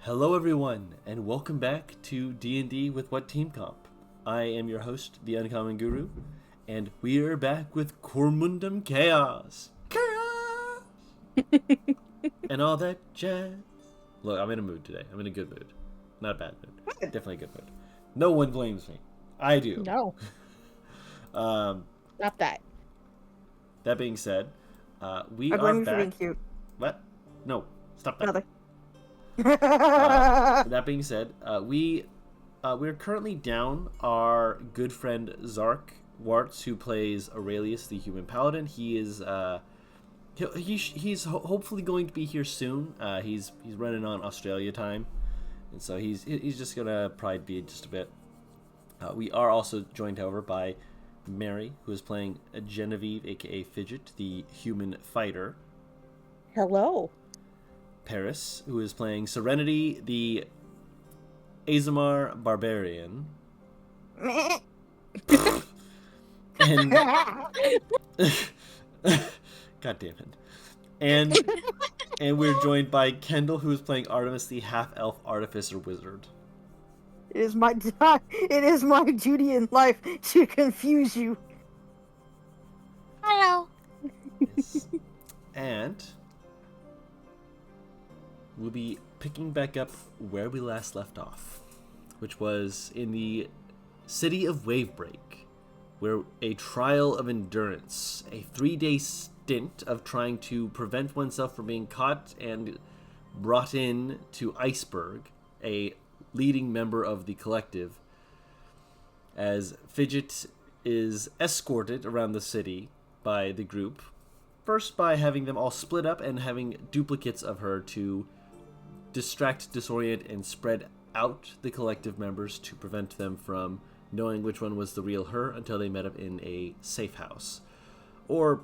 Hello everyone, and welcome back to D&D with WhatTeamComp. I am your host, the Uncommon Guru, and we are back with Cormundum Chaos! And all that jazz. Look, I'm in a mood today. I'm in a good mood. Not a bad mood. Definitely a good mood. No one blames me. I do. No. Not that. That being said, we I blame are you back. for being cute. What? No. Stop that. Nothing. That being said, we're currently down our good friend Zark Wartz, who plays Aurelius, the human paladin. He is he's hopefully going to be here soon. He's running on Australia time, and so he's just gonna probably be just a bit. We are also joined, however, by Mary, who is playing Genevieve, aka Fidget, the human fighter. Hello. Paris, who is playing Serenity, the Azamar barbarian. And God damn it. And we're joined by Kendall, who is playing Artemis, the half-elf artificer wizard. It is my duty in life to confuse you. Hello. Yes. And we'll be picking back up where we last left off, which was in the city of Wavebreak, where a trial of endurance, a 3-day stint of trying to prevent oneself from being caught and brought in to Iceberg, a leading member of the collective, as Fidget is escorted around the city by the group, first by having them all split up and having duplicates of her to distract, disorient, and spread out the collective members to prevent them from knowing which one was the real her until they met up in a safe house. Or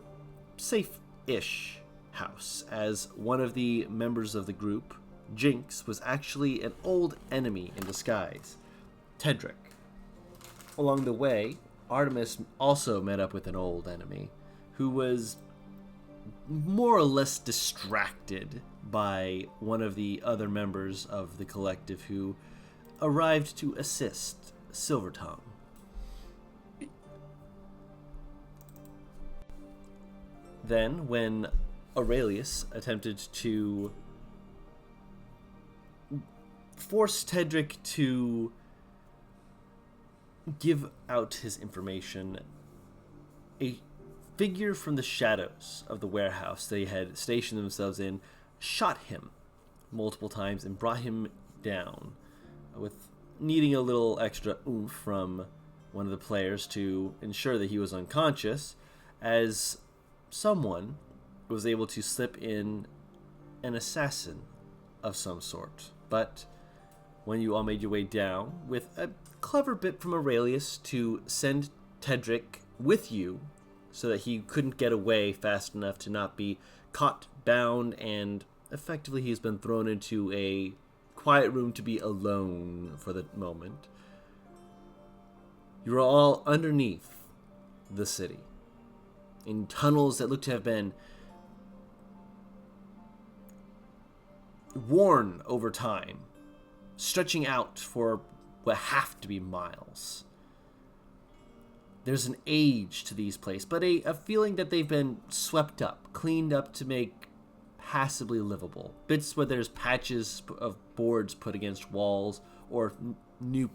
safe-ish house, as one of the members of the group, Jinx, was actually an old enemy in disguise, Tedric. Along the way, Artemis also met up with an old enemy, who was more or less distracted by one of the other members of the collective who arrived to assist Silvertongue. Then, when Aurelius attempted to force Tedric to give out his information, a figure from the shadows of the warehouse they had stationed themselves in shot him multiple times and brought him down, with needing a little extra oomph from one of the players to ensure that he was unconscious, as someone was able to slip in an assassin of some sort. But when you all made your way down, with a clever bit from Aurelius to send Tedric with you so that he couldn't get away fast enough to not be caught, bound, and effectively he's been thrown into a quiet room to be alone for the moment. You're all underneath the city, in tunnels that look to have been worn over time, stretching out for what have to be miles. There's an age to these places, but a feeling that they've been swept up, cleaned up to make passably livable. Bits where there's patches of boards put against walls, or new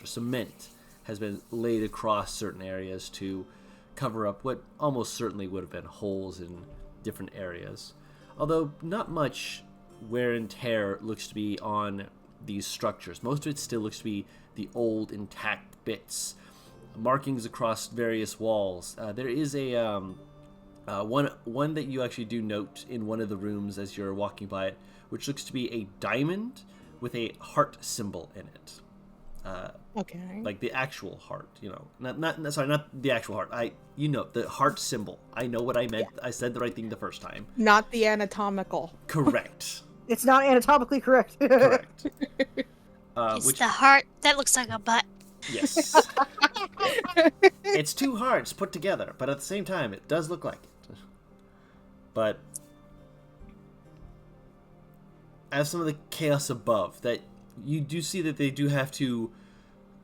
cement has been laid across certain areas to cover up what almost certainly would have been holes in different areas. Although not much wear and tear looks to be on these structures. Most of it still looks to be the old intact bits, markings across various walls. There is a one that you actually do note in one of the rooms as you're walking by it, which looks to be a diamond with a heart symbol in it. Okay. Like the actual heart, not the actual heart. The heart symbol. I know what I meant. Yeah. I said the right thing the first time. Not the anatomical. Correct. It's not anatomically correct. Correct. It's the heart that looks like a butt. Yes. It's two hearts put together, but at the same time, it does look like it. But as some of the chaos above, that you do see that they do have to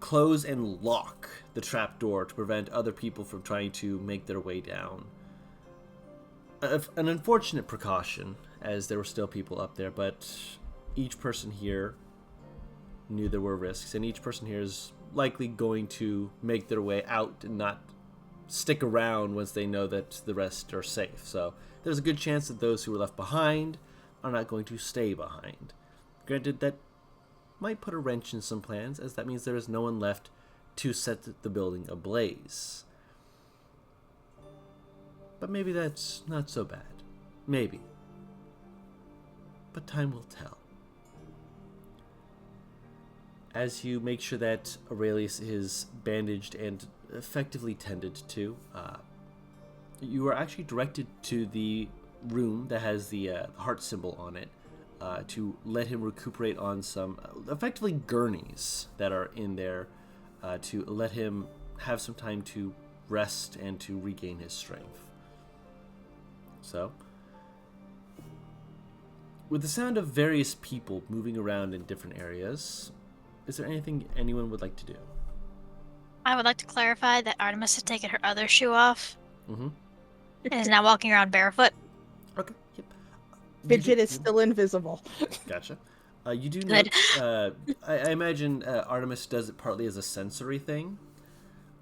close and lock the trapdoor to prevent other people from trying to make their way down. An unfortunate precaution, as there were still people up there, but each person here knew there were risks, and each person here is likely going to make their way out and not stick around once they know that the rest are safe. So there's a good chance that those who are left behind are not going to stay behind. Granted, that might put a wrench in some plans, as that means there is no one left to set the building ablaze. But maybe that's not so bad. Maybe. But time will tell. As you make sure that Aurelius is bandaged and effectively tended to, you are actually directed to the room that has the heart symbol on it, to let him recuperate on some effectively gurneys that are in there, to let him have some time to rest and to regain his strength. So, with the sound of various people moving around in different areas, is there anything anyone would like to do? I would like to clarify that Artemis has taken her other shoe off Mm-hmm. and is now walking around barefoot. Okay, yep. Fidget is still invisible. Gotcha. You do Good. note, I imagine Artemis does it partly as a sensory thing.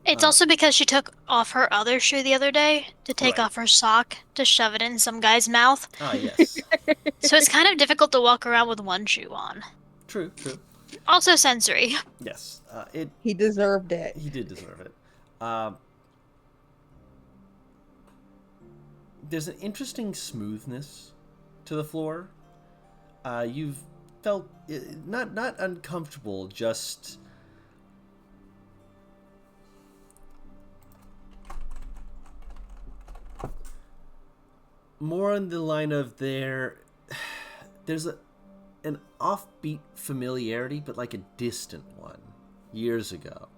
It's also because she took off her other shoe the other day to take Right. off her sock to shove it in some guy's mouth. Ah, yes. So it's kind of difficult to walk around with one shoe on. True, true. Also sensory. Yes. He deserved it. He did deserve it. There's an interesting smoothness to the floor. You've felt not uncomfortable, just more on the line of there's an offbeat familiarity, but like a distant one, years ago.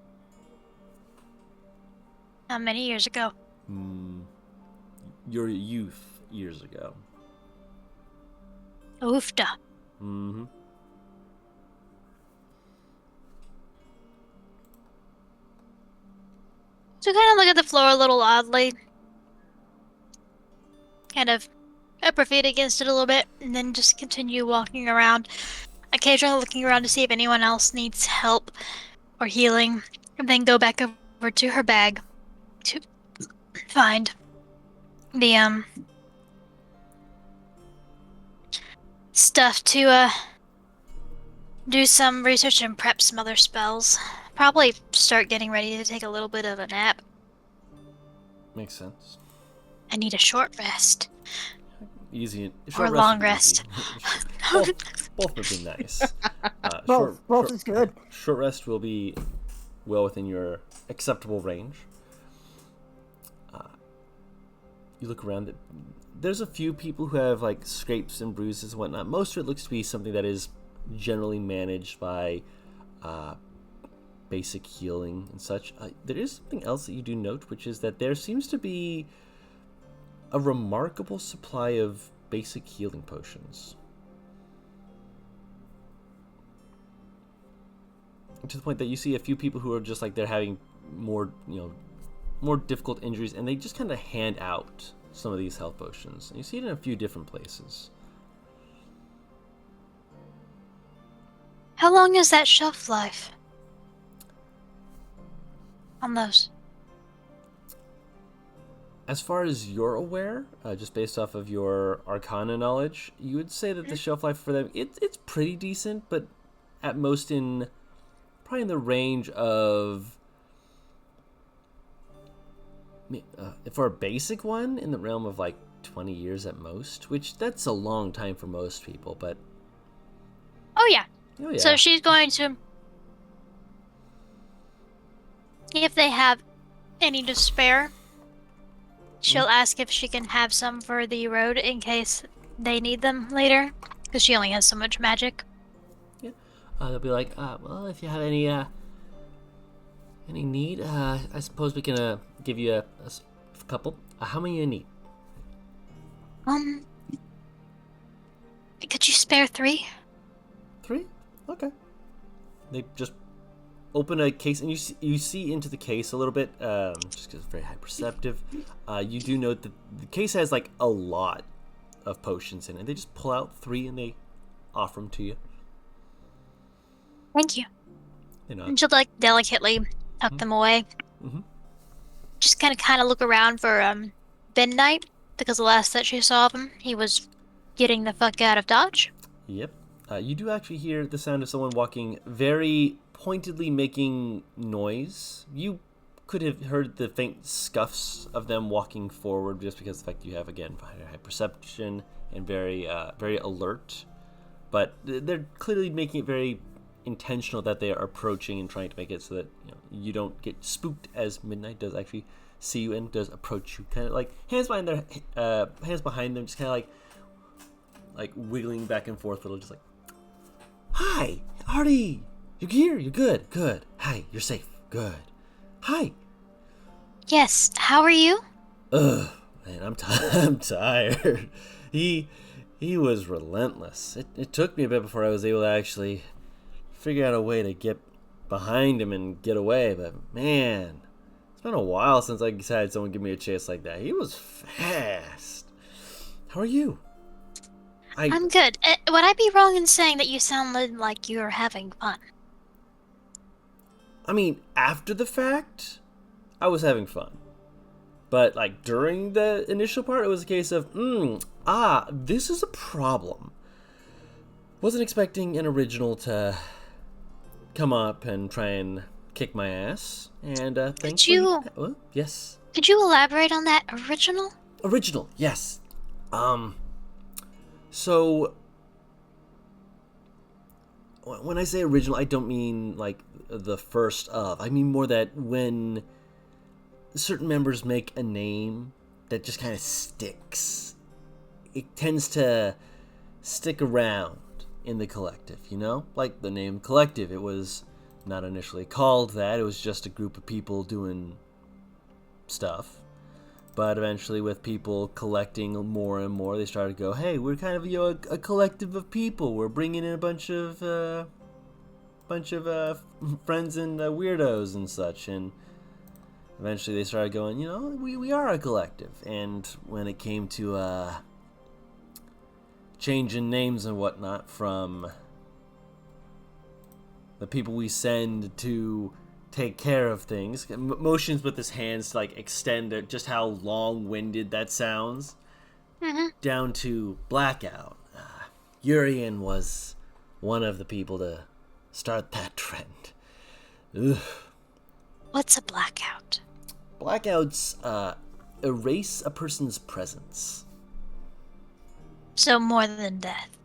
How many years ago? Your youth years ago. Oofda. Mm-hmm. So kind of look at the floor a little oddly. Kind of up her feet against it a little bit, and then just continue walking around, occasionally looking around to see if anyone else needs help or healing, and then go back over to her bag to find the stuff to do some research and prep some other spells. Probably start getting ready to take a little bit of a nap. Makes sense. I need a short rest. Easy. Or long rest. Both would be nice. Both is good. Short rest will be well within your acceptable range. You look around. There's a few people who have like scrapes and bruises and whatnot. Most of it looks to be something that is generally managed by basic healing and such. There is something else that you do note, which is that there seems to be a remarkable supply of basic healing potions. To the point that you see a few people who are just like they're having more difficult injuries, and they just kind of hand out some of these health potions. And you see it in a few different places. How long is that shelf life on those? As far as you're aware, just based off of your Arcana knowledge, you would say that the shelf life for them, it's pretty decent, but at most probably in the range of, for a basic one, in the realm of like 20 years at most, which that's a long time for most people, but... Oh yeah. Oh, yeah. So she's going to, if they have any to spare, she'll ask if she can have some for the road in case they need them later, because she only has so much magic. Yeah. They'll be like, well, if you have any need, I suppose we can give you a couple. How many you need? Could you spare 3? 3? Okay. They just open a case, and you see into the case a little bit, just because it's very high perceptive. You do note that the case has like a lot of potions in it. They just pull out 3 and they offer them to you. Thank you. You know. And she'll like delicately tuck them away. Mm-hmm. Just kind of look around for Midnight, because the last that she saw of him, he was getting the fuck out of Dodge. Yep. You do actually hear the sound of someone walking, very pointedly making noise. You could have heard the faint scuffs of them walking forward, just because of the fact you have, again, high perception and very alert. But they're clearly making it very intentional that they are approaching and trying to make it so that you don't get spooked, as Midnight does actually see you and does approach you, kind of like hands behind them, just kind of like wiggling back and forth a little, just like, "Hi, Artie, you're here, you're good, good. Hi, you're safe, good. Hi." Yes, how are you? Ugh, man, I'm tired. He was relentless. It took me a bit before I was able to actually figure out a way to get behind him and get away, but man, it's been a while since I had someone give me a chase like that. He was fast. How are you? I'm good. Would I be wrong in saying that you sounded like you were having fun? I mean, after the fact, I was having fun. But, like, during the initial part, it was a case of, this is a problem. Wasn't expecting an original to come up and try and kick my ass. And, thankfully... Yes? Could you elaborate on that? Original? Original, yes. So... When I say original, I don't mean, like, the first of. I mean more that when certain members make a name that just kind of sticks, it tends to stick around in the collective, you know? Like the name Collective, it was not initially called that, it was just a group of people doing stuff. But eventually, with people collecting more and more, they started to go, "Hey, we're kind of a collective of people. We're bringing in a bunch of friends and weirdos and such." And eventually, they started going, we are a collective. And when it came to changing names and whatnot from the people we send to take care of things, motions with his hands to like extend just how long-winded that sounds, down to Blackout. Urian was one of the people to start that trend. Ugh. What's a blackout? Blackouts erase a person's presence. So more than death.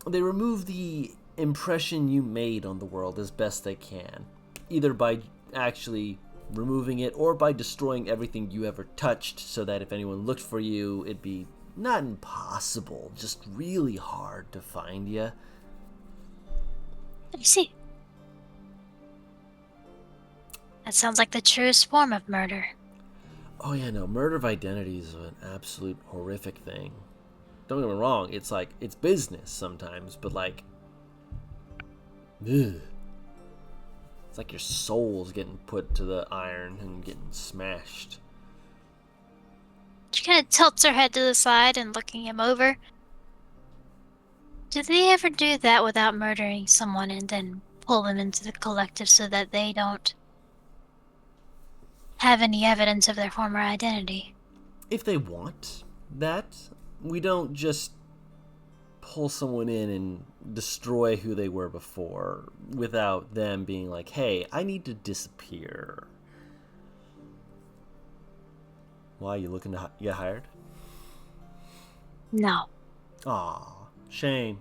They remove the impression you made on the world as best they can, either by actually removing it or by destroying everything you ever touched, so that if anyone looked for you, it'd be not impossible, just really hard to find you. I see. That sounds like the truest form of murder. Oh yeah, no, murder of identity is an absolute horrific thing. Don't get me wrong, it's like, it's business sometimes, but like, ugh. It's like your soul's getting put to the iron and getting smashed. She kind of tilts her head to the side and looking him over. Do they ever do that without murdering someone and then pull them into the collective so that they don't have any evidence of their former identity? If they want that, we don't just pull someone in and destroy who they were before without them being like, "Hey, I need to disappear." Why, are you looking to get hired? No. Aw, shame.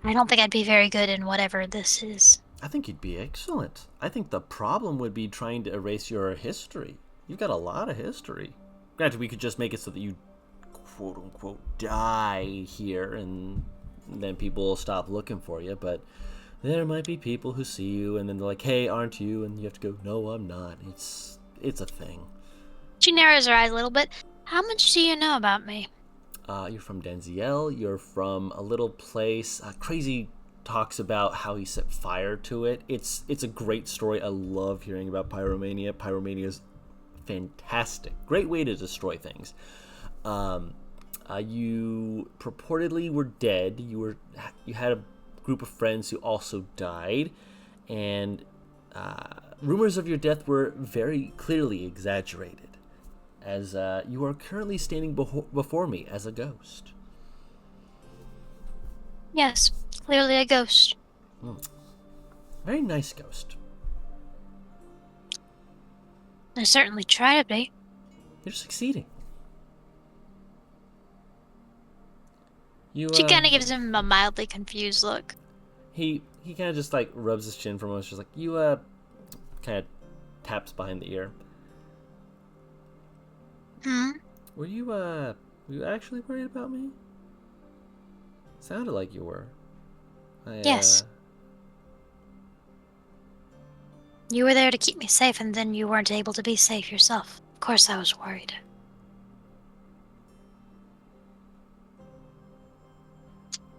I don't think I'd be very good in whatever this is. I think you'd be excellent. I think the problem would be trying to erase your history. You've got a lot of history. Granted, we could just make it so that you quote-unquote die here and then people will stop looking for you, but there might be people who see you and then they're like, "Hey, aren't you?" And you have to go, "No, I'm not." It's a thing. She narrows her eyes a little bit. How much do you know about me? You're from Denziel. You're from a little place. Crazy talks about how he set fire to it. It's a great story. I love hearing about pyromania. Pyromania is fantastic. Great way to destroy things. You purportedly were dead. You had a group of friends who also died, and rumors of your death were very clearly exaggerated, as you are currently standing before me as a ghost. Yes, clearly a ghost. Very nice ghost. I certainly try to be. You're succeeding. She kind of gives him a mildly confused look. He kind of just like rubs his chin for a moment. She's like, you kind of taps behind the ear. Were you actually worried about me? Sounded like you were. Yes. You were there to keep me safe, and then you weren't able to be safe yourself. Of course I was worried.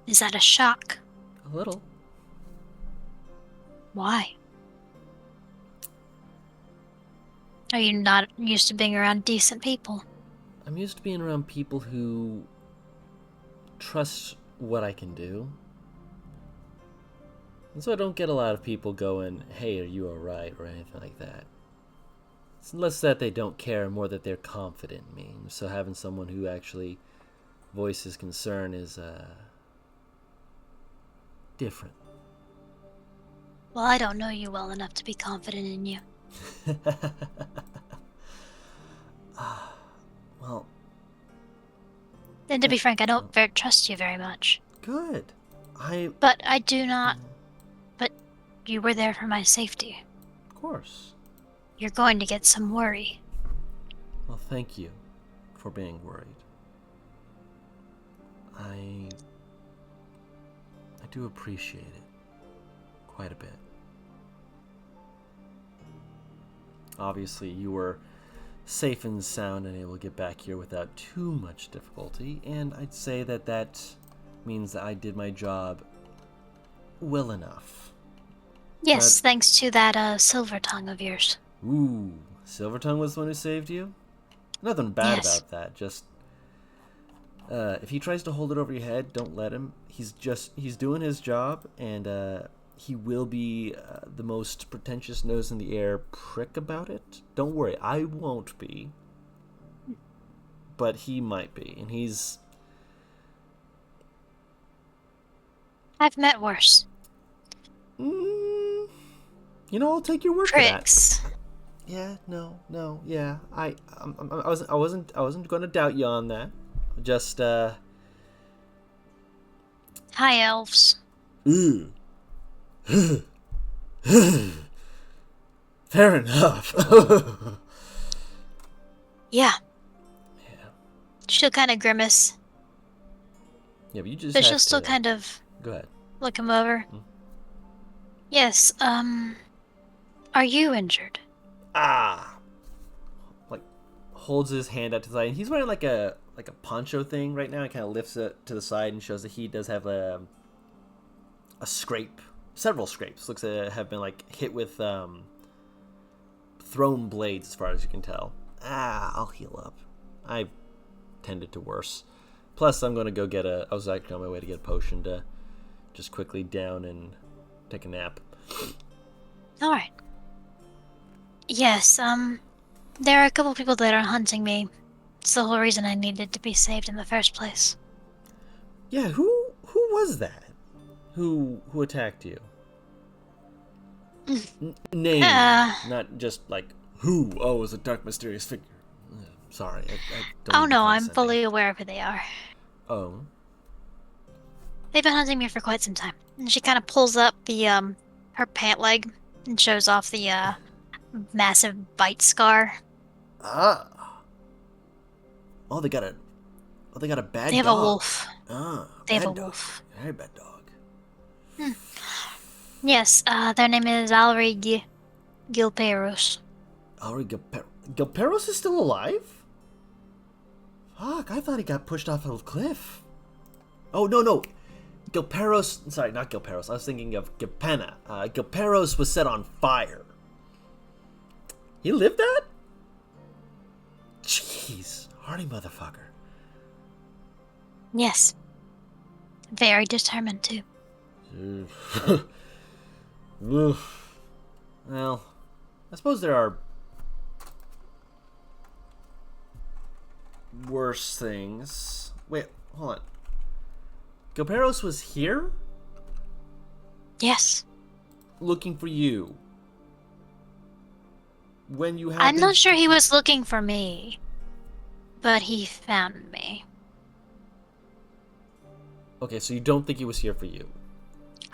Is that a shock? A little. Why? Are you not used to being around decent people? I'm used to being around people who trust what I can do. And so I don't get a lot of people going, hey, are you alright, or anything like that. It's less that they don't care, more that they're confident in me. So having someone who actually voices concern is different. Well, I don't know you well enough to be confident in you. Well... And to be frank, I don't trust you very much. Good. But I do not... But you were there for my safety. Of course. You're going to get some worry. Well, thank you for being worried. I do appreciate it quite a bit. Obviously, you were safe and sound and able to get back here without too much difficulty, and I'd say that means that I did my job well enough. Yes, thanks to that silver tongue of yours. Ooh, Silvertongue was the one who saved you? Nothing bad Yes. about that, just... if he tries to hold it over your head, don't let him. He's doing his job, and he will be the most pretentious nose in the air prick about it. Don't worry, I won't be. But he might be, and he's... I've met worse. You know, I'll take your word Pricks. for that. Yeah, no, yeah. I wasn't going to doubt you on that. Just Hi, elves. Ooh. Fair enough. Yeah. Yeah. She'll kind of grimace, Yeah, but you just but have she'll still to... kind of Go ahead. look him over. Yes, are you injured? Like, holds his hand out to the side. And he's wearing like a poncho thing right now. He kind of lifts it to the side and shows that he does have a scrape. Several scrapes. Looks to have been like hit with thrown blades, as far as you can tell. I'll heal up. I've tended to worse. Plus, I'm going to go get I was actually on my way to get a potion to just quickly down and take a nap. Alright. Yes, there are a couple people that are hunting me. It's the whole reason I needed to be saved in the first place. Yeah, who was that? Who attacked you? Name, not just like who. Oh, it was a dark, mysterious figure. Sorry, I don't. Oh no, I'm fully aware of who they are. Oh. They've been hunting me for quite some time. And she kind of pulls up the her pant leg and shows off the massive bite scar. Ah. Oh, they got a bad dog. They have a wolf. They have a wolf. Very bad dog. Yes, their name is Alri Gilperos. Gilperos is still alive? Fuck, I thought he got pushed off a cliff. Oh, no. Gilperos, sorry, not Gilperos. I was thinking of Gilpena. Gilperos was set on fire. He lived that? Jeez, hardy motherfucker. Yes. Very determined, too. Well, I suppose there are worse things. Wait, hold on. Gilperos was here? Yes. Looking for you. When you I'm happened... not sure he was looking for me, but he found me. Okay, so you don't think he was here for you?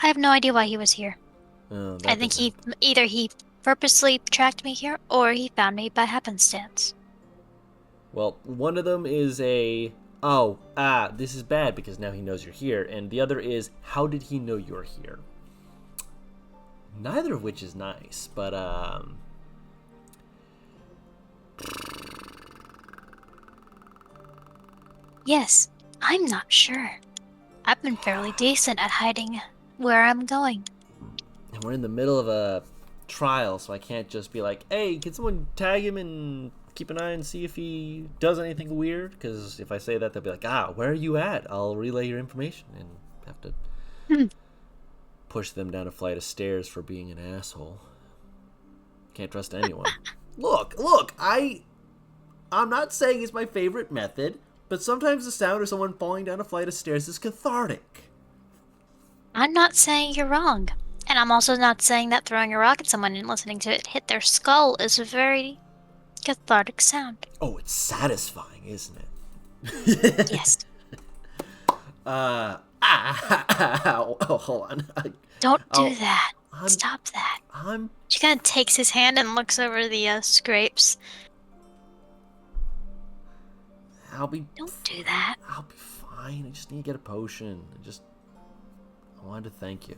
I have no idea why he was here. Oh, I think either he purposely tracked me here, or he found me by happenstance. Well, one of them is a... this is bad because now he knows you're here. And the other is, how did he know you're here? Neither of which is nice, but, Yes, I'm not sure. I've been fairly decent at hiding where I'm going. And we're in the middle of a trial, so I can't just be like, hey, can someone tag him and keep an eye and see if he does anything weird? Because if I say that, they'll be like, where are you at? I'll relay your information and have to push them down a flight of stairs for being an asshole. Can't trust anyone. Look, I'm not saying it's my favorite method, but sometimes the sound of someone falling down a flight of stairs is cathartic. I'm not saying you're wrong. And I'm also not saying that throwing a rock at someone and listening to it hit their skull is a very cathartic sound. Oh, it's satisfying, isn't it? Yes. Oh, hold on. Don't do that. Stop that. I'm... She kind of takes his hand and looks over the scrapes. Don't do that. I'll be fine. I just need to get a potion. I wanted to thank you.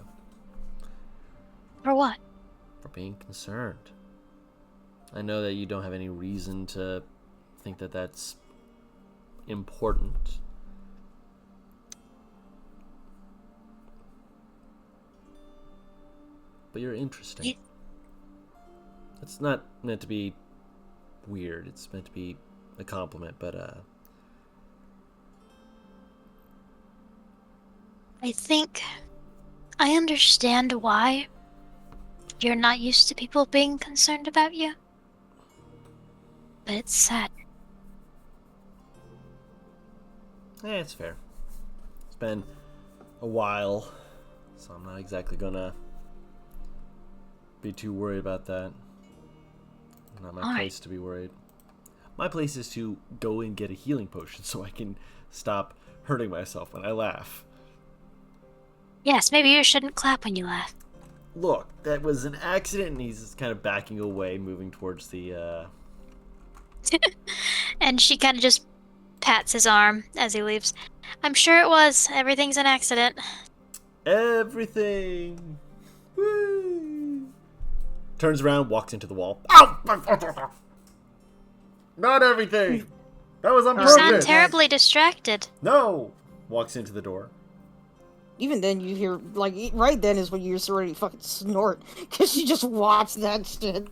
For what? For being concerned. I know that you don't have any reason to think that that's important. But you're interesting. It's not meant to be weird. It's meant to be a compliment, but I think I understand why you're not used to people being concerned about you. But it's sad. it's fair. It's been a while, so I'm not exactly gonna be too worried about that. Not my place to be worried. My place is to go and get a healing potion so I can stop hurting myself when I laugh. Yes, maybe you shouldn't clap when you laugh. Look, that was an accident, and he's kind of backing away, moving towards the, And she kind of just pats his arm as he leaves. I'm sure it was. Everything's an accident. Everything! Woo! Turns around, walks into the wall. Ow! Not everything! That was on You purpose! sound terribly distracted. No! Walks into the door. Even then, you hear, like, right then is when you're already fucking snort, because you just watched that shit.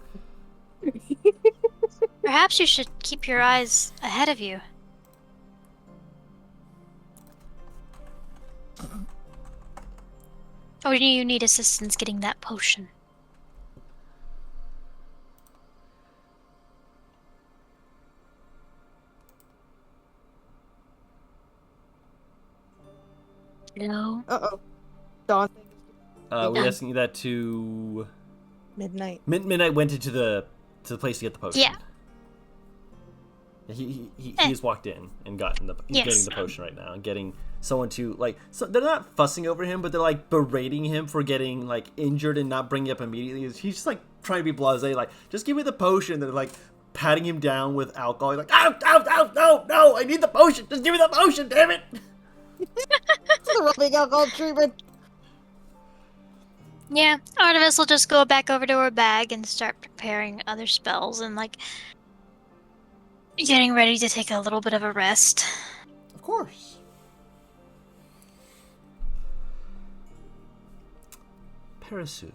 Perhaps you should keep your eyes ahead of you. Or do you need assistance getting that potion? No. Uh-oh. Dawn. We're asking you that to... Midnight. Midnight went into the place to get the potion. Yeah. He has walked in and gotten he's Yes. getting the potion right now and getting someone to, like, so they're not fussing over him, but they're like berating him for getting like injured and not bringing it up immediately. He's just like trying to be blasé, like, just give me the potion. They're like patting him down with alcohol. He's like, ow, no, I need the potion. Just give me the potion, damn it. It's the rubbing alcohol treatment. Yeah, Artemis will just go back over to her bag and start preparing other spells and like getting ready to take a little bit of a rest. Of course. Parasu,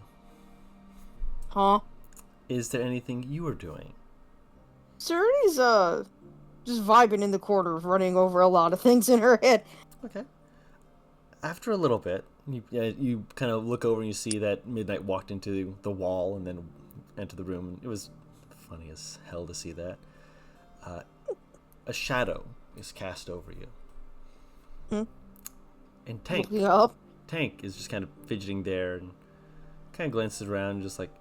Huh? is there anything you are doing? Suri's, just vibing in the corner, running over a lot of things in her head. Okay. After a little bit, you kind of look over and you see that Midnight walked into the wall and then entered the room. It was funny as hell to see that. A shadow is cast over you. Hmm? And Tank Looking up. is just kind of fidgeting there and kind of glances around, just like,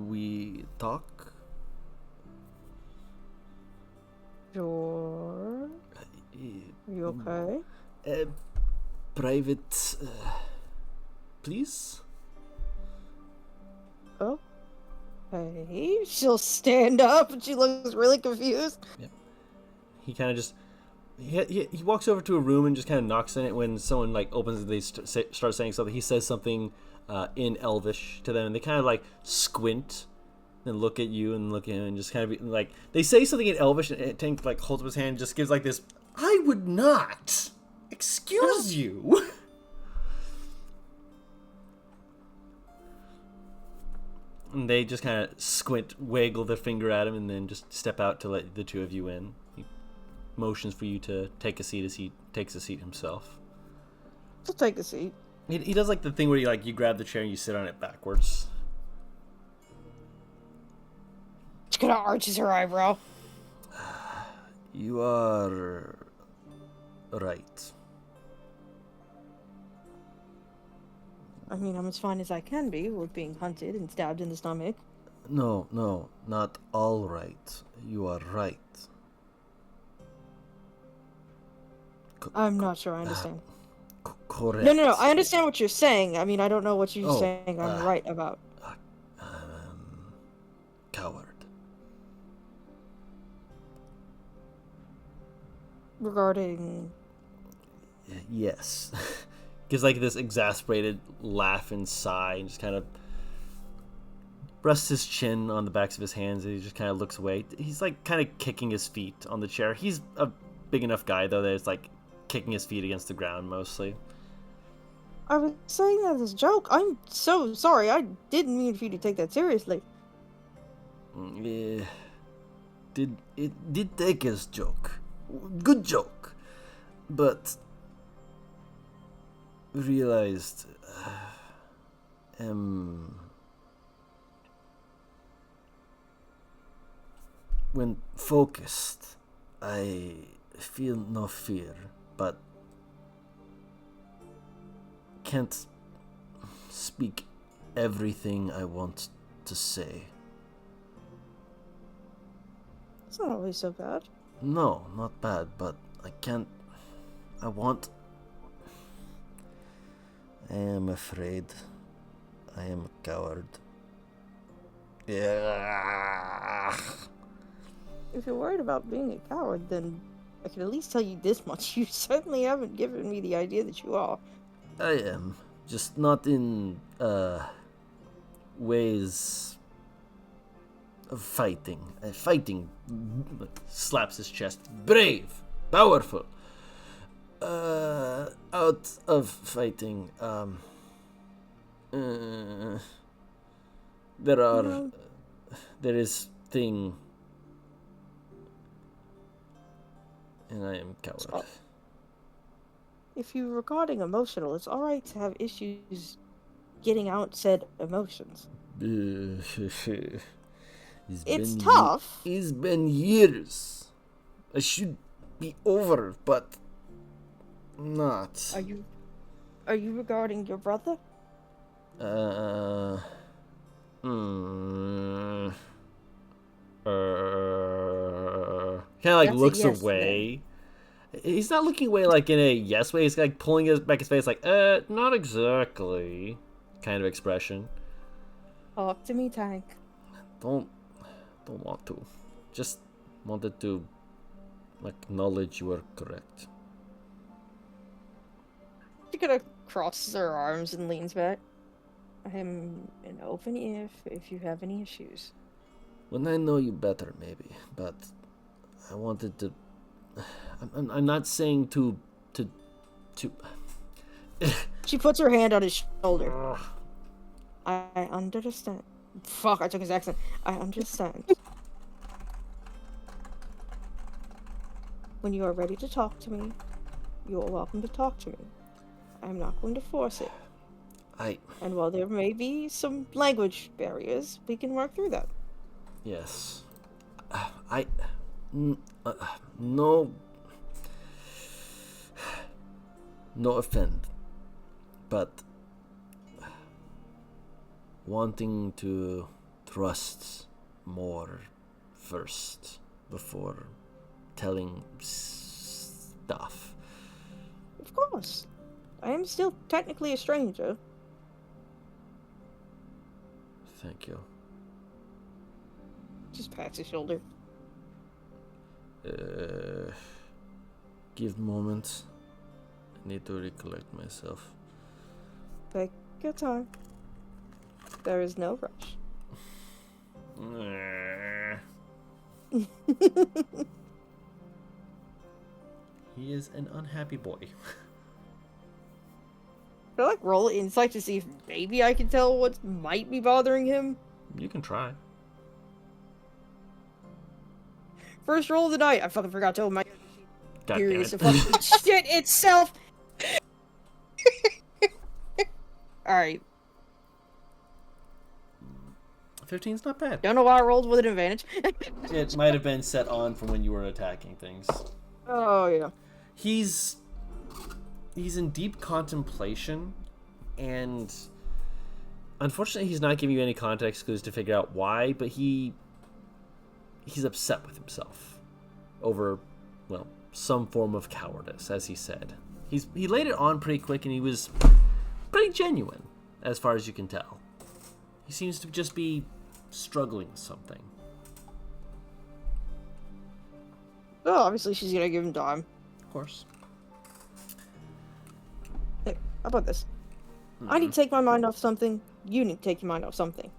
we talk? Sure. Are you okay? Private, please? Oh. Hey, she'll stand up and she looks really confused. He kind of just he walks over to a room and just kind of knocks on it. When someone like opens it, they start saying something. He says something in Elvish to them, and they kind of like squint and look at you and look at him and just kind of like they say something in Elvish, and Tank like holds up his hand and just gives like this, I would not excuse you. And they just kind of squint, waggle their finger at him, and then just step out to let the two of you in. He motions for you to take a seat as he takes a seat himself. She'll take a seat. He does like the thing where you grab the chair and you sit on it backwards. She kind of arches her eyebrow. You are right. I mean, I'm as fine as I can be with being hunted and stabbed in the stomach. No, not all right. You are right. I'm not sure I understand. Correct. No. I understand what you're saying. I mean, I don't know what you're Oh, saying I'm right about. Coward. Regarding... Yes. Gives like this exasperated laugh and sigh and just kind of rests his chin on the backs of his hands and he just kind of looks away. He's like kind of kicking his feet on the chair. He's a big enough guy though that it's like kicking his feet against the ground mostly. I was saying that as a joke. I'm so sorry. I didn't mean for you to take that seriously. Did take his joke. Good joke. But realized when focused I feel no fear, but can't speak everything I want to say. It's not always so bad. No, not bad, but I am afraid. I am a coward. Yeah. If you're worried about being a coward, then I can at least tell you this much. You certainly haven't given me the idea that you are. I am. Just not in ways of fighting. Fighting slaps his chest. Brave, powerful. Out of fighting. There is thing, and I am coward. If you're regarding emotional, it's alright to have issues getting out said emotions. It's tough. It's been years. I should be over, but not. Are you regarding your brother? Kind of like That's a looks yes, away. He's not looking away like in a yes way. He's like pulling back his face, like not exactly, kind of expression. Talk to me, Tank. Don't want to. Just wanted to acknowledge you are correct. She kind of crosses her arms and leans back. I am an open ear if you have any issues. When I know you better, maybe, but I wanted to. I'm not saying to. She puts her hand on his shoulder. I understand. Fuck, I took his accent. I understand. When you are ready to talk to me, you are welcome to talk to me. I'm not going to force it. And while there may be some language barriers, we can work through that. Yes. No. No offend, but wanting to trust more first before telling stuff. Of course. I am still technically a stranger. Thank you. Just pats his shoulder. Give moments. I need to recollect myself. Take your time. There is no rush. He is an unhappy boy. I like roll insight to see if maybe I can tell what might be bothering him. You can try. First roll of the night. I fucking forgot to open my God serious damn fucking shit itself. Alright. 15's not bad. Don't know why I rolled with an advantage. It might have been set on from when you were attacking things. Oh yeah. He's in deep contemplation, and unfortunately he's not giving you any context clues to figure out why, but he's upset with himself over, well, some form of cowardice, as he said. He laid it on pretty quick, and he was pretty genuine, as far as you can tell. He seems to just be struggling with something. Oh, obviously she's gonna give him time. Of course. Hey, how about this? I need to take my mind off something. You need to take your mind off something.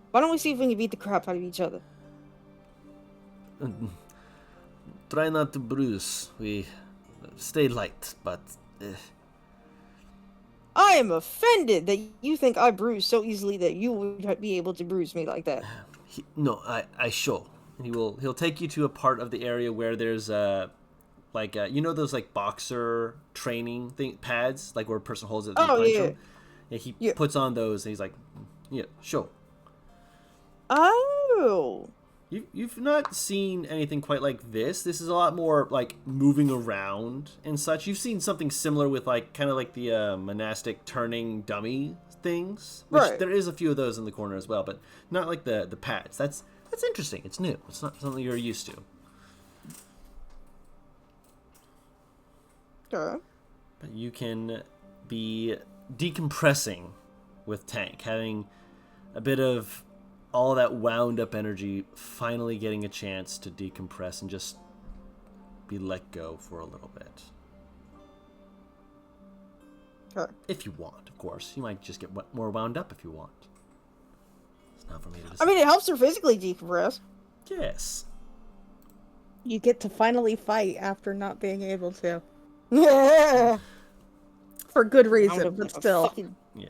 Why don't we see if we can beat the crap out of each other? Try not to bruise. We stay light, but... I am offended that you think I bruise so easily that you would be able to bruise me like that. I show. And he'll take you to a part of the area where there's you know those like boxer training pads, like where a person holds it. Oh yeah. Him? Yeah, he puts on those and he's like, yeah, show. Oh. You've not seen anything quite like this. This is a lot more like moving around and such. You've seen something similar with like kind of like the monastic turning dummy things. Which right. There is a few of those in the corner as well, but not like the pads. That's interesting. It's new. It's not something you're used to. Sure. But you can be decompressing with Tank, having a bit of all that wound up energy, finally getting a chance to decompress and just be let go for a little bit. Sure. If you want, of course. You might just get more wound up if you want. It's not for me to decide. I mean, it helps her physically decompress. Yes. You get to finally fight after not being able to. For good reason, but still.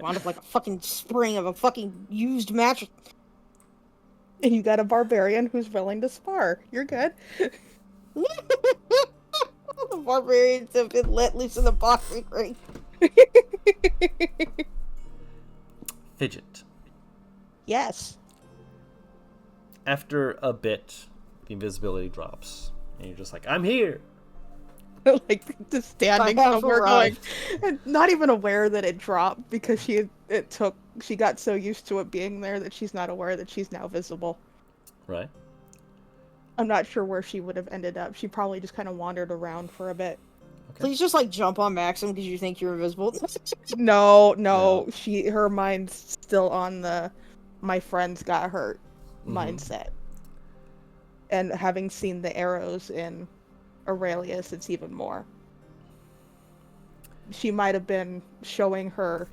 Wound up like a fucking spring of a fucking used mattress. And you got a barbarian who's willing to spar. You're good. The barbarians have been let loose in the boxing ring. Fidget. Yes. After a bit, the invisibility drops. And you're just like, I'm here! Like, just standing somewhere going, and not even aware that it dropped because she got so used to it being there that she's not aware that she's now visible. Right. I'm not sure where she would have ended up. She probably just kind of wandered around for a bit. Okay. Please just like jump on Maxim because you think you're invisible. No. Her mind's still on the my friends got hurt mindset. And having seen the arrows in Aurelius, it's even more. She might have been showing her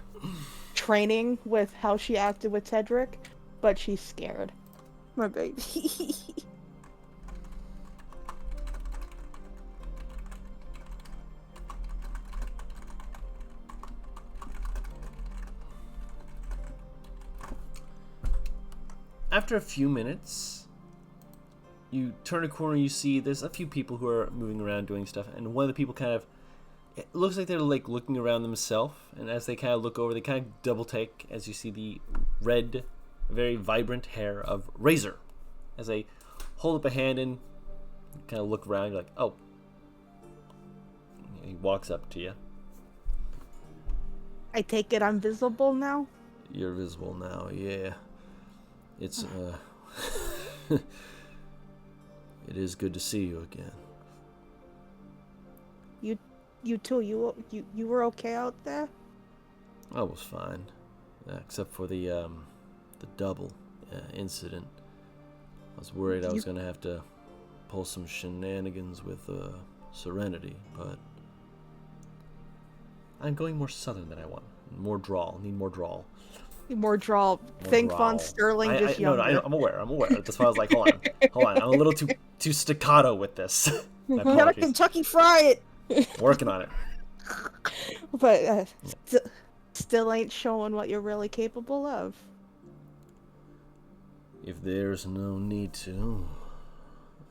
training with how she acted with Tedric, but she's scared. My baby. after a few minutes, you turn a corner, you see there's a few people who are moving around doing stuff, and one of the people kind of, it looks like they're like looking around themselves, and as they kind of look over, they kind of double take as you see the red, very vibrant hair of Razor. As they hold up a hand and kind of look around, you're like, oh. He walks up to you. I take it I'm visible now? You're visible now, yeah. It's, it is good to see you again. You too. You were okay out there? I was fine, except for the double incident. I was worried I was gonna have to pull some shenanigans with Serenity, but I'm going more southern than I want. More drawl. Need more drawl. More drawl. Think Von Sterling just younger. No, I'm aware. That's why I was like, hold on. I'm a little too staccato with this. My Gotta apologies. Kentucky Fry it. Working on it. But still ain't showing what you're really capable of. If there's no need to,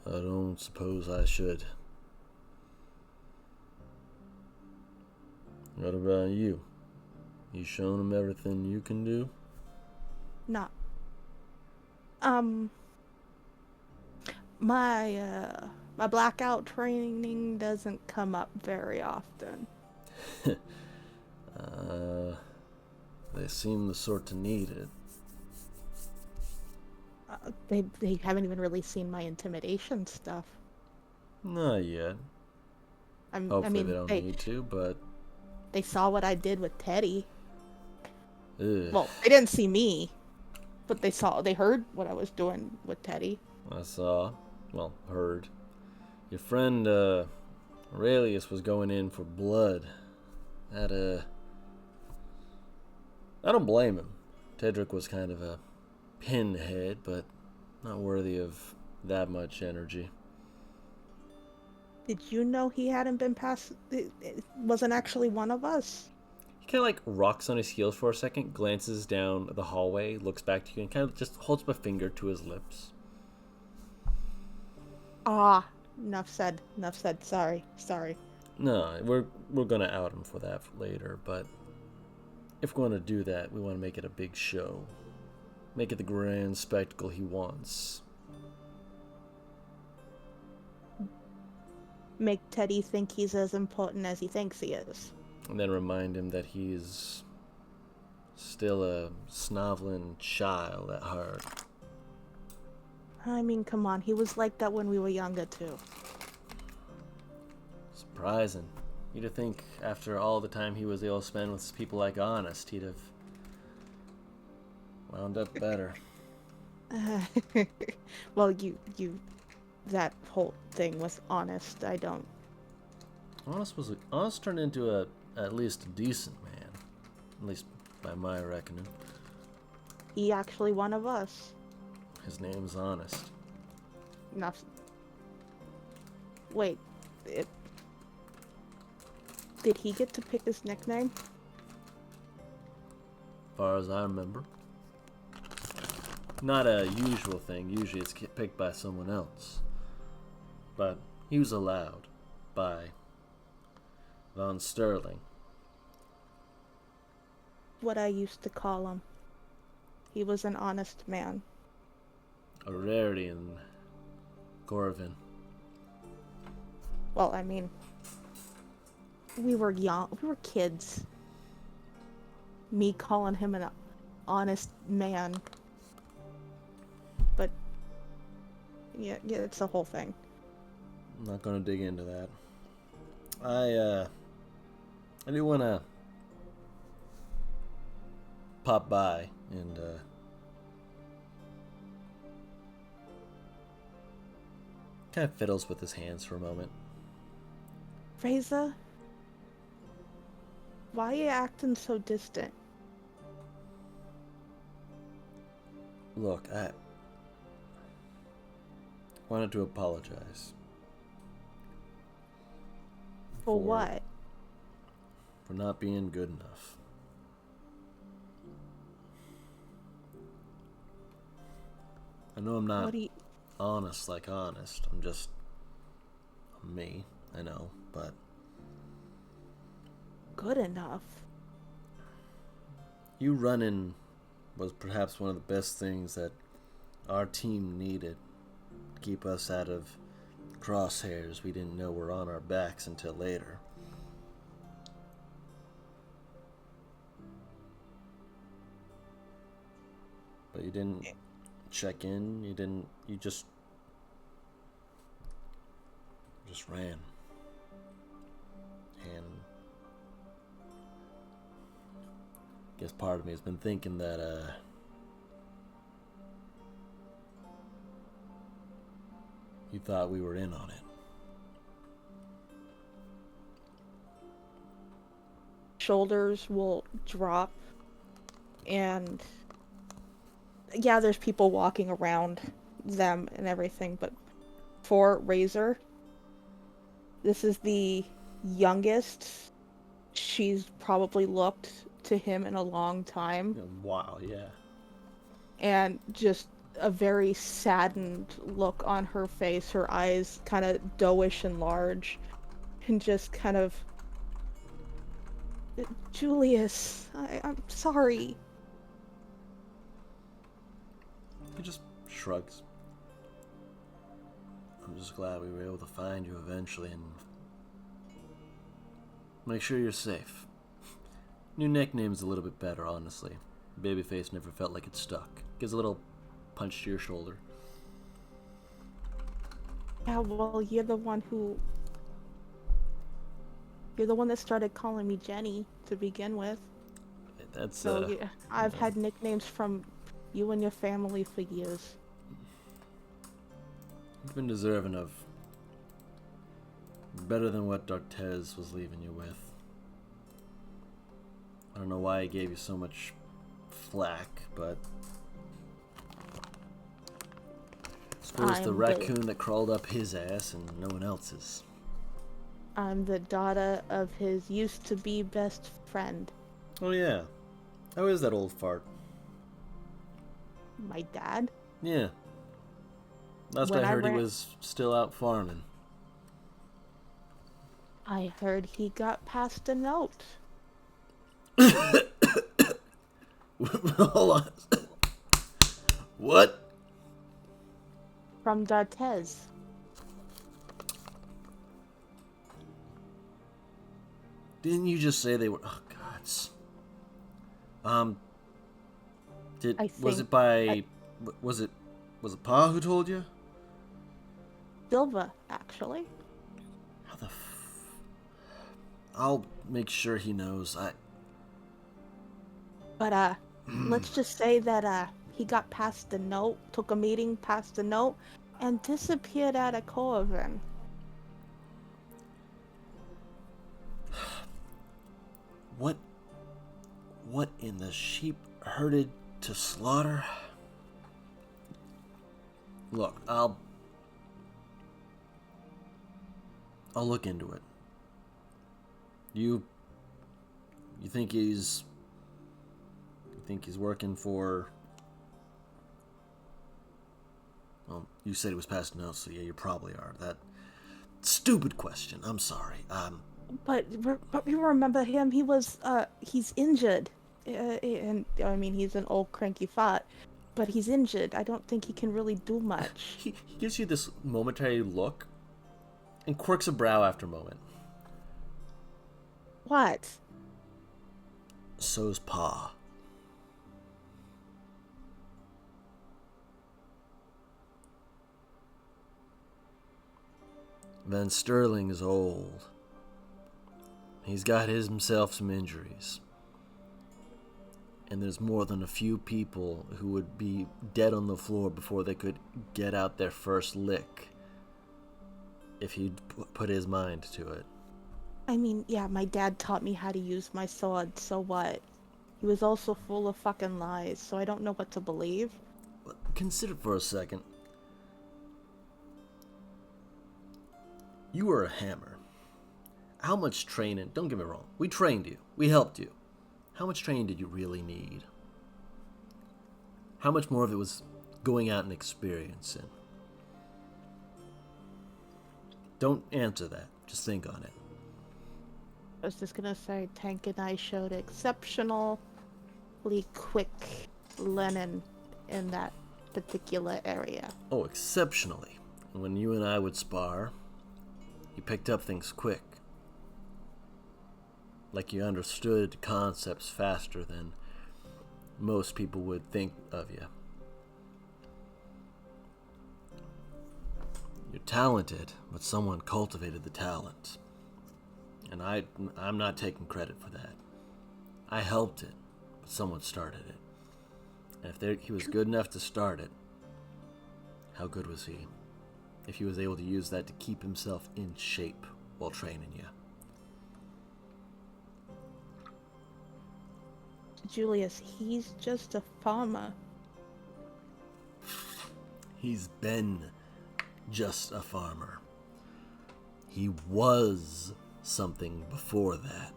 I don't suppose I should. What about you? You shown him everything you can do? Not. My blackout training doesn't come up very often. They seem the sort to need it. They haven't even really seen my intimidation stuff. Not yet. Hopefully they don't need to, but... They saw what I did with Teddy. Ugh. Well, they didn't see me, but they heard what I was doing with Teddy. Heard. Your friend, Aurelius was going in for blood. I don't blame him. Tedric was kind of a pinhead, but not worthy of that much energy. Did you know he hadn't been it wasn't actually one of us? He kind of like rocks on his heels for a second, glances down the hallway, looks back to you, and kind of just holds up a finger to his lips. Enough said. Sorry. No, we're gonna out him for that later, but if we're gonna do that, we want to make it a big show. Make it the grand spectacle he wants. Make Teddy think he's as important as he thinks he is. And then remind him that he's still a snoveling child at heart. I mean, come on, he was like that when we were younger, too. Surprising. You'd have think after all the time he was able to spend with people like Honest, he'd have wound up better. Well, that whole thing was Honest. I don't. Honest turned into at least a decent man, at least by my reckoning. He actually one of us. His name's Honest. Enough. Wait, did he get to pick his nickname? As far as I remember. Not a usual thing. Usually it's picked by someone else. But he was allowed by Von Sterling. What I used to call him. He was an honest man. A rarity in Corvin. Well, I mean, we were young. We were kids. Me calling him an honest man. But, yeah, it's a whole thing. I'm not gonna dig into that. I do wanna pop by and kind of fiddles with his hands for a moment. Reza, why are you acting so distant? Look, I wanted to apologize. For what? For not being good enough. I know I'm not What do you... honest like honest. I'm me. I know, but... Good enough. You running was perhaps one of the best things that our team needed to keep us out of crosshairs we didn't know were on our backs until later. But you didn't check in, you just ran. And I guess part of me has been thinking that you thought we were in on it. Shoulders will drop, and yeah, there's people walking around them and everything, but for Razor, this is the youngest she's probably looked to him in a long time. Wow, yeah. And just a very saddened look on her face, her eyes kind of doughish and large, and just kind of, Julius, I'm sorry. He just shrugs. I'm just glad we were able to find you eventually and make sure you're safe. New nickname's a little bit better, honestly. Babyface never felt like it stuck. Gives a little punch to your shoulder. Yeah, well, you're the one that started calling me Jenny to begin with. That's So yeah, I've had nicknames from you and your family for years. You've been deserving of better than what D'Artez was leaving you with. I don't know why he gave you so much flack, but I suppose the raccoon that crawled up his ass and no one else's. I'm the daughter of his used-to-be best friend. Oh yeah. How is that old fart? My dad? Yeah. Last I heard he was still out farming. I heard he got passed a note. Hold on. What? From D'Artez. Didn't you just say they were... Oh, gods. Was it Pa who told you? Silva, actually. How the I'll make sure he knows. But, let's just say that, he got passed the note, took a meeting, passed the note, and disappeared out of Corvin. What in the sheep herded to slaughter? Look, I'll look into it. You think he's working for... Well, you said he was passing notes, so yeah, you probably are. That stupid question. I'm sorry. But you remember him? He was he's injured, and I mean he's an old cranky fart, but he's injured. I don't think he can really do much. He gives you this momentary look, and quirks a brow after a moment. What? So's Pa. Van Sterling is old. He's got himself some injuries. And there's more than a few people who would be dead on the floor before they could get out their first lick if he'd put his mind to it. I mean, yeah, my dad taught me how to use my sword, so what? He was also full of fucking lies, so I don't know what to believe. Consider for a second. You were a hammer. How much training, don't get me wrong, we trained you, we helped you. How much training did you really need? How much more of it was going out and experiencing? Don't answer that. Just think on it. I was just gonna say, Tank and I showed exceptionally quick linen in that particular area. Oh, exceptionally. When you and I would spar, you picked up things quick. Like you understood concepts faster than most people would think of you. You're talented, but someone cultivated the talent. And I'm not taking credit for that. I helped it, but someone started it. And if he was good enough to start it, how good was he? If he was able to use that to keep himself in shape while training you. Julius, he's just a farmer. He's been just a farmer. He was something before that.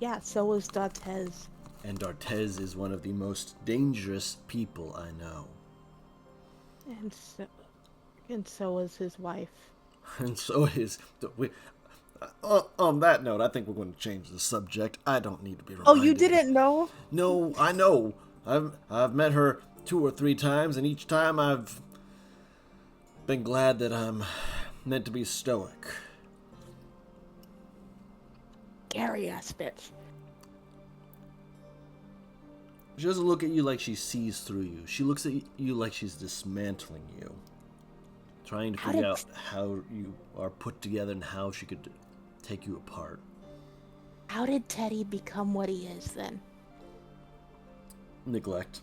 Yeah, so was D'Artez. And D'Artez is one of the most dangerous people I know. And so was his wife. And so is... on that note, I think we're going to change the subject. I don't need to be reminded. Oh, you didn't know? No, I know. I've met her 2 or 3 times, and each time I've been glad that I'm meant to be stoic. Scary ass bitch. She doesn't look at you like she sees through you. She looks at you like she's dismantling you. Trying to figure out how you are put together and how she could take you apart. How did Teddy become what he is then? Neglect.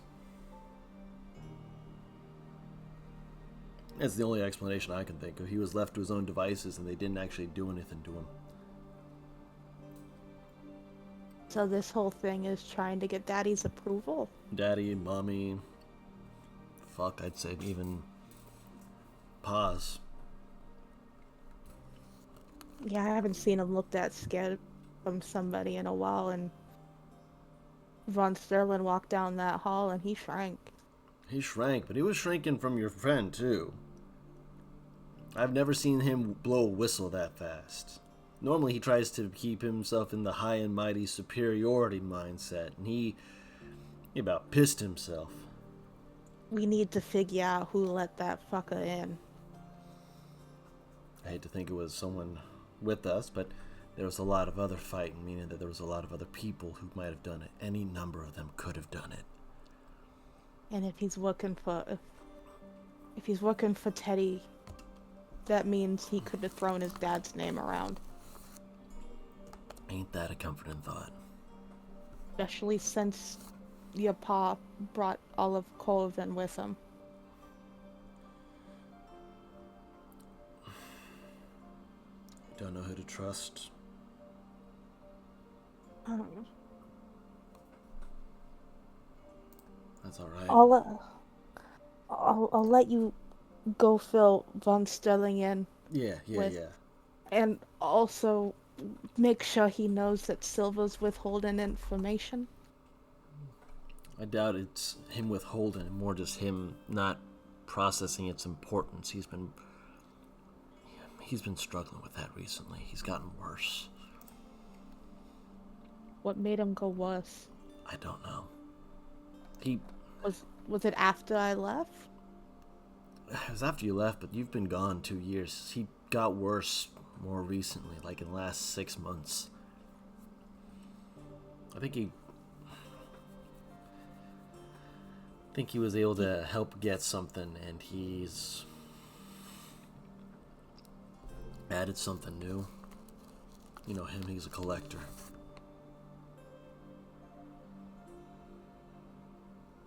That's the only explanation I can think of. He was left to his own devices and they didn't actually do anything to him. So this whole thing is trying to get Daddy's approval? Daddy, Mommy, fuck, I'd say even Pa's. Yeah, I haven't seen him look that scared from somebody in a while, and Von Sterling walked down that hall and he shrank. He shrank, but he was shrinking from your friend, too. I've never seen him blow a whistle that fast. Normally he tries to keep himself in the high and mighty superiority mindset, and he about pissed himself. We need to figure out who let that fucker in. I hate to think it was someone with us, but there was a lot of other fighting, meaning that there was a lot of other people who might have done it. Any number of them could have done it. And if he's working for Teddy, that means he could have thrown his dad's name around. Ain't that a comforting thought? Especially since your pa brought all of Corvin with him. Don't know who to trust. I don't know. That's alright. I'll let you go fill Von Sterling in. Yeah. And also make sure he knows that Silva's withholding information. I doubt it's him withholding it, more just him not processing its importance. He's been struggling with that recently. He's gotten worse. What made him go worse? I don't know. Was it after I left? It was after you left, but you've been gone 2 years. He got worse more recently, like in the last 6 months. I think he was able to help get something, and he's added something new. You know him, he's a collector.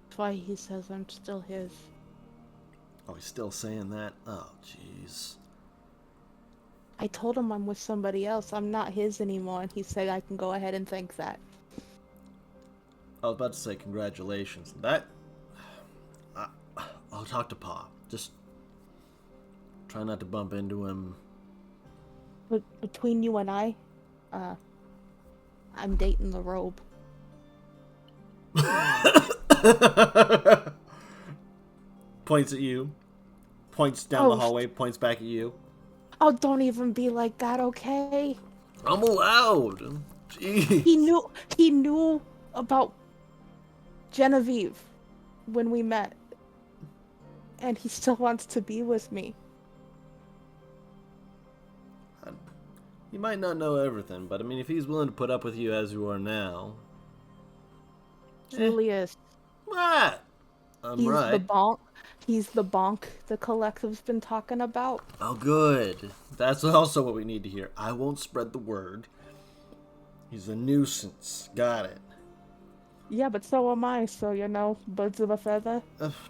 That's why he says I'm still his. Oh, he's still saying that? Oh, jeez. I told him I'm with somebody else. I'm not his anymore, and he said I can go ahead and think that. I was about to say congratulations. I'll talk to Pa. Just try not to bump into him. But between you and I, I'm dating the robe. points at you, points down the hallway, points back at you. Oh, don't even be like that, okay? I'm allowed. Jeez. He knew about Genevieve when we met. And he still wants to be with me. He might not know everything, but I mean, if he's willing to put up with you as you are now. Julius. What? I'm right. He's the bonk the collective's been talking about. Oh, good. That's also what we need to hear. I won't spread the word. He's a nuisance. Got it. Yeah, but so am I, so birds of a feather.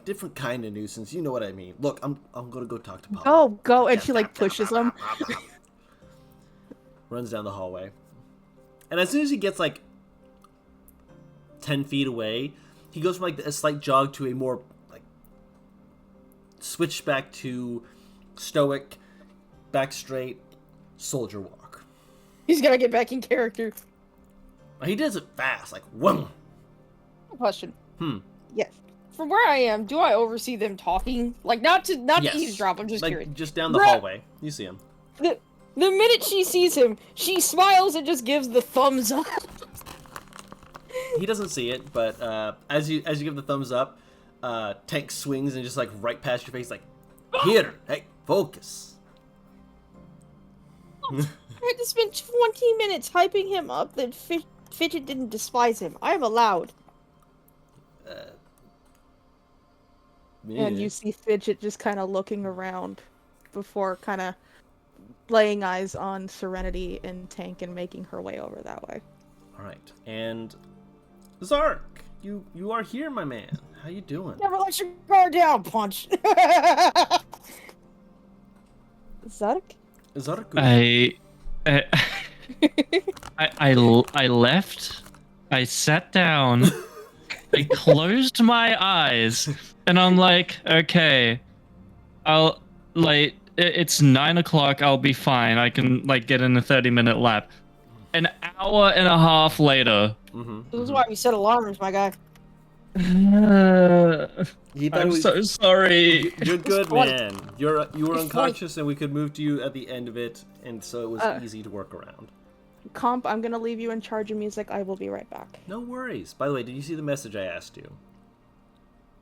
Different kind of nuisance. You know what I mean. Look, I'm gonna go talk to Papa. Oh, go, and she pushes him. Runs down the hallway. And as soon as he gets 10 feet away, he goes from a slight jog to a more switch back to stoic, back straight, soldier walk. He's gotta get back in character. He does it fast, whoom. Question. Yes. From where I am, do I oversee them talking? Not to Yes. eavesdrop, I'm just curious. Just down the hallway. You see him. The minute she sees him, she smiles and just gives the thumbs up. He doesn't see it, but as you give the thumbs up, Tank swings and just right past your face, here, hey, focus. I had to spend 20 minutes hyping him up that Fidget didn't despise him. I am allowed. Yeah. And you see Fidget just kind of looking around before kind of laying eyes on Serenity and Tank and making her way over that way. All right, and Zark, you are here, my man. How you doing? Never let your guard down, punch. Zark? Zark. I left. I sat down. I closed my eyes, and I'm like, okay, it's 9 o'clock. I'll be fine. I can get in a 30-minute lap. An hour and a half later. This is why we set alarms, my guy. I'm so sorry. You're good, man. You were unconscious, and we could move to you at the end of it, and so it was easy to work around. Comp, I'm gonna leave you in charge of music. I will be right back. No worries. By the way, did you see the message I asked you?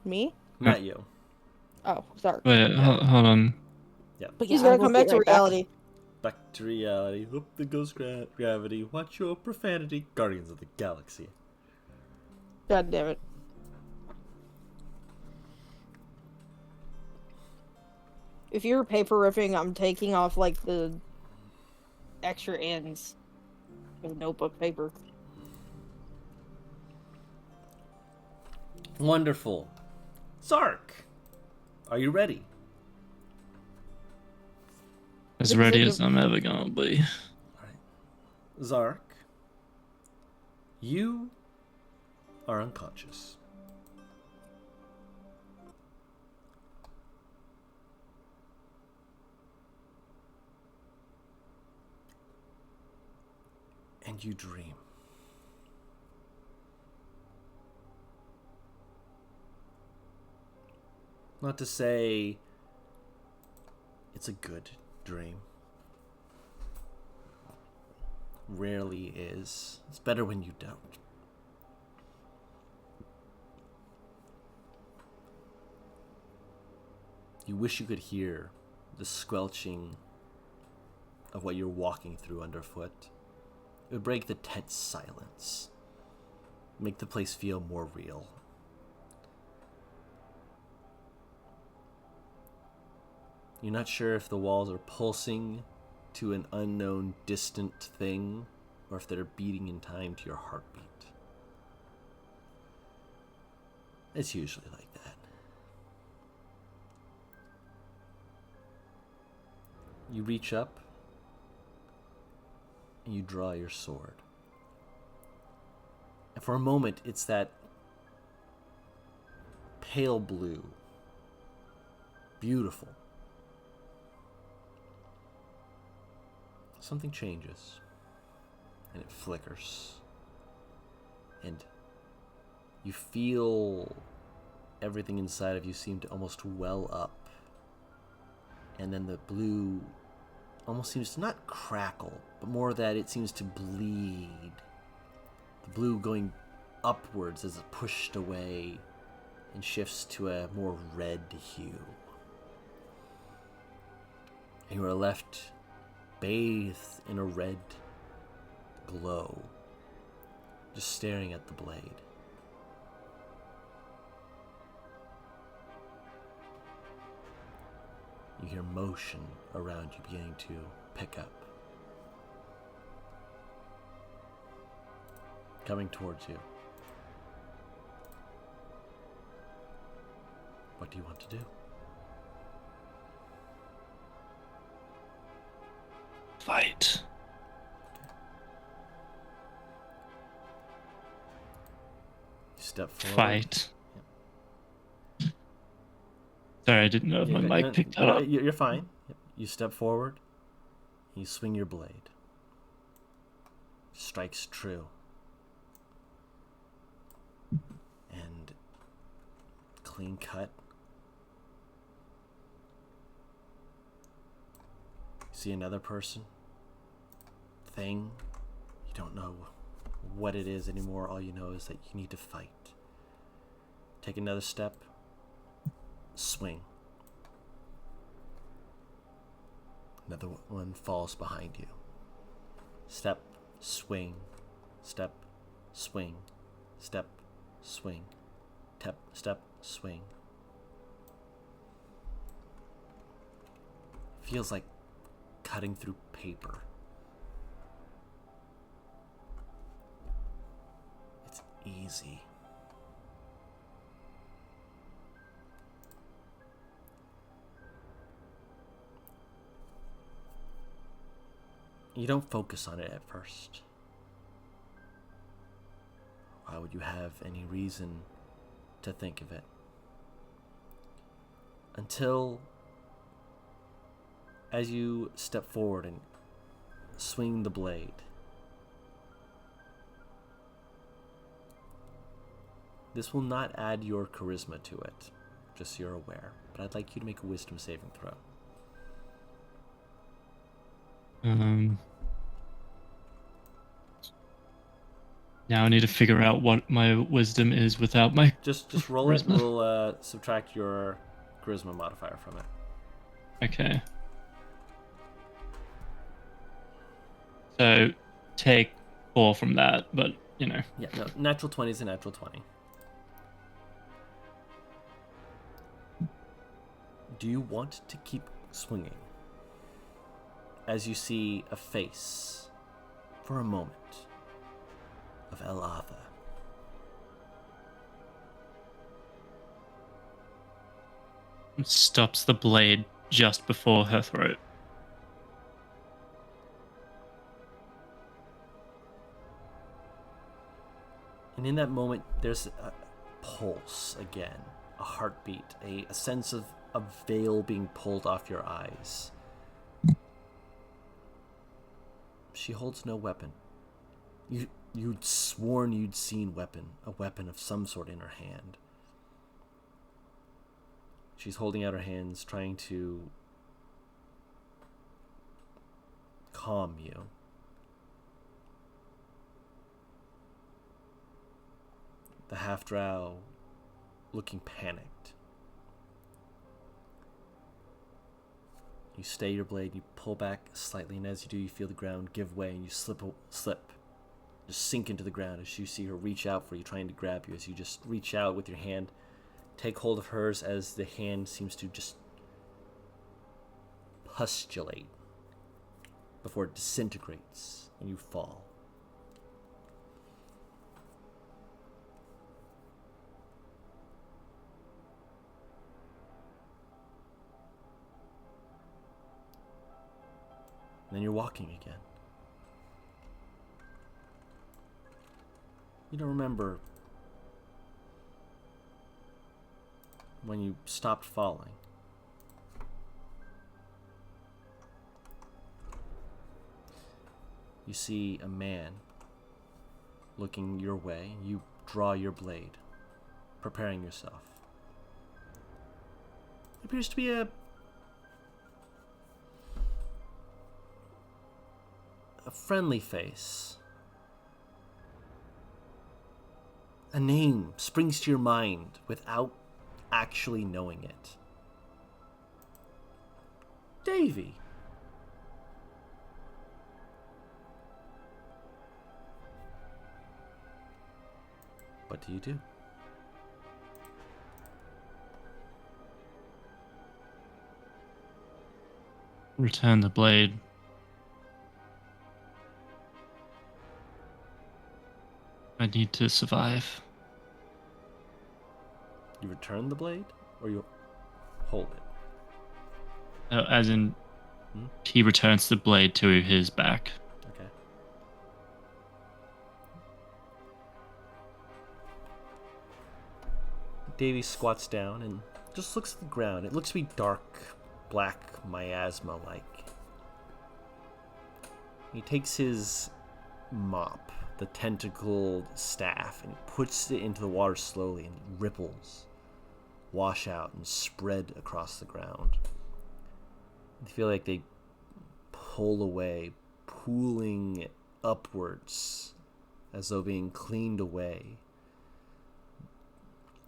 Me? Not you. Oh, Zark. Wait, hold on. Yeah. But He's yeah, gonna come back to reality. Back to reality. Hope the ghost gravity. Watch your profanity. Guardians of the Galaxy. God damn it. If you're paper ripping, I'm taking off the extra ends of notebook paper. Wonderful. Zark, are you ready? As ready as I'm ever gonna be. All right. Zark, you are unconscious. And you dream. Not to say it's a good dream. Rarely is. It's better when you don't. You wish you could hear the squelching of what you're walking through underfoot. It would break the tense silence. Make the place feel more real. You're not sure if the walls are pulsing to an unknown distant thing, or if they're beating in time to your heartbeat. It's usually like that. You reach up, and you draw your sword. And for a moment, it's that pale blue. Beautiful. Something changes, and it flickers, and you feel everything inside of you seem to almost well up. And then the blue almost seems to not crackle, but more that it seems to bleed. The blue going upwards as it pushed away and shifts to a more red hue. And you are left bathed in a red glow, just staring at the blade. You hear motion around you beginning to pick up. Coming towards you. What do you want to do? Fight. You step forward. Fight. Yep. Sorry, I didn't know if my mic picked that up. You're fine. Yep. You step forward. You swing your blade. Strikes true. And clean cut. See another person, thing. You don't know what it is anymore. All you know is that you need to fight. Take another step. Swing. Another one falls behind you. Step, swing, step, swing, step, swing, step, swing. Feels like cutting through paper. It's easy. You don't focus on it at first. Why would you have any reason to think of it? Until, as you step forward and swing the blade, this will not add your charisma to it, just so you're aware, but I'd like you to make a wisdom saving throw. Now I need to figure out what my wisdom is without my Just roll it, and we'll subtract your charisma modifier from it. Okay. So take 4 from that, but you know. Yeah, no, natural 20 is a natural 20. Do you want to keep swinging? As you see a face, for a moment, of El-Atha. Stops the blade just before her throat. And in that moment, there's a pulse again, a heartbeat, a sense of a veil being pulled off your eyes. She holds no weapon. You'd sworn you'd seen a weapon of some sort in her hand. She's holding out her hands, trying to calm you. The half-drow looking panicked. You stay your blade, you pull back slightly, and as you do, you feel the ground give way, and you slip. Just sink into the ground as you see her reach out for you, trying to grab you. As you just reach out with your hand, take hold of hers as the hand seems to just pustulate before it disintegrates and you fall. And then you're walking again. You don't remember when you stopped falling. You see a man looking your way. You draw your blade, preparing yourself. appears to be a friendly face. A name springs to your mind without actually knowing it. Davy. What do you do? Return the blade. I need to survive. You return the blade, or you hold it? As in, he returns the blade to his back. Okay. Davy squats down and just looks at the ground. It looks to be dark, black, miasma-like. He takes his mop, the tentacled staff, and puts it into the water slowly, and ripples wash out and spread across the ground. You feel like they pull away, pooling upwards as though being cleaned away.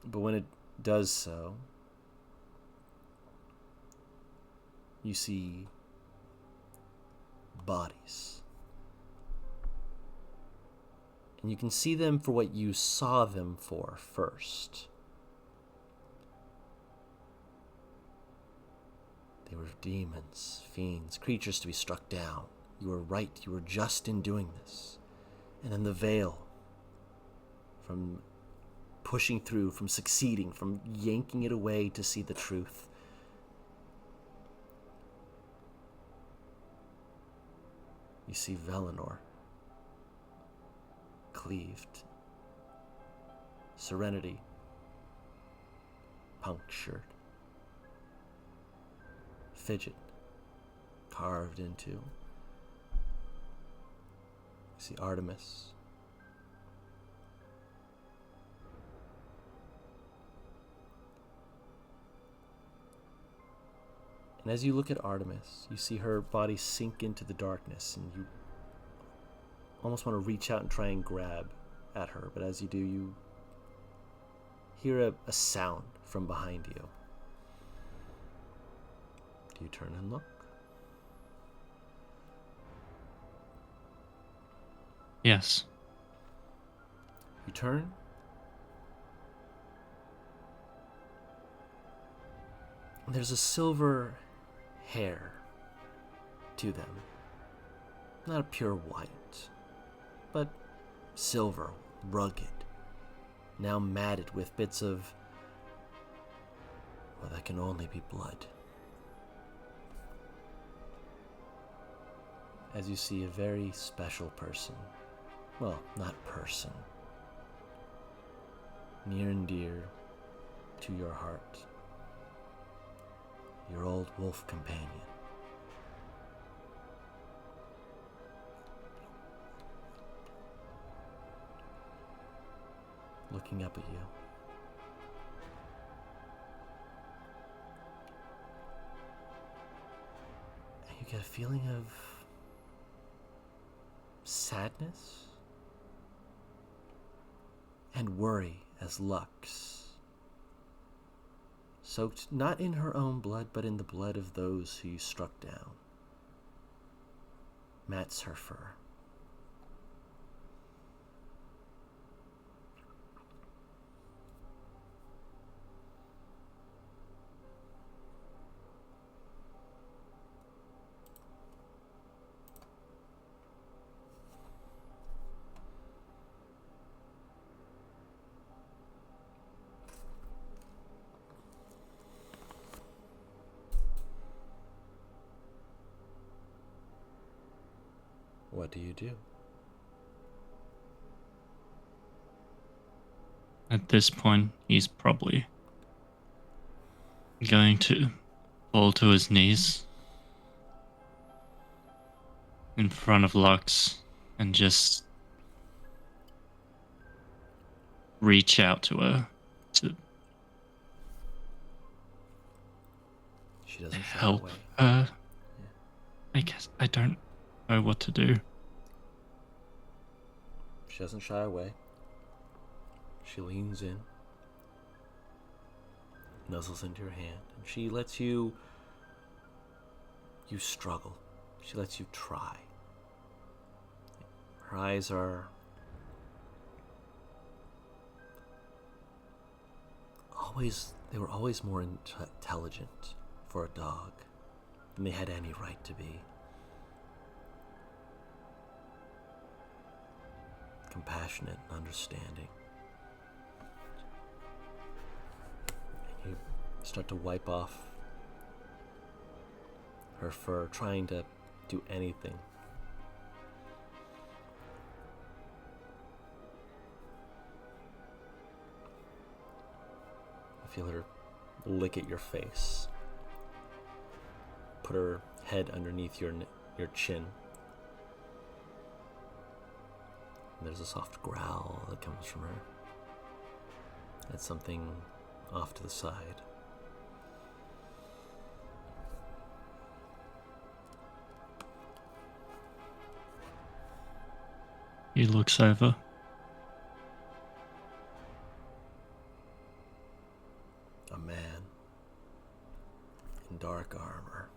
But when it does so, you see bodies. And you can see them for what you saw them for first. They were demons, fiends, creatures to be struck down. You were right, you were just in doing this. And then the veil, from pushing through, from succeeding, from yanking it away to see the truth. You see Valinor, cleaved, serenity, punctured, fidget, carved into. You see Artemis, and as you look at Artemis, you see her body sink into the darkness, and you almost want to reach out and try and grab at her, but as you do, you hear a sound from behind you. Do you turn and look? Yes. You turn. There's a silver hair to them. Not a pure white, but silver, rugged, now matted with bits of, well, that can only be blood. As you see a very special person. Well, not person. Near and dear to your heart. Your old wolf companion. Looking up at you. And you get a feeling of sadness and worry as Lux, soaked not in her own blood but in the blood of those who you struck down, mats her fur. What do you do? At this point, he's probably going to fall to his knees in front of Lux and just reach out to her to She doesn't shy help away. her. Yeah. I guess I don't know what to do. She doesn't shy away. She leans in, nuzzles into your hand, and she lets you struggle. She lets you try. Her eyes are they were always more intelligent for a dog than they had any right to be. Compassionate and understanding. And you start to wipe off her fur, trying to do anything. You feel her lick at your face. Put her head underneath your chin. And there's a soft growl that comes from her. That's something off to the side. He looks over. A man in dark armor,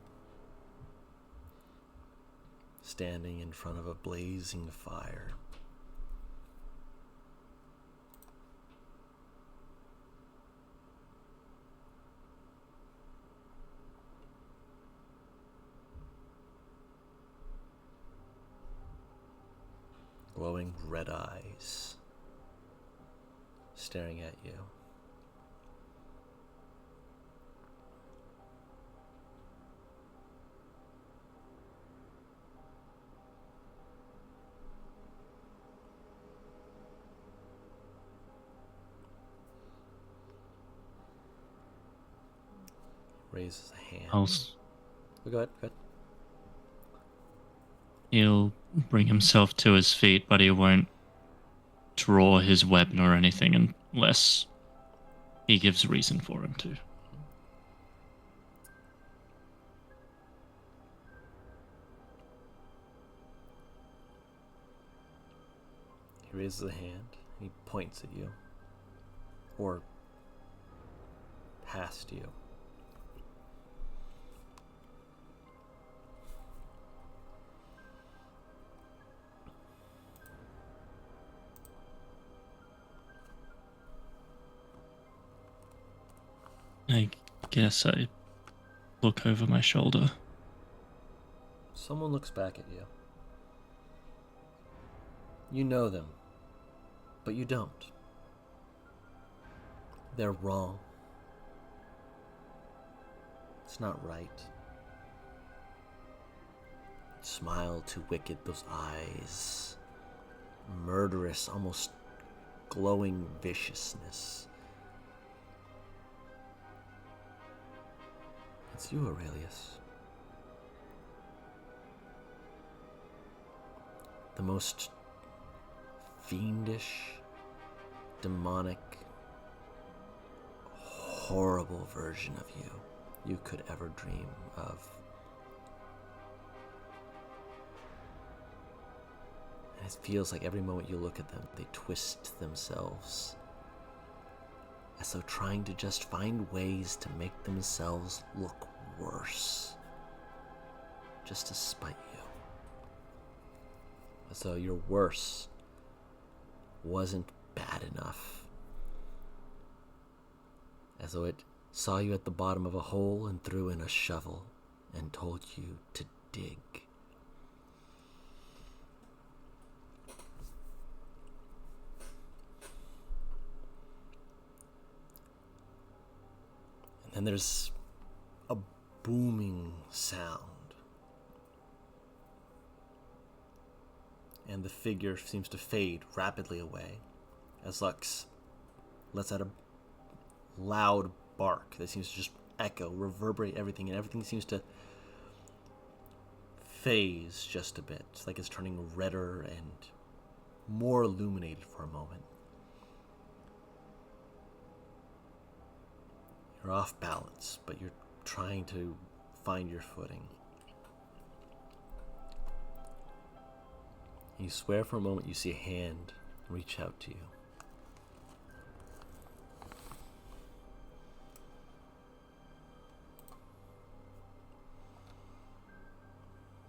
standing in front of a blazing fire. Glowing red eyes staring at you. Raises a hand. Go ahead. He'll bring himself to his feet, but he won't draw his weapon or anything unless he gives reason for him to. He raises a hand. He points at you. Or past you. I guess I look over my shoulder. Someone looks back at you. You know them, but you don't. They're wrong. It's not right. Smile too wicked, those eyes. Murderous, almost glowing viciousness. It's you, Aurelius. The most fiendish, demonic, horrible version of you could ever dream of. And it feels like every moment you look at them, they twist themselves, as though trying to just find ways to make themselves look worse, just to spite you. As though your worse wasn't bad enough. As though it saw you at the bottom of a hole and threw in a shovel and told you to dig. And then there's a booming sound. And the figure seems to fade rapidly away as Lux lets out a loud bark that seems to just echo, reverberate everything, and everything seems to phase just a bit. It's like it's turning redder and more illuminated for a moment. You're off balance, but you're trying to find your footing. You swear for a moment you see a hand reach out to you.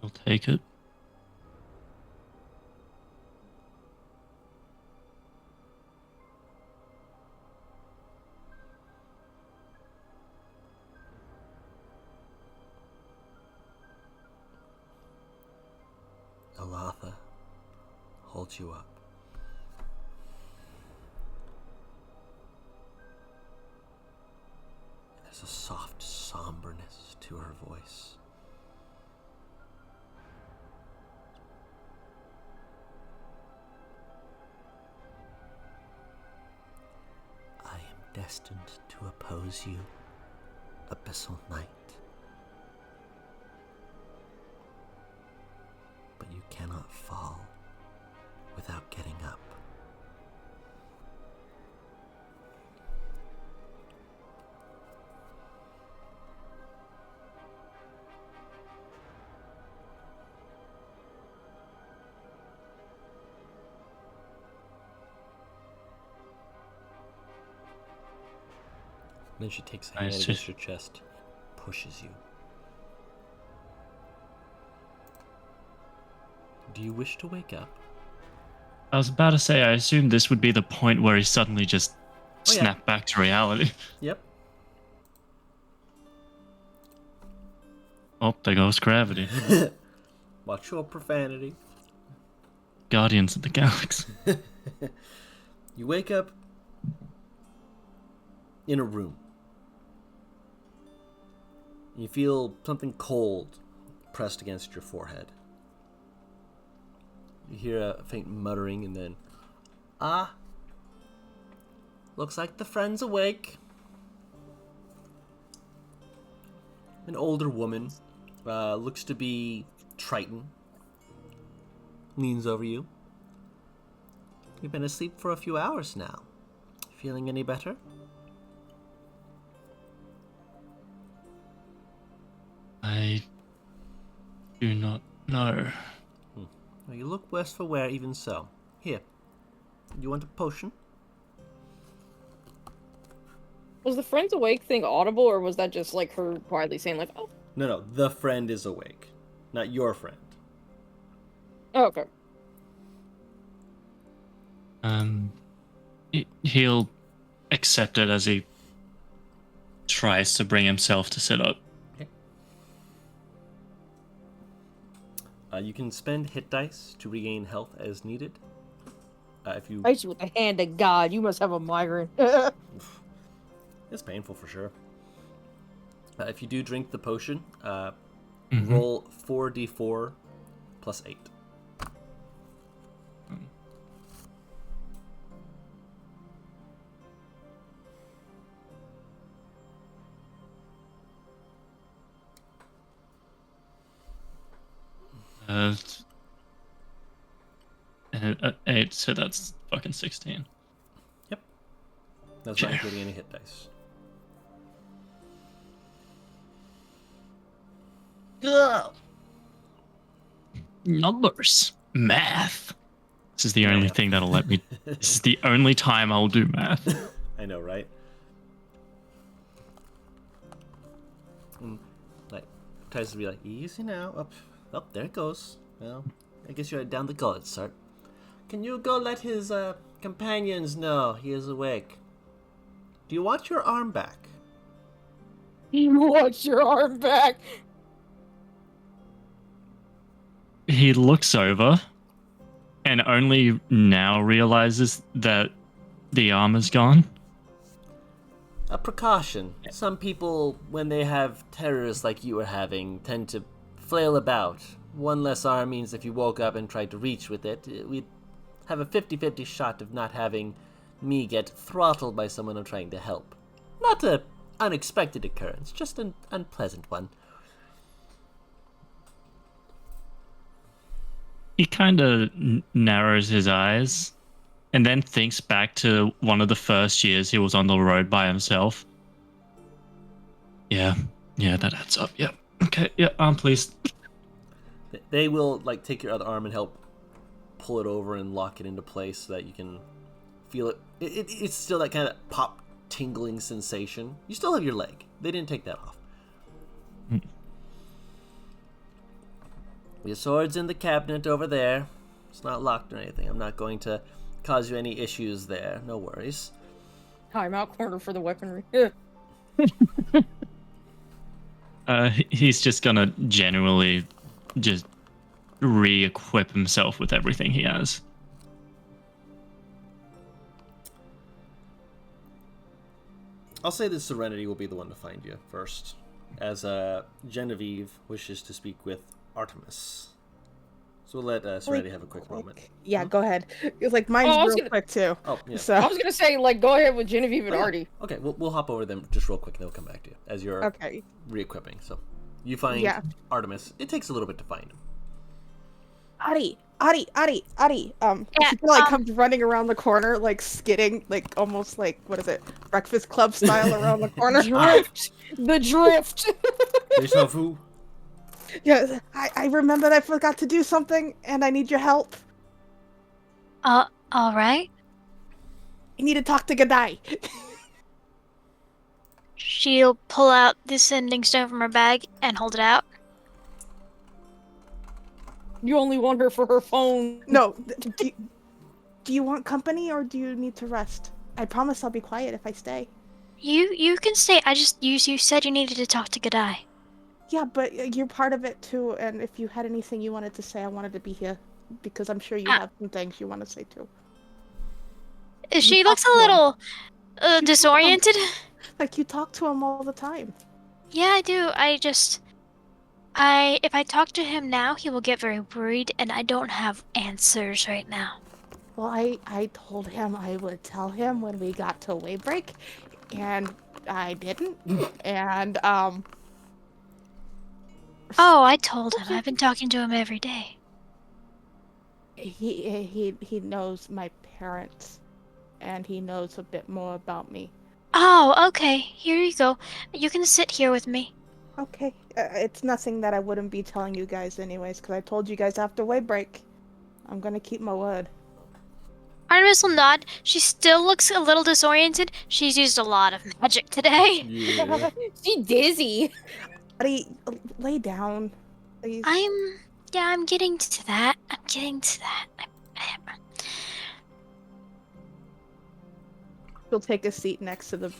I'll take it. Alatha holds you up. There's a soft somberness to her voice. I am destined to oppose you, Abyssal Knight. But you cannot fall without getting up. Then she takes a hand against your chest, pushes you. Do you wish to wake up? I was about to say, I assumed this would be the point where he suddenly just snapped back to reality. Yep. Oh, there goes gravity. Watch your profanity. Guardians of the Galaxy. You wake up in a room. You feel something cold pressed against your forehead. You hear a faint muttering and then, looks like the friend's awake. An older woman, looks to be Triton, leans over you. You've been asleep for a few hours now. Feeling any better? I do not know. Well, you look worse for wear even so. Here, you want a potion? Was the friends awake thing audible, or was that just like her quietly saying like, oh? No, the friend is awake. Not your friend. Oh, okay. He'll accept it as he tries to bring himself to sit up. Okay. You can spend hit dice to regain health as needed. If you... I see with the hand of God, you must have a migraine. It's painful for sure. If you do drink the potion, roll 4d4 plus 8. Uh, 8, so that's fucking 16. Yep. That's not including any hit dice. Ugh. Numbers. Math. This is the only thing that'll let me... This is the only time I'll do math. I know, right? Like, tries to be like, easy now. Up. Oh, there it goes. Well, I guess you're down the gullet, sir. Can you go let his companions know he is awake? Do you want your arm back? You want your arm back? He looks over and only now realizes that the arm is gone. A precaution. Some people, when they have terrors like you are having, tend to flail about. One less arm means if you woke up and tried to reach with it, we'd have a 50-50 shot of not having me get throttled by someone I'm trying to help. Not an unexpected occurrence, just an unpleasant one. He kind of narrows his eyes and then thinks back to one of the first years he was on the road by himself. Yeah, Yeah, that adds up. Yep. Okay. Yeah, I'm pleased. They will like take your other arm and help pull it over and lock it into place so that you can feel it. It's still that kind of pop tingling sensation. You still have your leg. They didn't take that off. Your sword's in the cabinet over there. It's not locked or anything. I'm not going to cause you any issues there. No worries. Timeout corner for the weaponry. He's just gonna generally just re-equip himself with everything he has. I'll say that Serenity will be the one to find you first, as Genevieve wishes to speak with Artemis. So we'll let Serenity have a quick moment. Yeah, go ahead. It's like mine's real quick too. Oh, yeah. So I was gonna say, like, go ahead with Genevieve and yeah. Artie. Okay, we'll hop over them just real quick and they'll come back to you as you're re-equipping. So you find Artemis. It takes a little bit to find him. Artie. She comes running around the corner, like skidding, like almost like, what is it, Breakfast Club style around the corner. Drift! The drift! Deja vu. Yeah, I remembered I forgot to do something, and I need your help. All right. I need to talk to Gadai. She'll pull out the sending stone from her bag and hold it out. You only want her for her phone. No, do you want company, or do you need to rest? I promise I'll be quiet if I stay. You can stay. You said you needed to talk to Gadai. Yeah, but you're part of it too, and if you had anything you wanted to say, I wanted to be here, because I'm sure you have some things you want to say too. She looks a little disoriented. Like, you talk to him all the time. Yeah, I do. If I talk to him now, he will get very worried, and I don't have answers right now. Well, I told him I would tell him when we got to Waybreak, and I didn't, and, Oh, I told him. I've been talking to him every day. He knows my parents, and he knows a bit more about me. Oh, okay. Here you go. You can sit here with me. Okay. It's nothing that I wouldn't be telling you guys anyways, because I told you guys after Waybreak. I'm gonna keep my word. Artemis will nod. She still looks a little disoriented. She's used a lot of magic today. Yeah. She's dizzy. Buddy, lay down, please. I'm getting to that. She'll take a seat next to the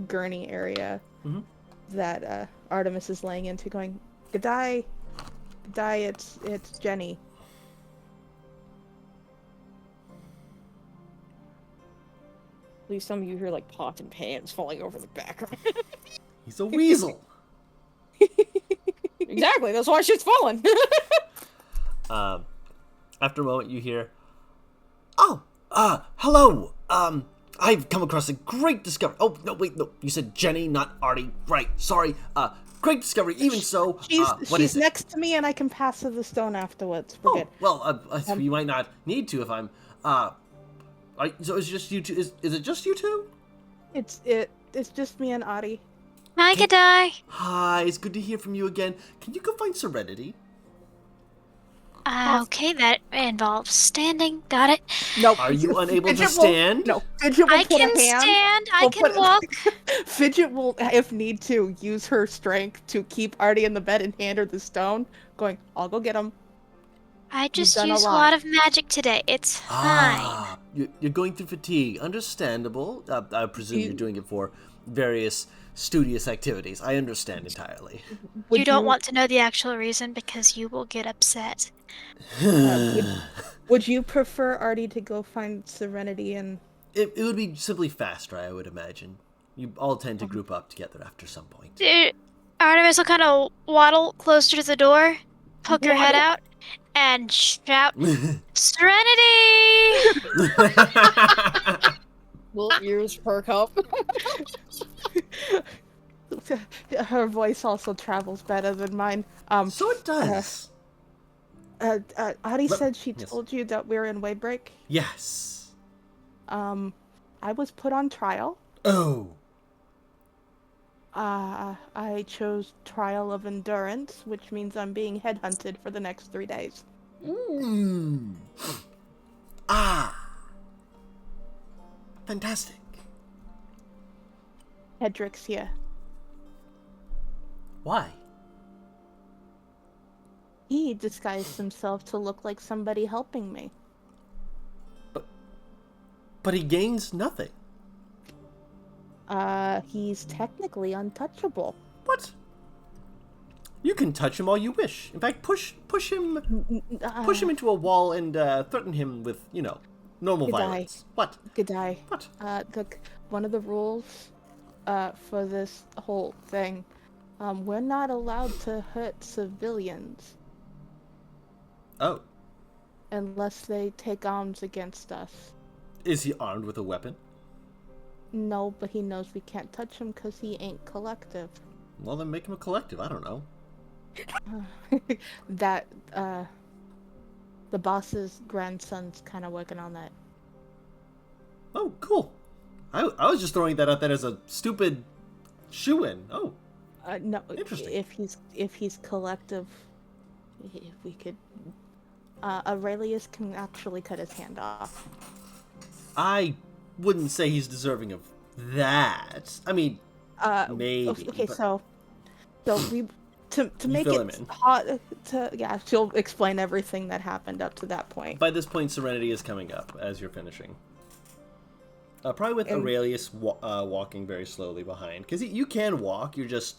gurney area that Artemis is laying into, going, Gadai, it's Jenny. At least some of you hear, like, pots and pans falling over the background. He's a weasel. Exactly, that's why shit's falling. After a moment, you hear, hello. I've come across a great discovery. Oh, no, wait, no. You said Jenny, not Artie. Right, sorry. Great discovery. Even so, she's next to me, and I can pass her the stone afterwards. We're good. Well, you might not need to if I'm, so it's just you two, is it just you two? It's just me and Artie. Hi, Gadai. Hi, it's good to hear from you again. Can you go find Serenity? Okay, that involves standing. Got it. Nope. Are you unable to stand? No. Fidget will I put can a hand. stand. I can walk. Fidget will, if need to, use her strength to keep Artie in the bed and hand her the stone, going, I'll go get him. I just used a lot of magic today. It's fine. You're going through fatigue. Understandable. I presume you're doing it for various studious activities. I understand entirely. You don't want to know the actual reason because you will get upset. Would you prefer Artie to go find Serenity and... It would be simply faster, I would imagine. You all tend to group up together after some point. Artemis will kind of waddle closer to the door, poke her head out, and shout, Serenity! Little ears perk up. Her voice also travels better than mine. So it does. Artie said she told you that we're in Waybreak? Yes. I was put on trial. Oh. I chose Trial of Endurance, which means I'm being headhunted for the next 3 days. Fantastic. Hedrick's here. Why? He disguised himself to look like somebody helping me. But he gains nothing. He's technically untouchable. What? You can touch him all you wish. In fact, push him into a wall and threaten him with, normal violence. What? G'day. What? One of the rules for this whole thing, we're not allowed to hurt civilians. Oh. Unless they take arms against us. Is he armed with a weapon? No, but he knows we can't touch him because he ain't collective. Well, then make him a collective. I don't know. The boss's grandson's kind of working on that. Oh, cool. I was just throwing that out there as a stupid shoo-in. Oh. No. Interesting. If he's collective, if we could, Aurelius can actually cut his hand off. I wouldn't say he's deserving of that. I mean, maybe. Okay, but... so we to make it hot. She'll explain everything that happened up to that point. By this point, Serenity is coming up as you're finishing. Probably with Aurelius walking very slowly behind, because you can walk. You're just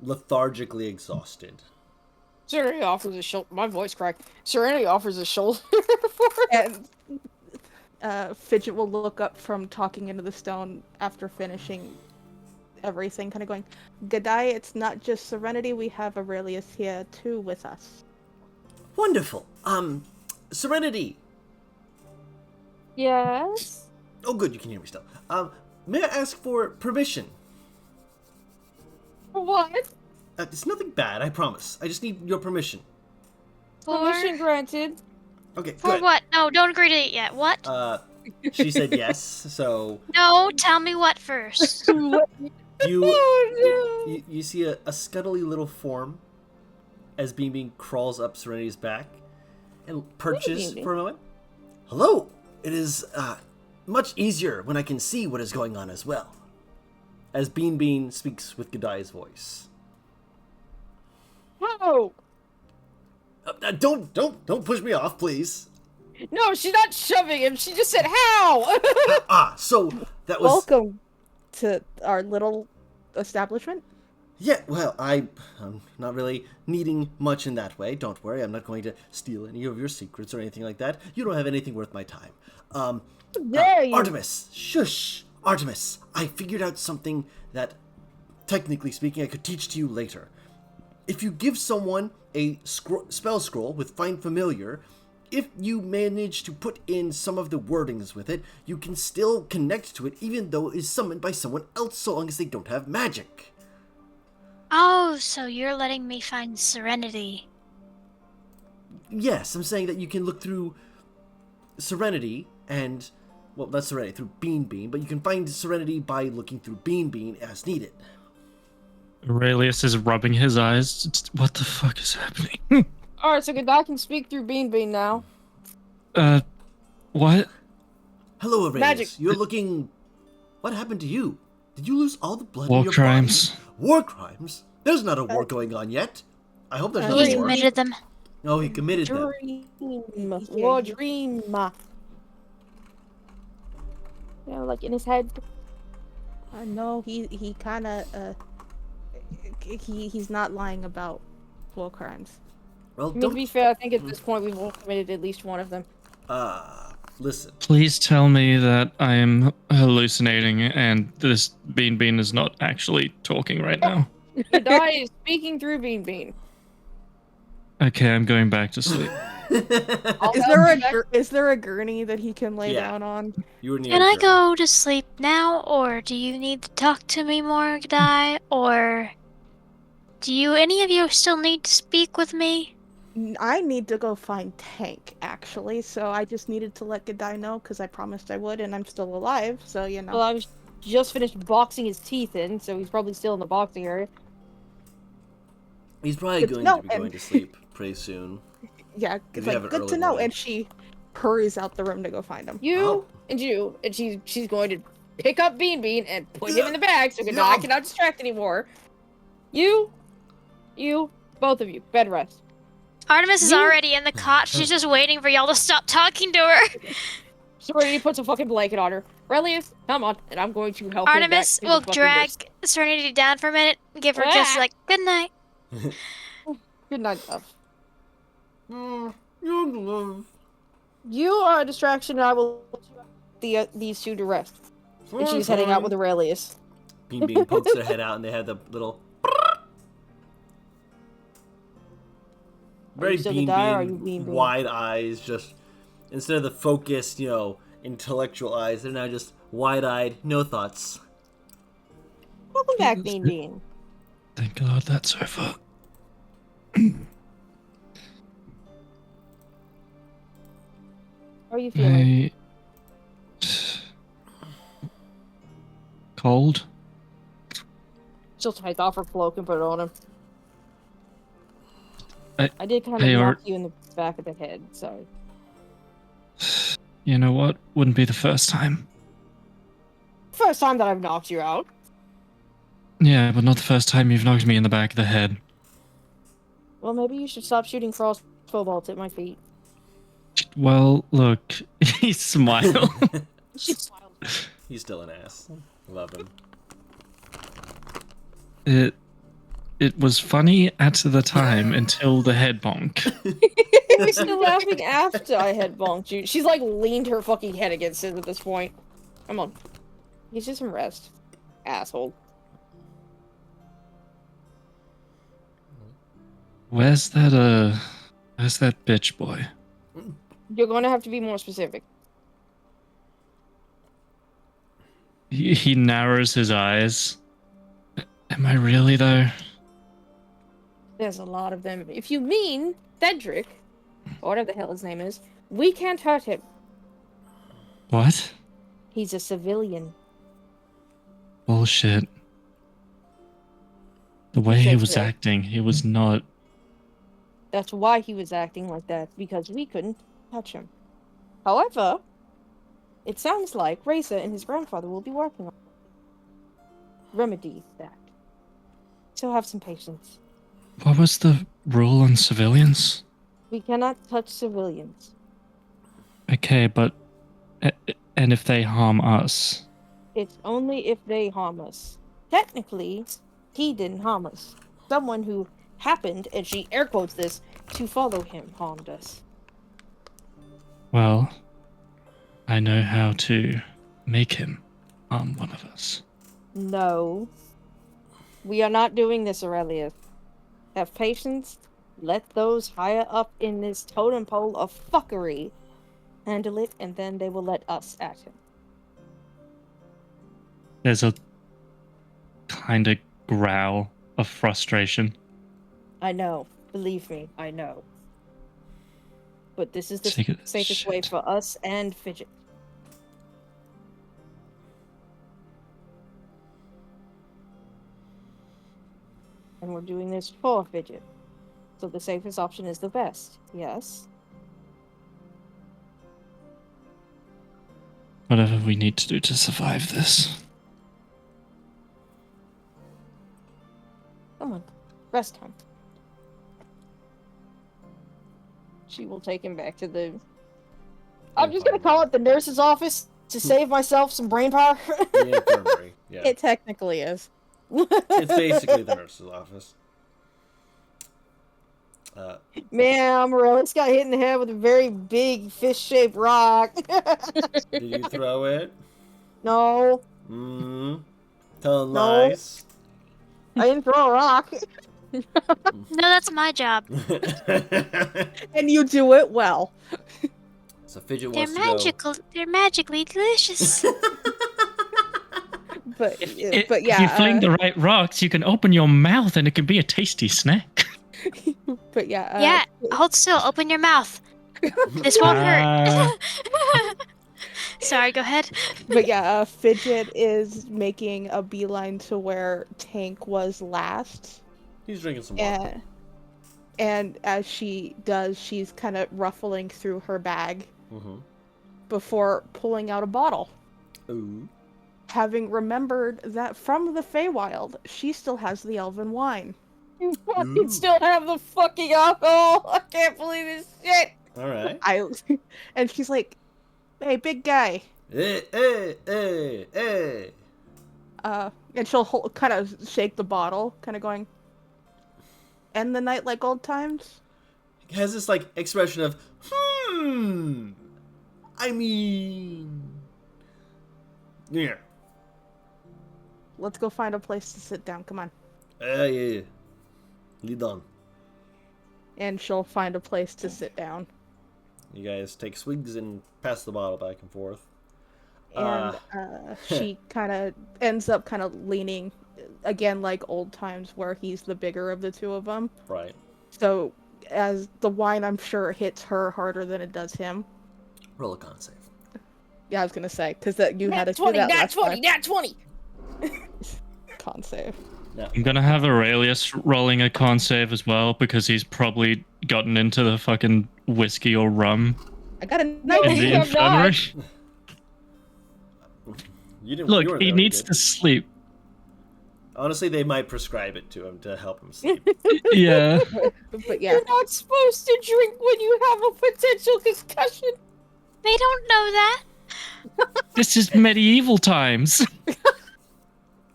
lethargically exhausted. Serenity offers a shoulder. My voice cracked. Serenity offers a shoulder. And Fidget will look up from talking into the stone after finishing everything, kind of going, G'day, it's not just Serenity, we have Aurelius here too with us. Wonderful. Serenity. Yes? Oh, good, you can hear me still. May I ask for permission? For what? It's nothing bad, I promise. I just need your permission. Permission granted. Okay, For good. what? No, don't agree to it yet. What? She said yes, so... No, tell me what first. You see a scuttly little form as Bean crawls up Serenity's back and perches for a moment. Hello! It is much easier when I can see what is going on as well. As Bean speaks with Godai's voice. How? Don't push me off, please. No, she's not shoving him. She just said how. So that was... Welcome to our little establishment. Yeah, well, I'm not really needing much in that way. Don't worry, I'm not going to steal any of your secrets or anything like that. You don't have anything worth my time. Artemis, shush! Artemis, I figured out something that, technically speaking, I could teach to you later. If you give someone a spell scroll with Find Familiar, if you manage to put in some of the wordings with it, you can still connect to it even though it is summoned by someone else so long as they don't have magic. Oh, so you're letting me find Serenity. Yes, I'm saying that you can look through Serenity and... Well, not Serenity, through Bean, but you can find Serenity by looking through Bean as needed. Aurelius is rubbing his eyes. What the fuck is happening? Alright, so Godai can speak through Bean now. What? Hello, Aurelius. Magic. You're looking... What happened to you? Did you lose all the blood in War your crimes. body? War crimes? There's not a war going on yet. I hope there's He no war. committed them. Oh, he committed them. War dream. You know, like in his head. No, he kind of he's not lying about war crimes. Well, I mean, don't... to be fair, I think at this point we've all committed at least one of them. Listen. Please tell me that I am hallucinating and this Bean is not actually talking right now. Godai is speaking through Bean. Okay, I'm going back to sleep. Is there a gurney that he can lay down on? You were near Can I Jeremy. go to sleep now, or do you need to talk to me more, G'day? Or do any of you still need to speak with me? I need to go find Tank, actually, so I just needed to let G'day know, because I promised I would, and I'm still alive, so, you know. Well, just finished boxing his teeth in, so he's probably still in the boxing area. He's probably going to be going to sleep pretty soon. Yeah, Because it's you have like, an good early to know. morning. And she hurries out the room to go find him. And she's going to pick up Bean and put him in the bag so I cannot distract anymore. You, both of you, bed rest. Artemis is already in the cot. She's just waiting for y'all to stop talking to her. Serenity puts a fucking blanket on her. Relius, come on, and I'm going to help Artemis him will drag Serenity down for a minute, give her just like, good night. Good night, love. Young love. You are a distraction, and I will let these two to rest. And she's heading out with Aurelius. Bean pokes their head out, and they have the little... Very Bean, wide eyes, just... Instead of the focused, intellectual eyes, they're now just wide-eyed, no thoughts. Welcome back, Bean. Thank God that's over. How are you feeling? Cold? She'll take off her cloak and put it on him. I did kind of Hey, knock you in the back of the head, sorry. You know what? Wouldn't be the first time. First time that I've knocked you out. Yeah, but not the first time you've knocked me in the back of the head. Well, maybe you should stop shooting crossbow bolts at my feet. Well, look, he smiled. He's still an ass. Love him. It was funny at the time until the head bonk. We're still laughing after I head bonked you. She's like leaned her fucking head against it at this point. Come on. Get you some rest. Asshole. Where's that bitch boy? You're going to have to be more specific. He narrows his eyes. Am I really, though? There's a lot of them. If you mean Cedric, or whatever the hell his name is, we can't hurt him. What? He's a civilian. Bullshit. The way he was acting, he was not... That's why he was acting like that, because we couldn't touch him. However, it sounds like Reza and his grandfather will be working on remedy that. So have some patience. What was the rule on civilians? We cannot touch civilians. Okay, but... And if they harm us? It's only if they harm us. Technically, he didn't harm us. Someone who happened, and she air quotes this, to follow him harmed us. Well, I know how to make him harm one of us. No. We are not doing this, Aurelius. Have patience. Let those higher up in this totem pole of fuckery handle it, and then they will let us at him. There's a kind of growl of frustration. I know. Believe me, I know. But this is the safest way for us and Fidget. And we're doing this for Fidget. So the safest option is the best, yes? Whatever we need to do to survive this. Come on. Rest time. She will take him back to the... I'm just gonna call it the nurse's office to save myself some brain power. The infirmary, yeah. It technically is. It's basically the nurse's office. Man, Morellis got hit in the head with a very big fish-shaped rock. Did you throw it? No. Telling lies. I didn't throw a rock. No, that's my job. And you do it well. So Fidget They're wants magical. They're magically delicious. But yeah, if you fling the right rocks, you can open your mouth and it could be a tasty snack. but yeah. Yeah, hold still. Open your mouth. This won't hurt. Sorry, go ahead. But yeah, Fidget is making a beeline to where Tank was last. He's drinking some water. And as she does, she's kind of ruffling through her bag before pulling out a bottle. Ooh. Having remembered that from the Feywild, she still has the elven wine. You fucking still have the fucking alcohol. I can't believe this shit. All right. And she's like, "Hey, big guy." Hey. And she'll kind of shake the bottle, kind of going, "End the night like old times." He has this like expression of, I mean, yeah. Let's go find a place to sit down. Come on. Yeah. Lead on. And she'll find a place to sit down. You guys take swigs and pass the bottle back and forth. And she kind of ends up kind of leaning, again, like old times where he's the bigger of the two of them. Right. So as the wine, I'm sure, hits her harder than it does him. Roll a con save. Yeah, I was going to say, because you had to do that last time. Nat 20! Con save. No. I'm gonna have Aurelius rolling a con save as well because he's probably gotten into the fucking whiskey or rum I got a in 19. the infirmary. Look, he needs to sleep. Honestly, they might prescribe it to him to help him sleep. Yeah. But yeah. You're not supposed to drink when you have a potential concussion. They don't know that. This is medieval times. With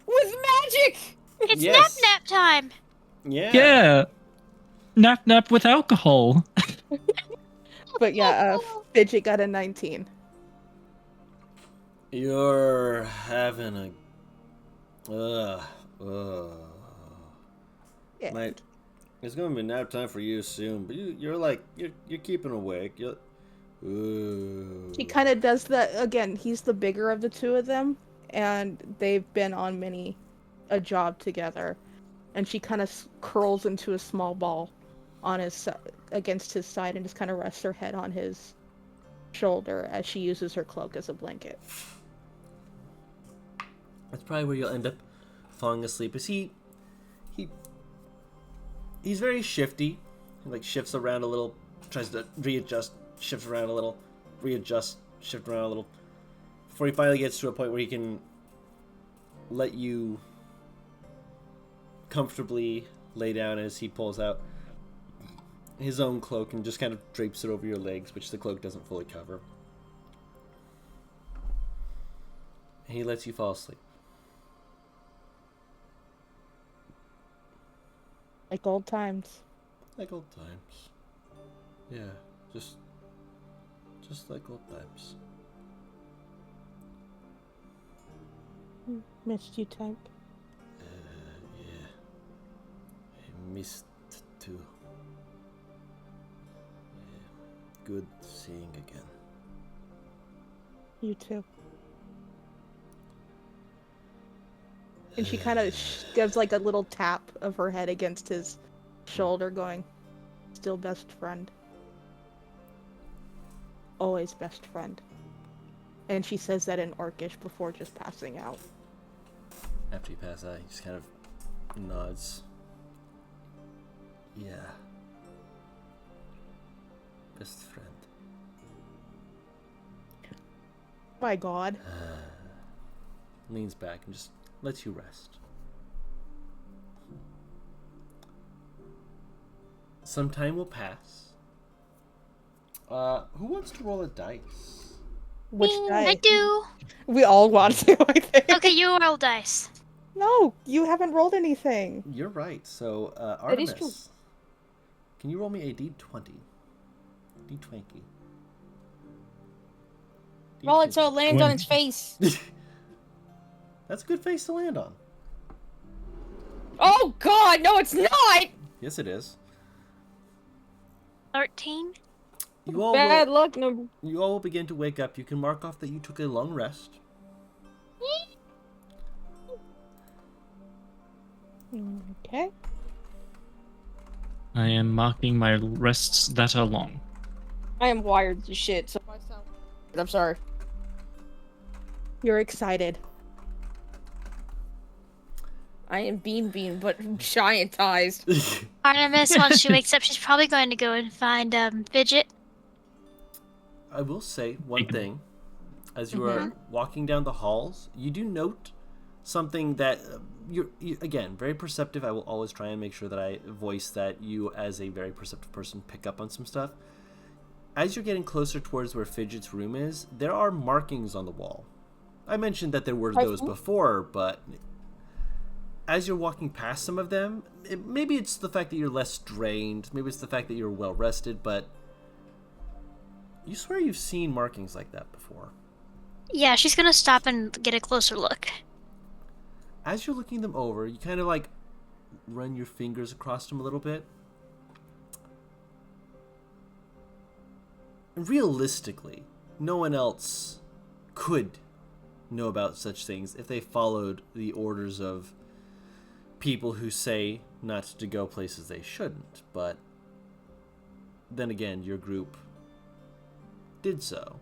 magic! It's Yes. nap time. Yeah. Yeah. Nap with alcohol. But yeah, Fidget got a 19. You're having a... Yeah. Mate, it's gonna be nap time for you soon, but you're keeping awake. He kind of does that again. He's the bigger of the two of them, and they've been on a job together. And she kind of curls into a small ball on against his side and just kind of rests her head on his shoulder as she uses her cloak as a blanket. That's probably where you'll end up falling asleep. Is he's very shifty. He like shifts around a little, tries to readjust, shifts around a little, readjust, shift around a little, before he finally gets to a point where he can let you comfortably lay down as he pulls out his own cloak and just kind of drapes it over your legs, which the cloak doesn't fully cover. And he lets you fall asleep. Like old times. Like old times. Yeah, just like old times. Missed you, Tank. Yeah. I missed too. Yeah. Good seeing again. You too. And she kind of gives like a little tap of her head against his shoulder, going, "Still best friend. Always best friend." And she says that in Orcish before just passing out. After you pass out, he just kind of nods. Yeah. Best friend. My God. Leans back and just lets you rest. Some time will pass. Who wants to roll a dice? Which I die? do. We all want to, I think. Okay, you roll dice. No, you haven't rolled anything. You're right. So, That is true. Artemis, can you roll me a D20? D20. Roll it so it lands on its face. That's a good face to land on. Oh God, no, it's not. Yes, it is. 13. You all Bad will, luck number. you all will begin to wake up. You can mark off that you took a long rest. Okay. I am marking my rests that are long. I am wired to shit. So I'm sorry. You're excited. I am Bean, but giantized. Artemis, once she wakes up, she's probably going to go and find Fidget. I will say one thing. As you are walking down the halls, you do note something that you again, very perceptive. I will always try and make sure that I voice that you, as a very perceptive person, pick up on some stuff. As you're getting closer towards where Fidget's room is, there are markings on the wall. I mentioned that there were those before, but as you're walking past some of them, maybe it's the fact that you're less drained, maybe it's the fact that you're well rested, but you swear you've seen markings like that before. Yeah, she's gonna stop and get a closer look. As you're looking them over, you kind of like run your fingers across them a little bit. Realistically, no one else could know about such things if they followed the orders of people who say not to go places they shouldn't. But then again, your group did so.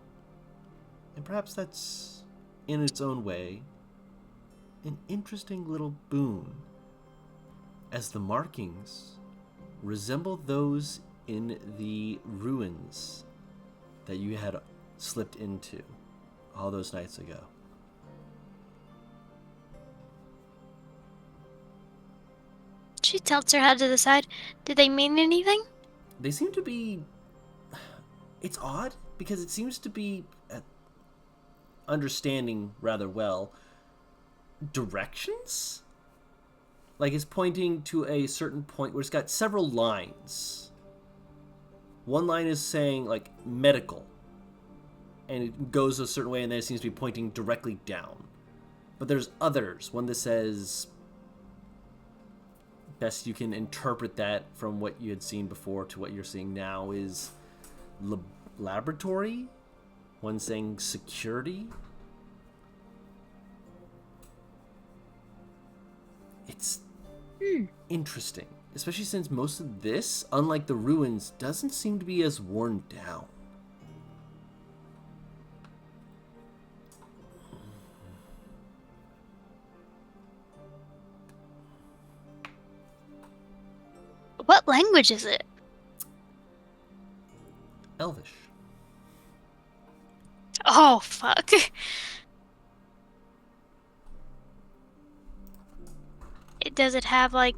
And perhaps that's, in its own way, an interesting little boon, as the markings resemble those in the ruins that you had slipped into all those nights ago. She tilts her head to the side. Do they mean anything? They seem to be... It's odd, because it seems to be understanding rather well directions? Like it's pointing to a certain point where it's got several lines. One line is saying, like, medical. And it goes a certain way, and then it seems to be pointing directly down. But there's others. One that says... Best you can interpret that from what you had seen before to what you're seeing now is laboratory. One saying security. It's interesting, especially since most of this, unlike the ruins, doesn't seem to be as worn down. What language is it? Elvish. Oh, fuck. Does it have, like,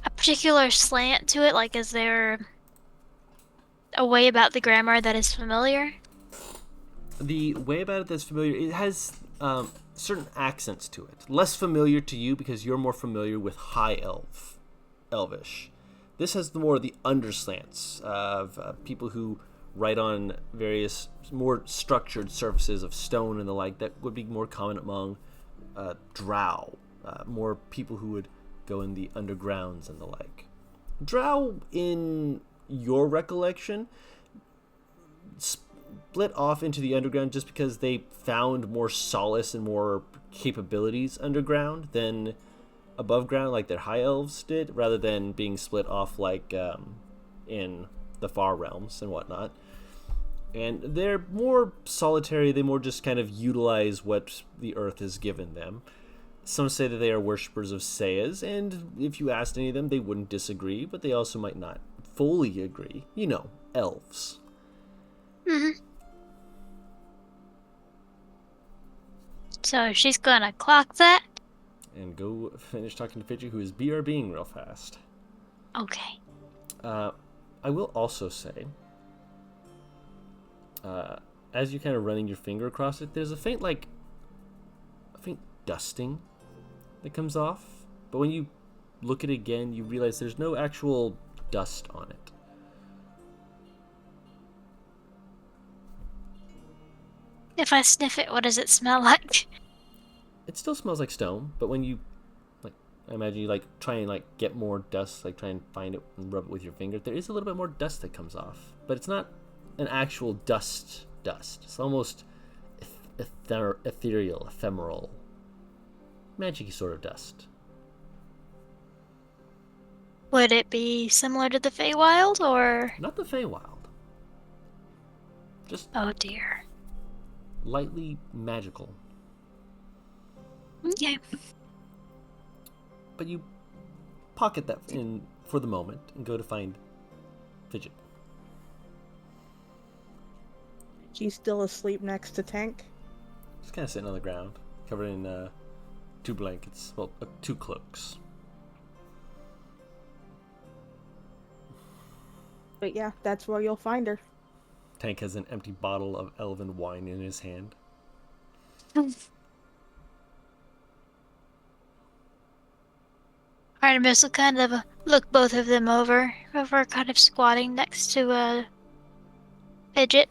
a particular slant to it? Like, is there a way about the grammar that is familiar? The way about it that's familiar, it has certain accents to it. Less familiar to you because you're more familiar with High Elvish. This has more of the underslants of people who write on various more structured surfaces of stone and the like that would be more common among drow. More people who would go in the undergrounds and the like. Drow, in your recollection, split off into the underground just because they found more solace and more capabilities underground than above ground, like their high elves did, rather than being split off like in the far realms and whatnot. And they're more solitary. They more just kind of utilize what the earth has given them. Some say that they are worshippers of Sayas, and if you asked any of them, they wouldn't disagree, but they also might not fully agree. You know, elves. Mm-hmm. So she's gonna clock that? And go finish talking to Fidget, who is BRBing real fast. Okay. I will also say, as you're kind of running your finger across it, there's a faint dusting that comes off. But when you look at it again, you realize there's no actual dust on it. If I sniff it, what does it smell like? It still smells like stone, but when you, like, I imagine you, like, try and, like, get more dust, like, try and find it and rub it with your finger, there is a little bit more dust that comes off. But it's not an actual dust. It's almost ethereal, ephemeral, magic-y sort of dust. Would it be similar to the Feywild, or...? Not the Feywild. Just... Oh, dear. lightly magical. Okay. But you pocket that in for the moment and go to find Fidget. She's still asleep next to Tank. She's kind of sitting on the ground, covered in 2 blankets. Well, 2 cloaks. But yeah, that's where you'll find her. Tank has an empty bottle of elven wine in his hand. Artemis will kind of look both of them over before kind of squatting next to Fidget.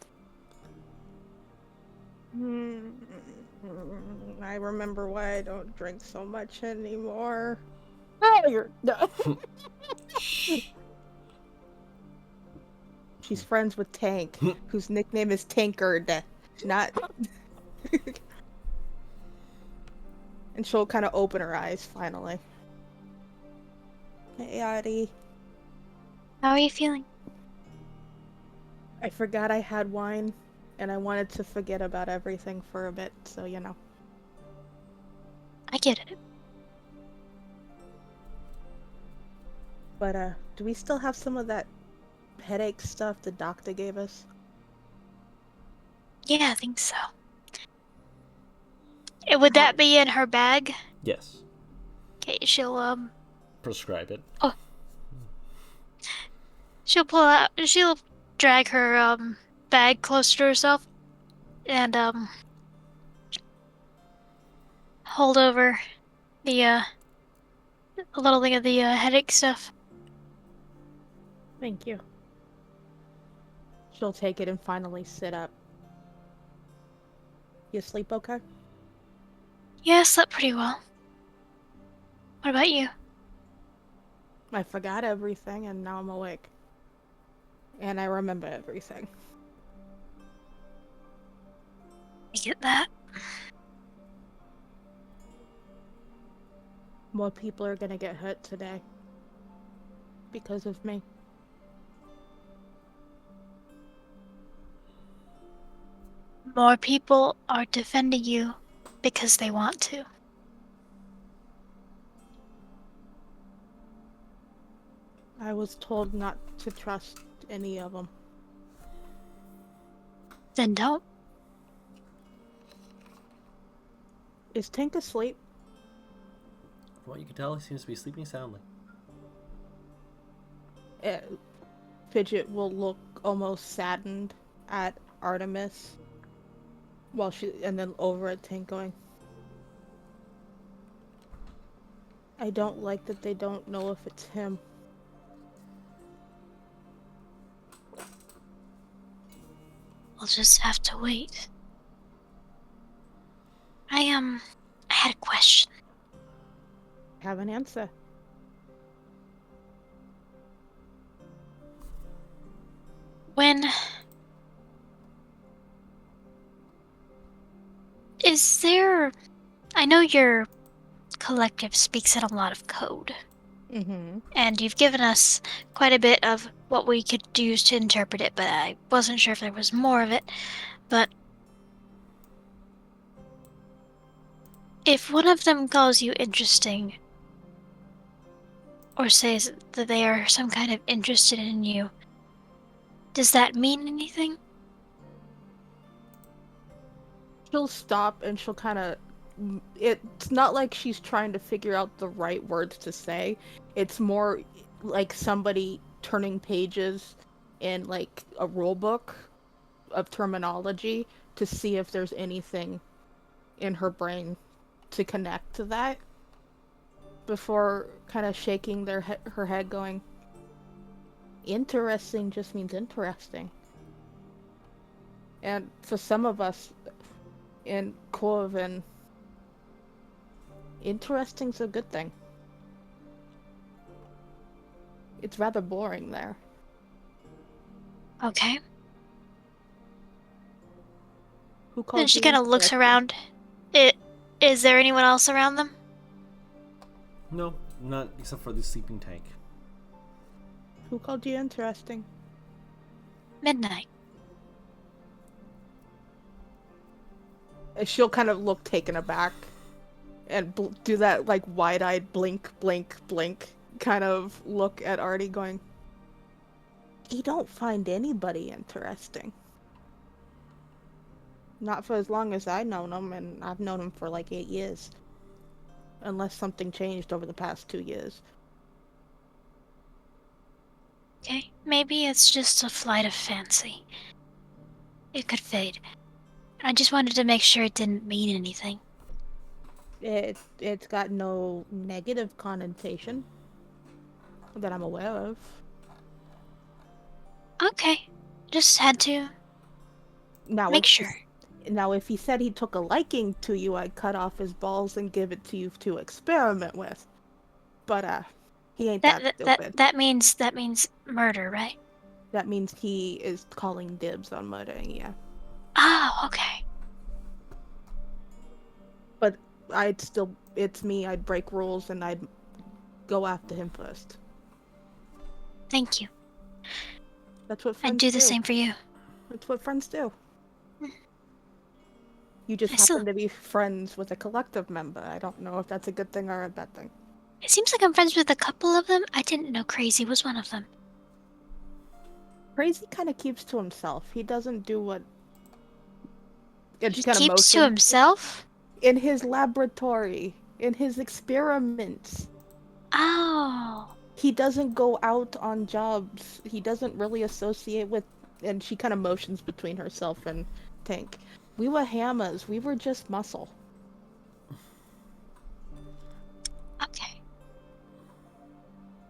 I remember why I don't drink so much anymore. Oh, you're done. She's friends with Tank, whose nickname is Tankard, not... And she'll kind of open her eyes, finally. Hey, Addie. How are you feeling? I forgot I had wine, and I wanted to forget about everything for a bit, so you know. I get it. But, do we still have some of that headache stuff the doctor gave us? Yeah, I think so. Would that be in her bag? Yes. Okay, she'll Prescribe it. Oh. She'll drag her bag closer to herself and hold over the a little thing of the headache stuff. Thank you. She'll take it and finally sit up. You sleep okay? Yeah, I slept pretty well. What about you? I forgot everything and now I'm awake. And I remember everything. I get that. More people are gonna get hurt today. Because of me. More people are defending you because they want to. I was told not to trust any of them. Then don't. Is Tank asleep? From what you can tell, he seems to be sleeping soundly. Fidget will look almost saddened at Artemis and then over at Tank going, I don't like that they don't know if it's him. We'll just have to wait. I had a question. Have an answer. When is there... I know your collective speaks in a lot of code. Mm-hmm. And you've given us quite a bit of what we could use to interpret it, but I wasn't sure if there was more of it. But if one of them calls you interesting, or says that they are some kind of interested in you, does that mean anything? She'll stop and she'll kind of... It's not like she's trying to figure out the right words to say. It's more like somebody turning pages in like a rule book of terminology to see if there's anything in her brain to connect to that before kind of shaking her head going, interesting just means interesting. And for some of us in Corvin, interesting's a good thing. It's rather boring there. Okay. Who calls Then she you kind of looks interesting? around. Is there anyone else around them? No, not except for the sleeping Tank. Who called you interesting? Midnight. And she'll kind of look taken aback and do that like wide-eyed blink, blink, blink kind of look at Artie going, "You don't find anybody interesting. Not for as long as I've known him, and I've known him for like 8 years. Unless something changed over the past 2 years." Okay, maybe it's just a flight of fancy. It could fade. I just wanted to make sure it didn't mean anything. It's got no negative connotation that I'm aware of. Okay, just had to make sure. Now, if he said he took a liking to you, I'd cut off his balls and give it to you to experiment with. But he ain't that stupid. That means murder, right? That means he is calling dibs on murdering you. Oh, okay. But it's me, I'd break rules and I'd go after him first. Thank you. That's what friends do. I'd do the same for you. That's what friends do. You just happen to be friends with a collective member. I don't know if that's a good thing or a bad thing. It seems like I'm friends with a couple of them. I didn't know Crazy was one of them. Crazy kind of keeps to himself. He doesn't do what... He keeps to himself? In his laboratory. In his experiments. Oh. He doesn't go out on jobs. He doesn't really associate with... And she kind of motions between herself and Tank. We were hammers. We were just muscle. Okay.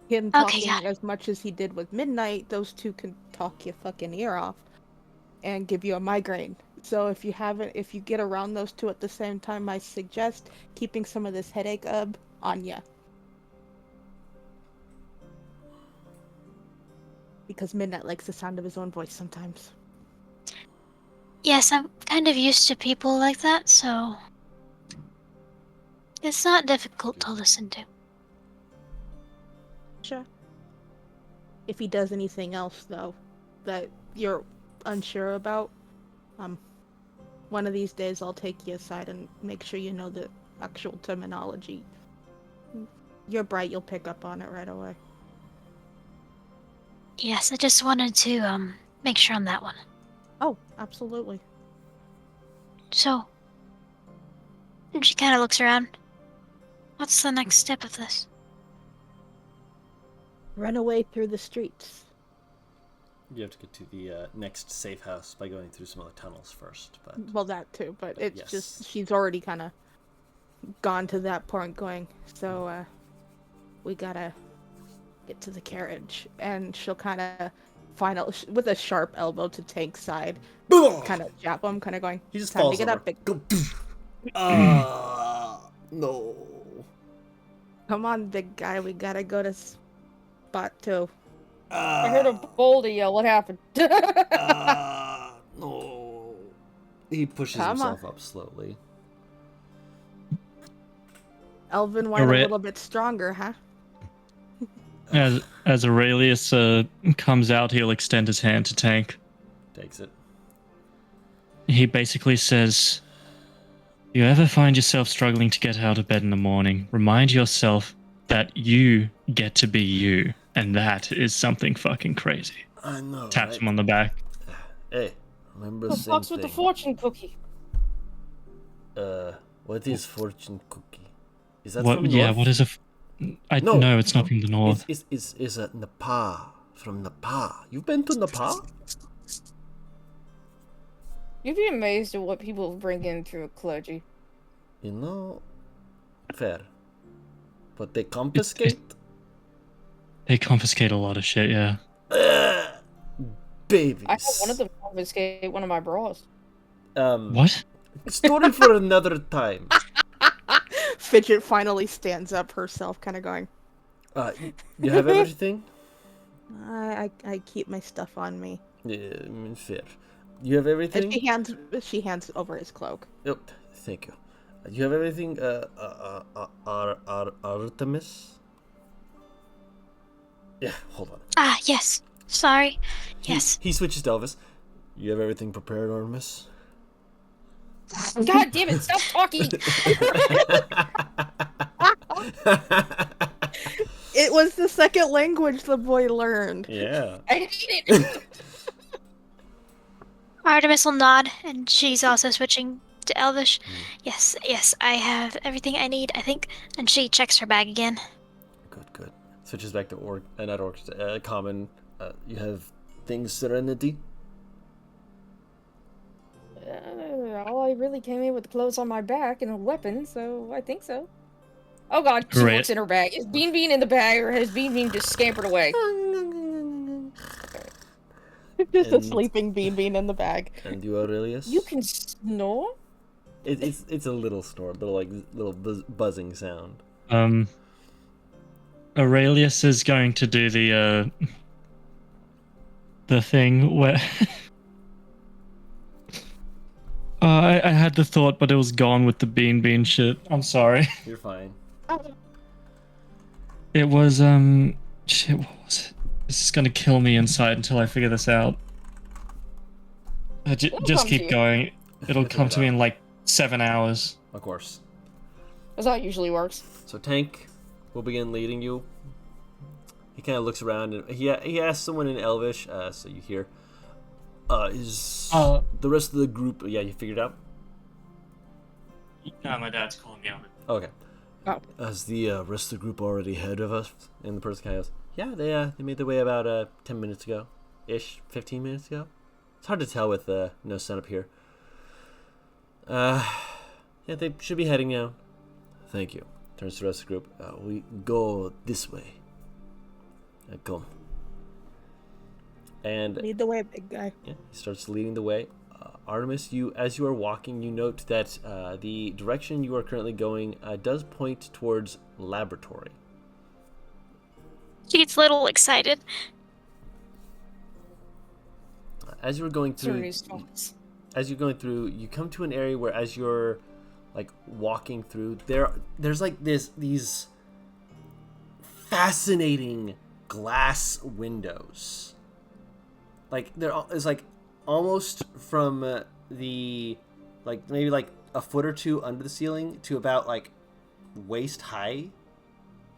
Him talking as much as he did with Midnight, those two can talk your fucking ear off and give you a migraine. So if you get around those two at the same time, I suggest keeping some of this headache on ya. Because Midnight likes the sound of his own voice sometimes. Yes, I'm kind of used to people like that, so it's not difficult to listen to. Sure. If he does anything else, though, that you're unsure about, one of these days I'll take you aside and make sure you know the actual terminology. You're bright, you'll pick up on it right away. Yes, I just wanted to, make sure on that one. Oh, absolutely. So, she kind of looks around. What's the next step of this? Run away through the streets. You have to get to the next safe house by going through some other tunnels first. But well, that too, but it's just she's already kind of gone to that point going, so we gotta get to the carriage. And she'll kind of with a sharp elbow to Tank's side, kind of jab him, kind of going, he just time falls to get over. up, big... No. Come on, big guy, we gotta go to spot 2. I heard a boulder yell. What happened? No. He pushes himself up slowly. Elvin went a little bit stronger, huh? As Aurelius comes out, he'll extend his hand to Tank. Takes it. He basically says, if you ever find yourself struggling to get out of bed in the morning, remind yourself that you get to be you. And that is something fucking crazy. I know. Taps him on the back. Hey, remember the fuck's with the fortune cookie? What is fortune cookie? Is that what, from yeah, North? What is a... No, it's not from the north. It's a Nepal. From Nepal. You've been to Nepal? You'd be amazed at what people bring in through clergy. You know, fair. But they confiscate? They confiscate a lot of shit, yeah. Babies. I had one of them confiscate one of my bras. What? Story for another time. Fidget finally stands up herself, kind of going, you have everything? I keep my stuff on me. Yeah, I mean, fair. You have everything? And she hands over his cloak. Oh, thank you. You have everything, Artemis? Yeah, hold on. Ah, yes. Sorry. Yes. He switches to Elvis. You have everything prepared, Artemis? God damn it! Stop talking. It was the second language the boy learned. Yeah. I hate it. Artemis will nod, and she's also switching to Elvish. Yes, yes, I have everything I need, I think. And she checks her bag again. Good. Switches back to not orc, common. You have things that are empty. All I really came in with the clothes on my back and a weapon, so I think so. Oh god, she Right. looks in her bag. Is Bean Bean in the bag, or has Bean Bean just scampered away? Just a And- sleeping Bean in the bag. And you, Aurelius? You can snore? It's a little snore, little buzzing sound. Aurelius is going to do the thing where I had the thought, but it was gone with the bean shit. I'm sorry. You're fine. It was shit. What was it? This is gonna kill me inside until I figure this out. Just come to keep you. going. It'll come to me in like 7 hours. Of course. That's how it usually works. So Tank will begin leading you. He kind of looks around and he asks someone in Elvish, so you hear. Is the rest of the group? Yeah, you figured out. No, my dad's calling me on it. Okay. Oh. Is the rest of the group already ahead of us? And the person kind of goes, yeah, they made their way about 10 minutes ago, 15 minutes ago. It's hard to tell with no sun up here. Yeah, they should be heading now. Thank you. Turns to the rest of the group. We go this way. Come. And Lead the way, big guy. yeah, he starts leading the way. Artemis, as you are walking, you note that the direction you are currently going does point towards laboratory. She gets a little excited. As you were going through, Cernu's thoughts. as you're going through, you come to an area where, as you're like walking through, there's like these fascinating glass windows. Like there is like almost from the like maybe like a foot or two under the ceiling to about like waist high.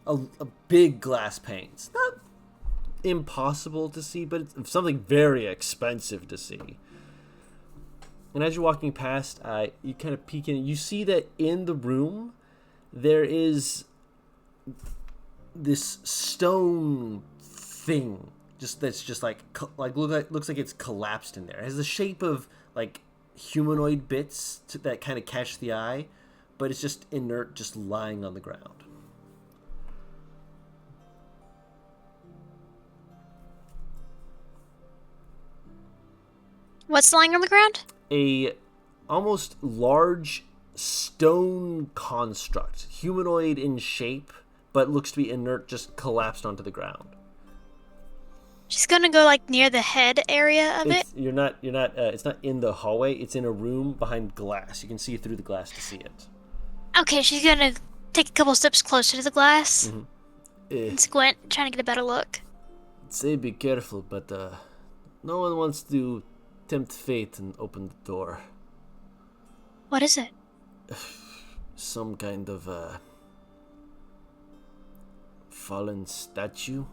A big glass panes. Not impossible to see, but it's something very expensive to see. And as you're walking past, you kind of peek in. You see that in the room there is this stone thing, that's just looks like it's collapsed in there. It has the shape of like humanoid bits that kind of catch the eye, but it's just inert, just lying on the ground. What's lying on the ground? A almost large stone construct, humanoid in shape, but looks to be inert, just collapsed onto the ground. She's gonna go like near the head area of it. You're not. It's not in the hallway. It's in a room behind glass. You can see through the glass to see it. Okay, she's gonna take a couple steps closer to the glass Eh, and squint, trying to get a better look. say be careful, but no one wants to tempt fate and open the door. What is it? Some kind of fallen statue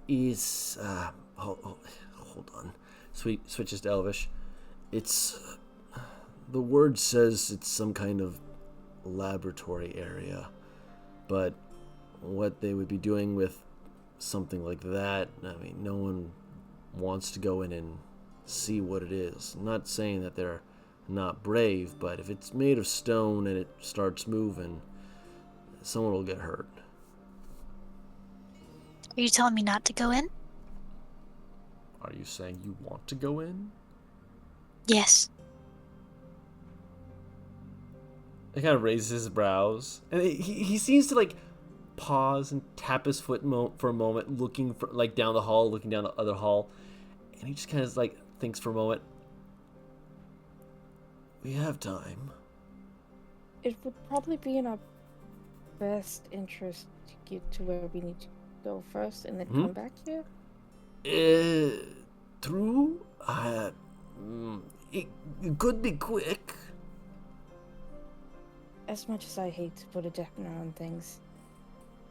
is hold on. Switches to Elvish. It's the word says it's some kind of laboratory area, but what they would be doing with something like that, I mean, no one wants to go in and see what it is. I'm not saying that they're not brave, but if it's made of stone and it starts moving, someone will get hurt. Are you telling me not to go in? Are you saying you want to go in? Yes. He kind of raises his brows, and he seems to like pause and tap his foot for a moment, looking for like down the hall, looking down the other hall, and he just kind of like thinks for a moment. We have time. It would probably be in our best interest to get to where we need to go first and then come back here. True. It could be quick. as much as I hate to put a dampener on things,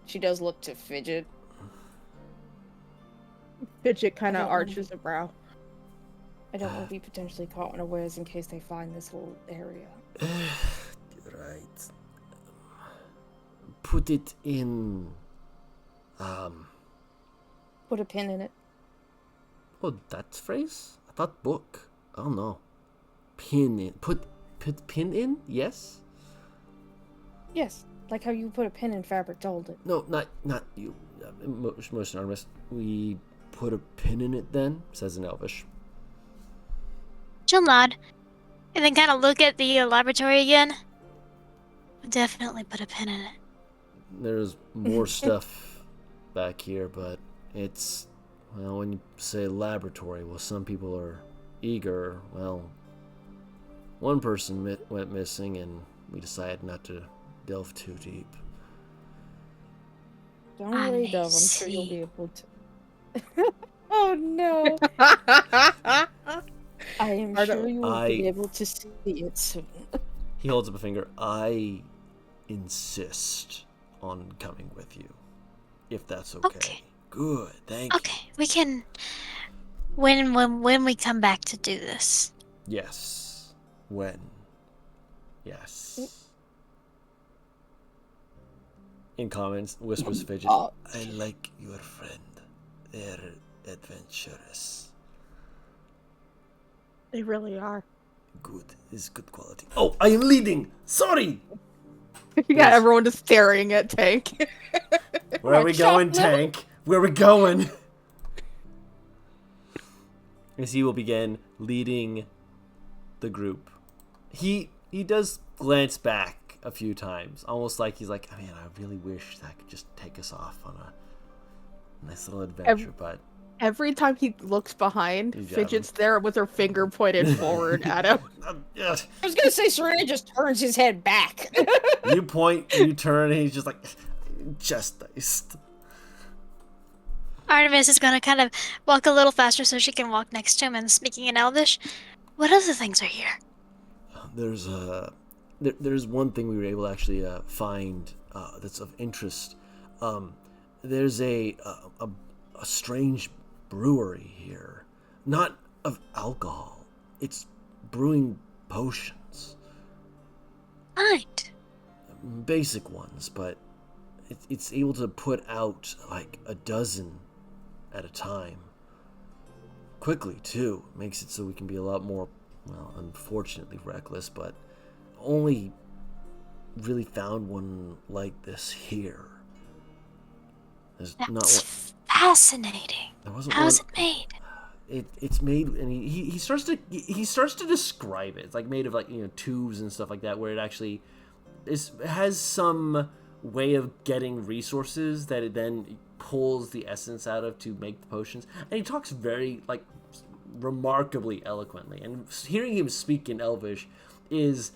she does look to Fidget. Fidget kind I of don't wanna arches be- a brow. I don't want to be potentially caught unawares in case they find this whole area. Right. Put it in. Put a pin in it. Oh, that phrase? I thought book. Oh no. Pin in. Put pin in? Yes? Yes, like how you put a pin in fabric to hold it. No, not you. Motion Artemis. We put a pin in it then? Says in Elvish. She'll nod, and then kind of look at the laboratory again. Definitely put a pin in it. There's more stuff back here, but it's, well, when you say laboratory, well, some people are eager. Well, one person went missing, and we decided not to delve too deep. Don't worry, I Dove. I'm sure you'll see. be able to. Oh no! I am sure you will be able to see it soon. He holds up a finger. I insist on coming with you, if that's okay. Okay. Good, thank you. Okay, we can. When we come back to do this. Yes. When? Yes. In comments, whispers Fidget. I like your friend. They're adventurous. They really are. Good. Is good quality. Oh, I am leading! Sorry! You got everyone just staring at Tank. Where are we going, Tank? Where are we going? As he will begin leading the group. He does glance back a few times, almost like he's like, man, I really wish that could just take us off on a nice little adventure, but Every time he looks behind, You got Fidget's there with her finger pointed forward at him. yeah. I was gonna say Serena just turns his head back. You point, you turn, and he's just like, just iced. Artemis is gonna kind of walk a little faster so she can walk next to him and speaking in Elvish. What other things are here? There's one thing we were able to actually find that's of interest. There's a strange brewery here, not of alcohol. It's brewing potions, Right. basic ones, but it's able to put out like a dozen at a time. Quickly too, makes it so we can be a lot more, well, unfortunately reckless, but only really found one like this here. There's not one. That's fascinating. There wasn't How's one. it made? It's made, and he starts to describe it. It's like made of like, tubes and stuff like that, where it actually has some way of getting resources that it then pulls the essence out of to make the potions. And he talks very like remarkably eloquently, and hearing him speak in Elvish is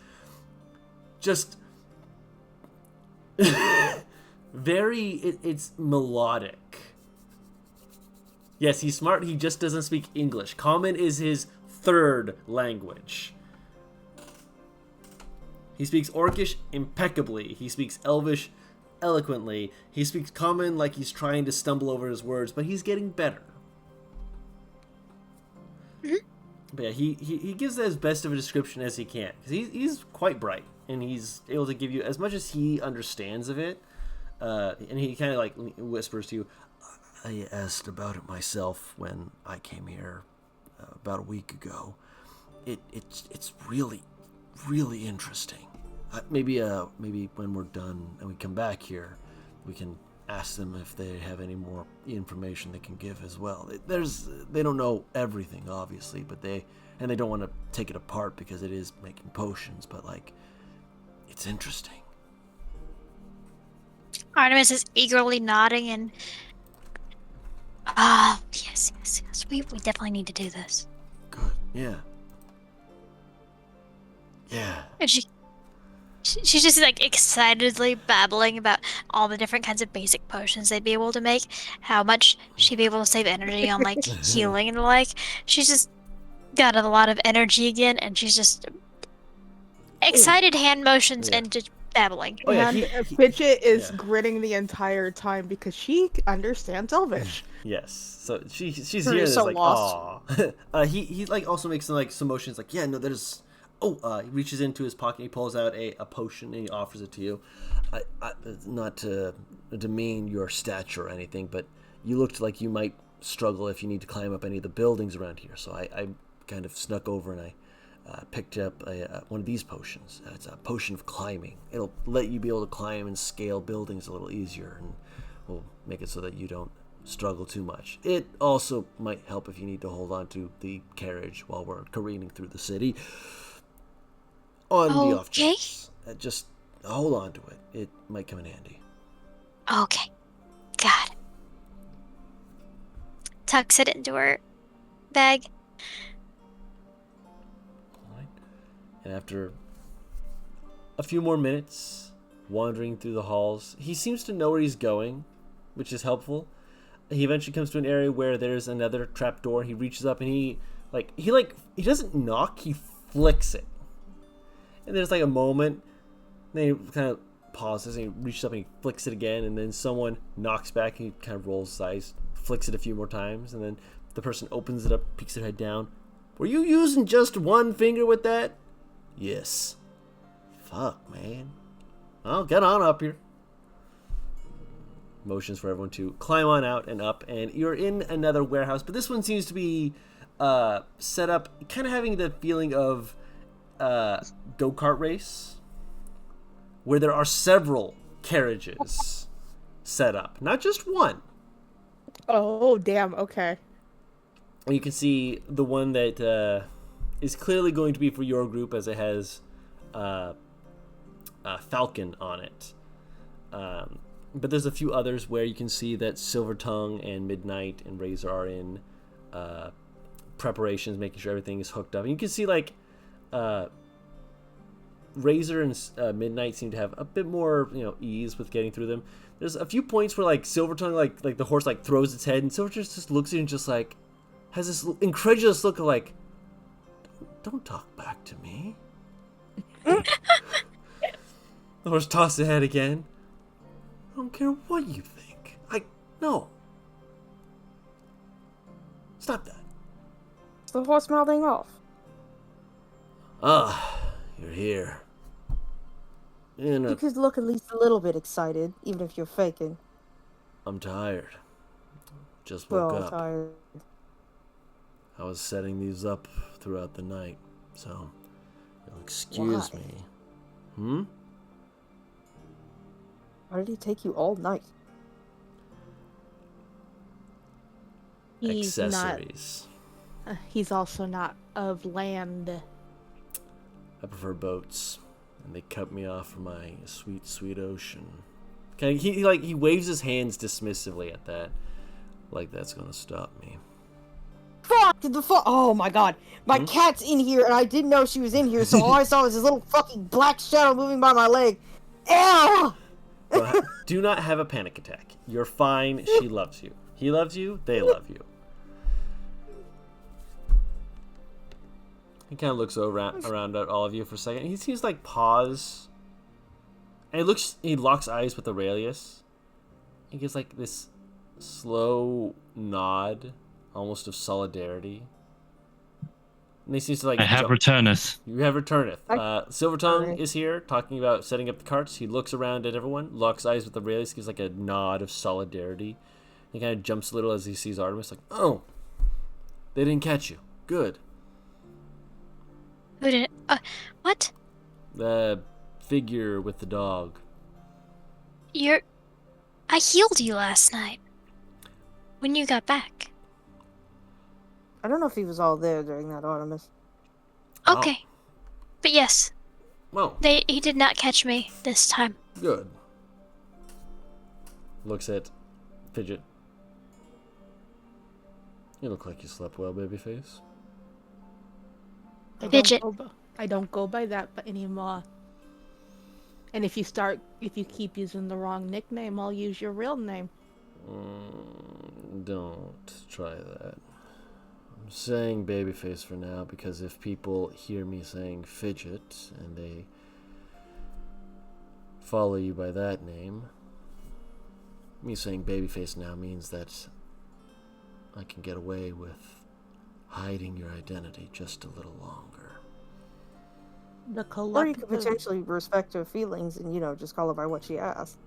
just very. It's melodic. Yes, he's smart. He just doesn't speak English. Common is his third language. He speaks Orcish impeccably. He speaks Elvish eloquently. He speaks Common like he's trying to stumble over his words, but he's getting better. Mm-hmm. But yeah, he gives as best of a description as he can, because he's quite bright, and he's able to give you as much as he understands of it. And he kind of like whispers to you, I asked about it myself when I came here about a week ago. It's really, really interesting. Maybe when we're done and we come back here, we can ask them if they have any more information they can give as well. They don't know everything, obviously, but they don't want to take it apart because it is making potions. But like, it's interesting. Artemis is eagerly nodding and. Yes. We definitely need to do this. Good. Yeah. And she's just like excitedly babbling about all the different kinds of basic potions they'd be able to make, how much she'd be able to save energy on like healing and the like. She's just got a lot of energy again, and she's just excited hand motions and just babbling. Oh yeah, And Fidget is yeah. grinning the entire time because she understands Elvish. Yes. So she's You're hearing this so like, lost. aw. He like also makes some motions like, yeah, no, there's. Oh, he reaches into his pocket, he pulls out a potion, and he offers it to you. Not to demean your stature or anything, but you looked like you might struggle if you need to climb up any of the buildings around here. So I kind of snuck over and I picked up one of these potions. It's a potion of climbing. It'll let you be able to climb and scale buildings a little easier, and will make it so that you don't struggle too much. It also might help if you need to hold on to the carriage while we're careening through the city. On the off Okay. chance, just hold on to it. It might come in handy. Okay. Got it. Tucks it into her bag. All right. And after a few more minutes wandering through the halls, he seems to know where he's going, which is helpful. He eventually comes to an area where there's another trapdoor. He reaches up and he doesn't knock, he flicks it. And there's like a moment, then he kind of pauses and he reaches up and he flicks it again, and then someone knocks back and he kind of rolls his eyes, flicks it a few more times, and then the person opens it up, peeks their head down. Were you using just one finger with that? Yes. Fuck, man. Well, get on up here. Motions for everyone to climb on out and up, and you're in another warehouse, but this one seems to be set up kind of having the feeling of go-kart race, where there are several carriages set up, not just one. Oh, damn. Okay. You can see the one that is clearly going to be for your group, as it has Falcon on it. But there's a few others where you can see that Silvertongue and Midnight and Razor are in preparations, making sure everything is hooked up. And you can see like Razor and Midnight seem to have a bit more, ease with getting through them. There's a few points where like Silvertongue, like the horse like throws its head, and Silvertongue just looks at you and just like has this incredulous look of like, don't talk back to me. The horse tosses its head again. I don't care what you think. No. Stop that. Is the horse mouthing off? You're here. You could look at least a little bit excited, even if you're faking. I'm tired. Just woke We're all up. tired. I was setting these up throughout the night, so you'll excuse Why? me. Why did it take you all night? He's Accessories. not. He's also not of land. I prefer boats, and they cut me off from my sweet, sweet ocean. He waves his hands dismissively at that, like that's gonna stop me. Fuck! Oh my god. My cat's in here, and I didn't know she was in here, so all I saw was this little fucking black shadow moving by my leg. Ew! But do not have a panic attack. You're fine. She loves you. He loves you. They love you. He kind of looks around at all of you for a second. He seems like pause. And he locks eyes with Aurelius. He gives like this slow nod, almost of solidarity. And he seems to like... I have returneth. You have returneth. Silvertongue is here, talking about setting up the carts. He looks around at everyone, locks eyes with Aurelius, gives like a nod of solidarity. He kind of jumps a little as he sees Artemis, like, oh, they didn't catch you. Good. Who did it? What? The figure with the dog. I healed you last night. When you got back. I don't know if he was all there during that, Artemis. Okay. Oh. But yes. Well. He did not catch me this time. Good. Looks at Fidget. You look like you slept well, babyface. Fidget. I don't go by that anymore. And if you keep using the wrong nickname, I'll use your real name. Don't try that. I'm saying babyface for now because if people hear me saying Fidget and they follow you by that name. Me saying babyface now means that I can get away with hiding your identity just a little longer. The Or you collective. could potentially respect her feelings and, just call her by what she asked.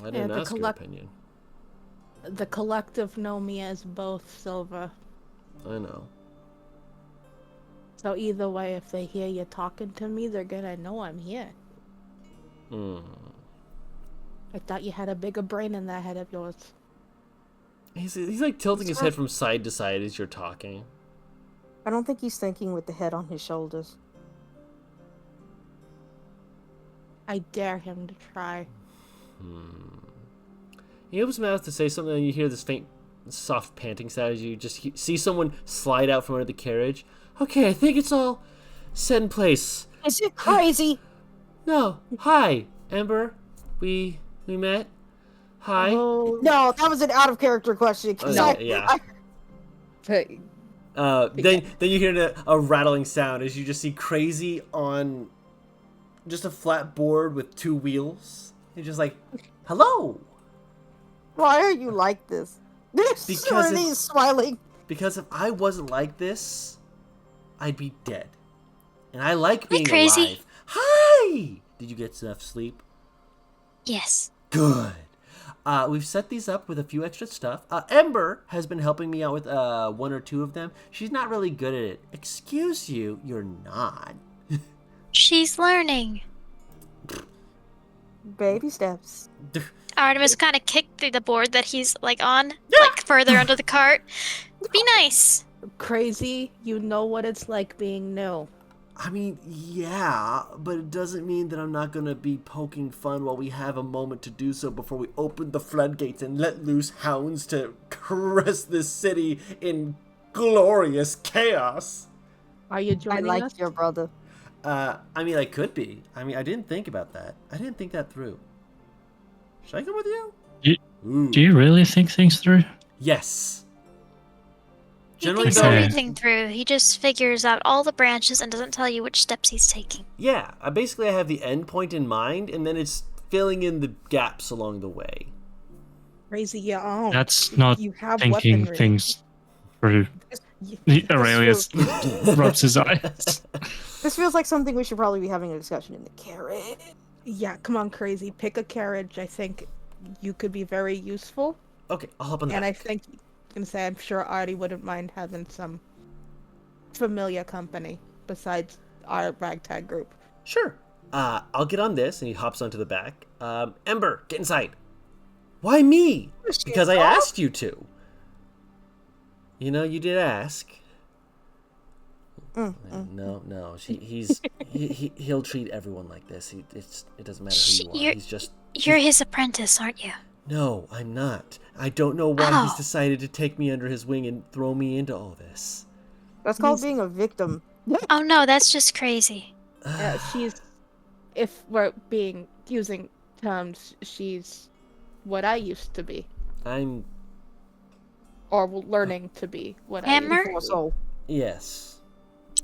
I didn't ask her opinion. The collective know me as both, Silva. I know. So either way, if they hear you talking to me, they're gonna know I'm here. I thought you had a bigger brain in that head of yours. He's like tilting his head from side to side as you're talking. I don't think he's thinking with the head on his shoulders. I dare him to try. He opens his mouth to say something, and you hear this faint, soft panting sound as you just see someone slide out from under the carriage. Okay, I think it's all set in place. Is it crazy? No. Hi, Ember. We met. Hi. Oh, no, that was an out of character question. Yeah. Then you hear a rattling sound as you just see Crazy on just a flat board with two wheels. He's just like, hello. Why are you like this? Because he's smiling. Because if I wasn't like this, I'd be dead. And I like being Crazy. alive. Hi! Did you get enough sleep? Yes. Good. We've set these up with a few extra stuff. Ember has been helping me out with one or two of them. She's not really good at it. Excuse you, you're not. She's learning. Baby steps. Artemis kind of kicked through the board that he's on, further under the cart. Be nice. Crazy, you know what it's like being new. I mean, yeah, but it doesn't mean that I'm not going to be poking fun while we have a moment to do so before we open the floodgates and let loose hounds to caress this city in glorious chaos. Are you joining I us? like your brother. I mean, I could be. I mean, I didn't think about that. I didn't think that through. Should I come with you? Do you really think things through? Yes. He Generally, thinks though, everything through. He just figures out all the branches and doesn't tell you which steps he's taking. yeah. I have the end point in mind, and then it's filling in the gaps along the way. Crazy, yeah. That's not you have thinking weaponry. things through. Aurelius rubs his eyes. This feels like something we should probably be having a discussion in the carriage. Yeah, come on, Crazy. Pick a carriage. I think you could be very useful. Okay, I'll hop on that. And I think I'm sure Artie wouldn't mind having some familiar company besides our ragtag group. Sure. I'll get on this, and he hops onto the back. Ember, get inside. Why me? Because I asked you to. You know, you did ask. No. He'll treat everyone like this. It doesn't matter who you are. You're his apprentice, aren't you? No, I'm not. I don't know why he's decided to take me under his wing and throw me into all this. That's called being a victim. Oh no, that's just crazy. If we're using terms, she's what I used to be. Or learning to be what Hammer? I used to be. Yes.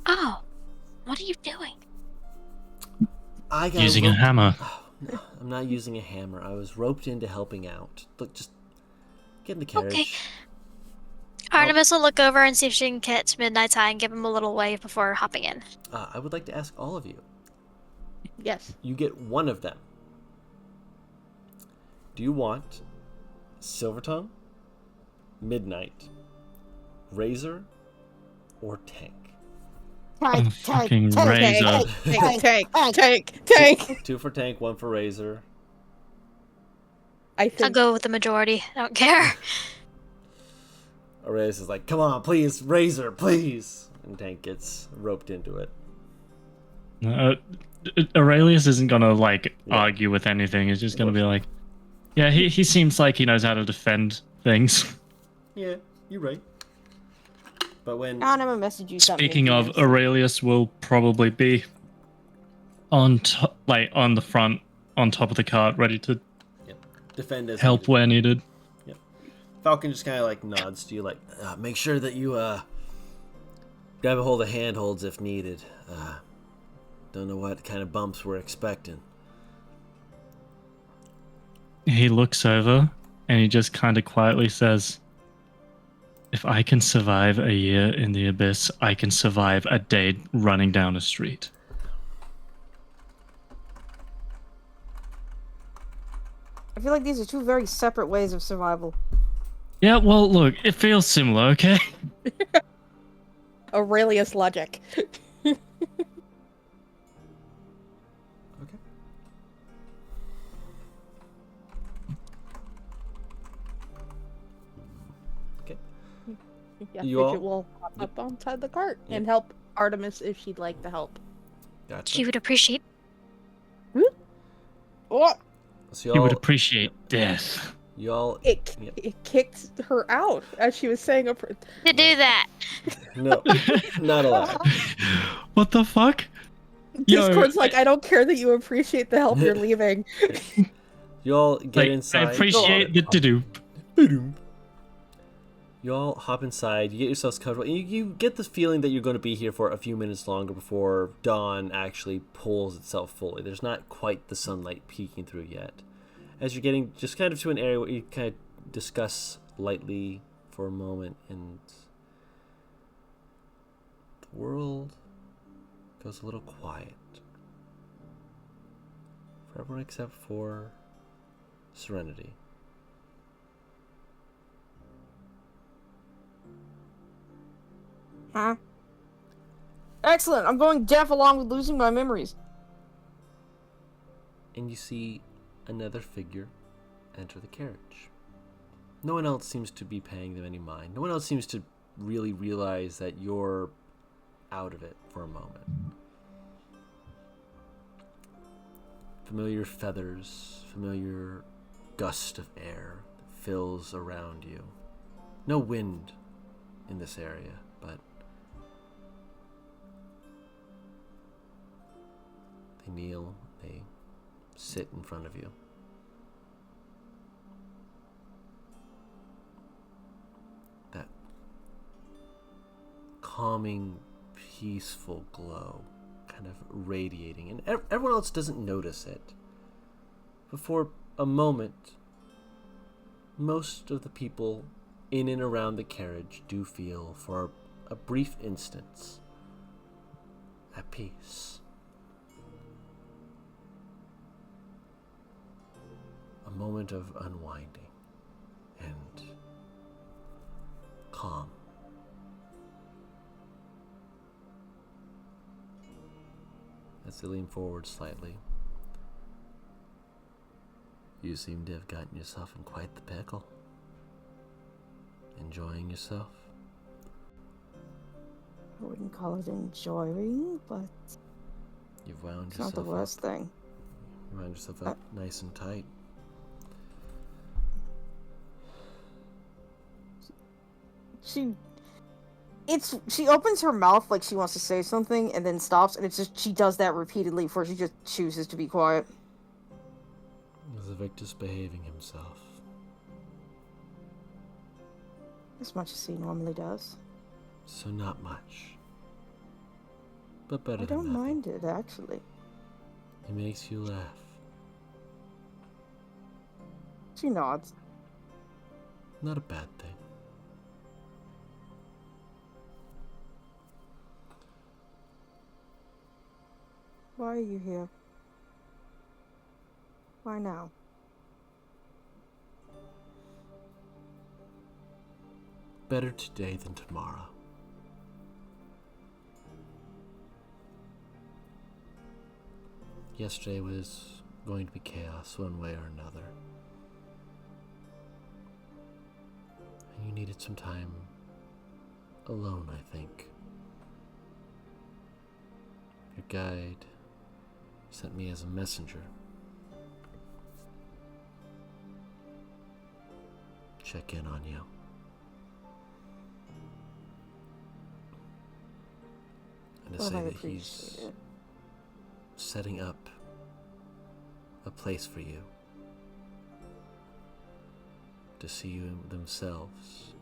Oh, what are you doing? Using a hammer. Oh, no, I'm not using a hammer. I was roped into helping out. Look, just get in the carriage. Okay. Artemis will look over and see if she can catch Midnight's Eye and give him a little wave before hopping in. I would like to ask all of you. Yes. You get one of them. Do you want Silvertongue, Midnight, Razor, or Tank? Fucking Razor. Tank. 2 for Tank, 1 for Razor. I I'll think go with the majority. I don't care. Aurelius is like, come on, please, Razor, please. And Tank gets roped into it. Aurelius isn't gonna argue with anything. He's just gonna be like, yeah, he seems like he knows how to defend things. Yeah, you're right. But when I'll never message you something. Speaking of, Aurelius will probably be on on the front, on top of the cart, ready to defend as help needed. where needed. Yep. Falcon just kind of nods to you, make sure that you grab a hold of handholds if needed. Don't know what kind of bumps we're expecting. He looks over and he just kind of quietly says, if I can survive a year in the abyss, I can survive a day running down a street. I feel like these are two very separate ways of survival. Yeah, well, look, it feels similar, okay? Aurelius logic. Okay. Okay. Yeah, You Fidget all- will hop Yep. up onside the cart Yep. and help Artemis if she'd like to help. Gotcha. She would appreciate. Oh, So He would y'all, appreciate death. y'all, it Yep. it kicked her out as she was saying a. To do that. no, not allowed. What the fuck? Yo, Discord's like, I don't care that you appreciate the help. You're leaving. Y'all get like, inside. I appreciate the to-do. Y'all hop inside. You get yourselves comfortable. You get the feeling that you're going to be here for a few minutes longer before dawn actually pulls itself fully. There's not quite the sunlight peeking through yet. As you're getting just kind of to an area where you kind of discuss lightly for a moment, and the world goes a little quiet. For everyone except for Serenity. Huh? Excellent. I'm going deaf along with losing my memories. And you see another figure enter the carriage. No one else seems to be paying them any mind. No one else seems to really realize that you're out of it for a moment. Familiar feathers, familiar gust of air that fills around you. No wind in this area, but they kneel, they sit in front of you. That calming, peaceful glow kind of radiating, and everyone else doesn't notice it. But for a moment, most of the people in and around the carriage do feel, for a brief instance, at peace. A moment of unwinding and calm. As they lean forward slightly, you seem to have gotten yourself in quite the pickle. Enjoying yourself? I wouldn't call it enjoying, but You've wound it's not yourself the worst up. thing. You wound yourself up nice and tight. She opens her mouth like she wants to say something and then stops, and it's just she does that repeatedly before she just chooses to be quiet. Is Evictus behaving himself? As much as he normally does. So not much. But better I than don't nothing. mind it, actually. He makes you laugh. She nods. Not a bad thing. Why are you here? Why now? Better today than tomorrow. Yesterday was going to be chaos one way or another. And you needed some time alone, I think. Your guide sent me as a messenger. Check in on you. And to Well, say I that appreciate he's it. setting up a place for you to see you themselves.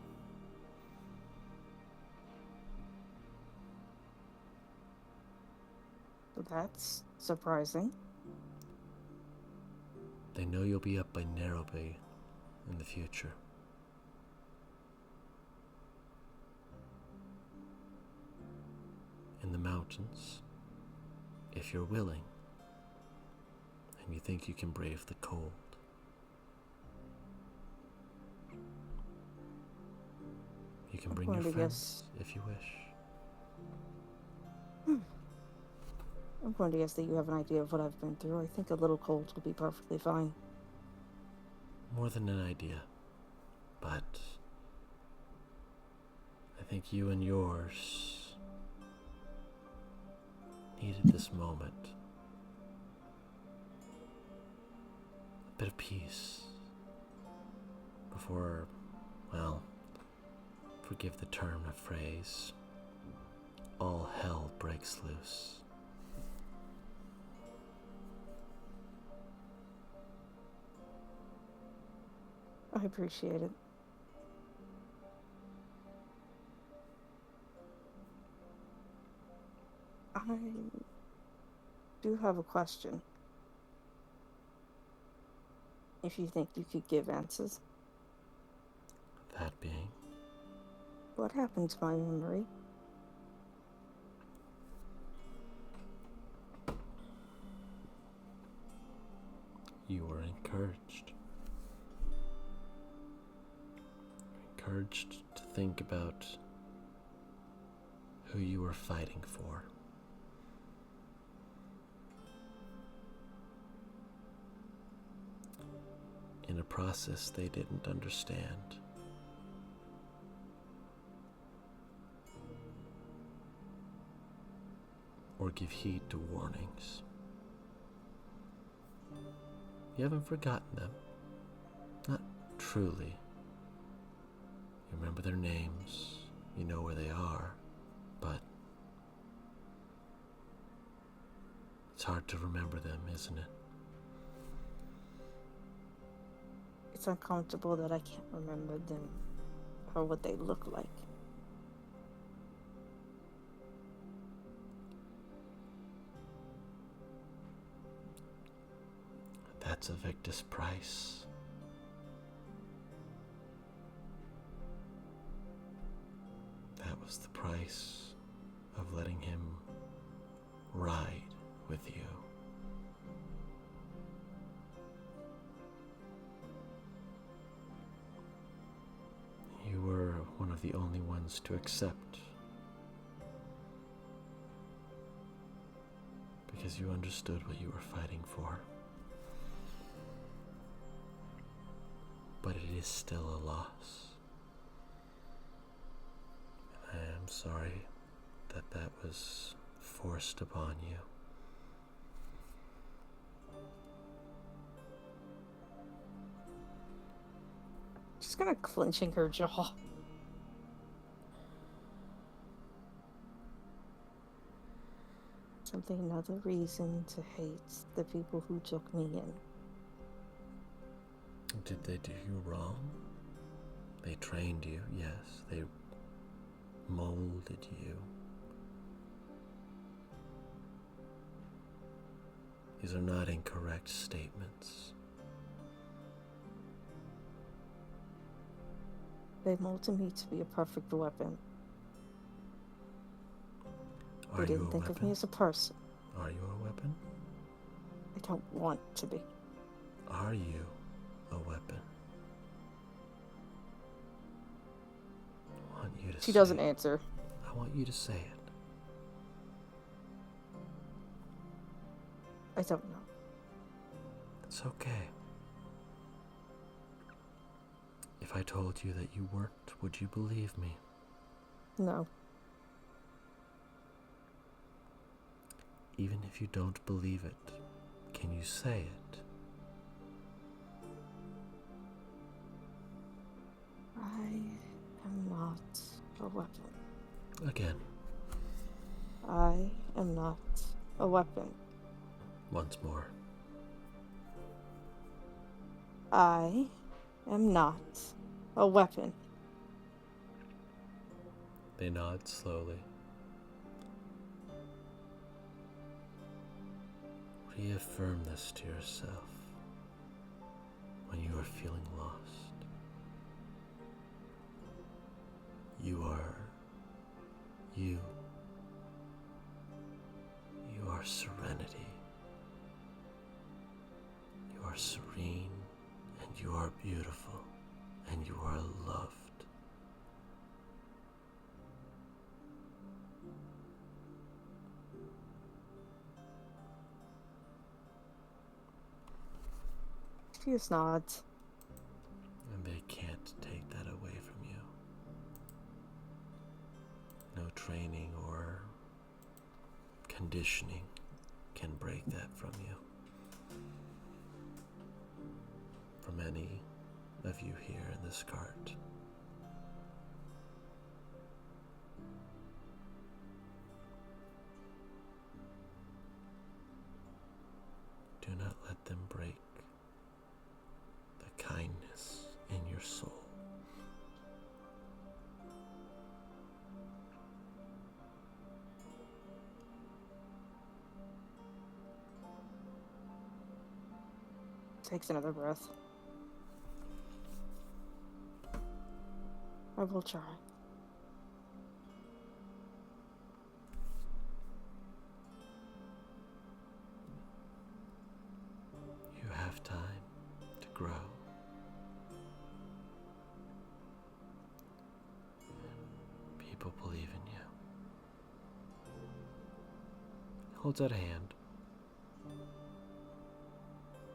That's surprising. They know you'll be up by Narrowbay in the future. In the mountains, if you're willing, and you think you can brave the cold. You can bring your friends if you wish. I'm going to guess that you have an idea of what I've been through. I think a little cold will be perfectly fine. More than an idea, but I think you and yours needed this moment. A bit of peace before, well, forgive the term of phrase, all hell breaks loose. I appreciate it. I do have a question. If you think you could give answers. That being? What happened to my memory? You were encouraged. Encouraged to think about who you were fighting for. In a process they didn't understand. Or give heed to warnings. You haven't forgotten them. Not truly. You remember their names, you know where they are, but it's hard to remember them, isn't it? It's uncomfortable that I can't remember them or what they look like. That's a Victus price. That was the price of letting him ride with you. You were one of the only ones to accept, because you understood what you were fighting for. But it is still a loss. I am sorry that that was forced upon you. She's kind of clenching her jaw. Something, another reason to hate the people who took me in. Did they do you wrong? They trained you, yes. They molded you. These are not incorrect statements. They molded me to be a perfect weapon. They didn't think of me as a person. Are you a weapon? I don't want to be. Are you a weapon? I want you to She doesn't say it. answer. I want you to say it. I don't know. It's okay. If I told you that you weren't, would you believe me? No. Even if you don't believe it, can you say it? I am not a weapon. Again. I am not a weapon. Once more. I am not a weapon. They nod slowly. Reaffirm this to yourself. You are serenity. You are serene, and you are beautiful, and you are loved. She just nods. And they can't take that away from you. No training or conditioning can break that from you. From any of you here in this cart. Do not let them break the kindness in your soul. Takes another breath. I will try. You have time to grow. People believe in you. Holds out a hand.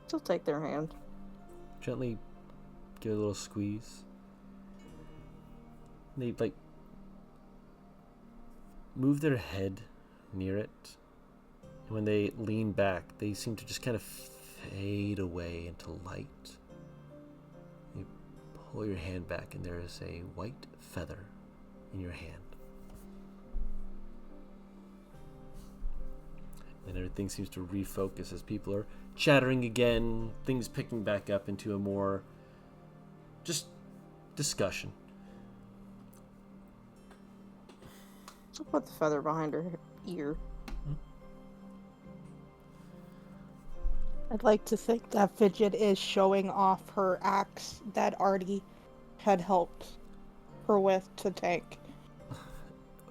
She'll take their hand. Gently give it a little squeeze. They move their head near it. And when they lean back, they seem to just kind of fade away into light. You pull your hand back and there is a white feather in your hand. And everything seems to refocus as people are chattering again, things picking back up into a more just discussion. I'll put the feather behind her ear. I'd like to think that Fidget is showing off her axe that Artie had helped her with to tank.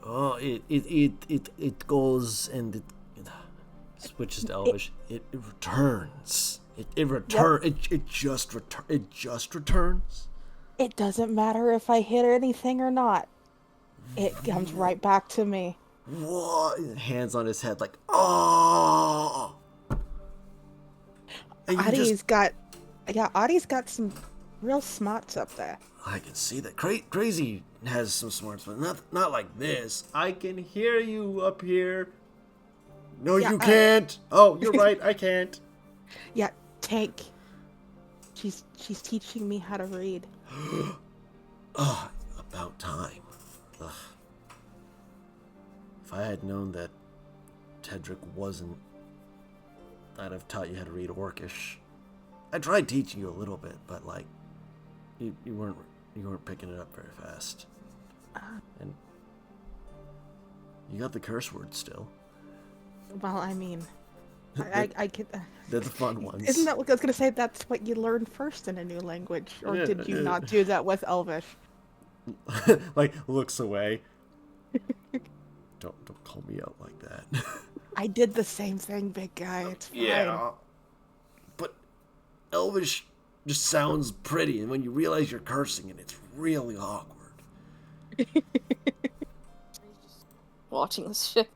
Oh, it goes and it switches to Elvish. It returns. It just returns. It doesn't matter if I hit anything or not. It comes right back to me. What? Hands on his head, like, oh. Audie's got some real smarts up there. I can see that. Crazy has some smarts, but not like this. I can hear you up here. No, yeah, you can't. Oh, you're right. I can't. Yeah, Tank. She's teaching me how to read. About time. Ugh. If I had known that Tedric wasn't, I'd have taught you how to read Orcish. I tried teaching you a little bit, but you weren't picking it up very fast. And you got the curse word still. Well, I mean, I could. They're the fun ones. Isn't that what I was gonna say? That's what you learn first in a new language, or did you not do that with Elvish? Looks away. Don't call me out like that. I did the same thing, big guy. It's fine. Yeah, but Elvish just sounds pretty, and when you realize you're cursing it, it's really awkward. Watching this shit.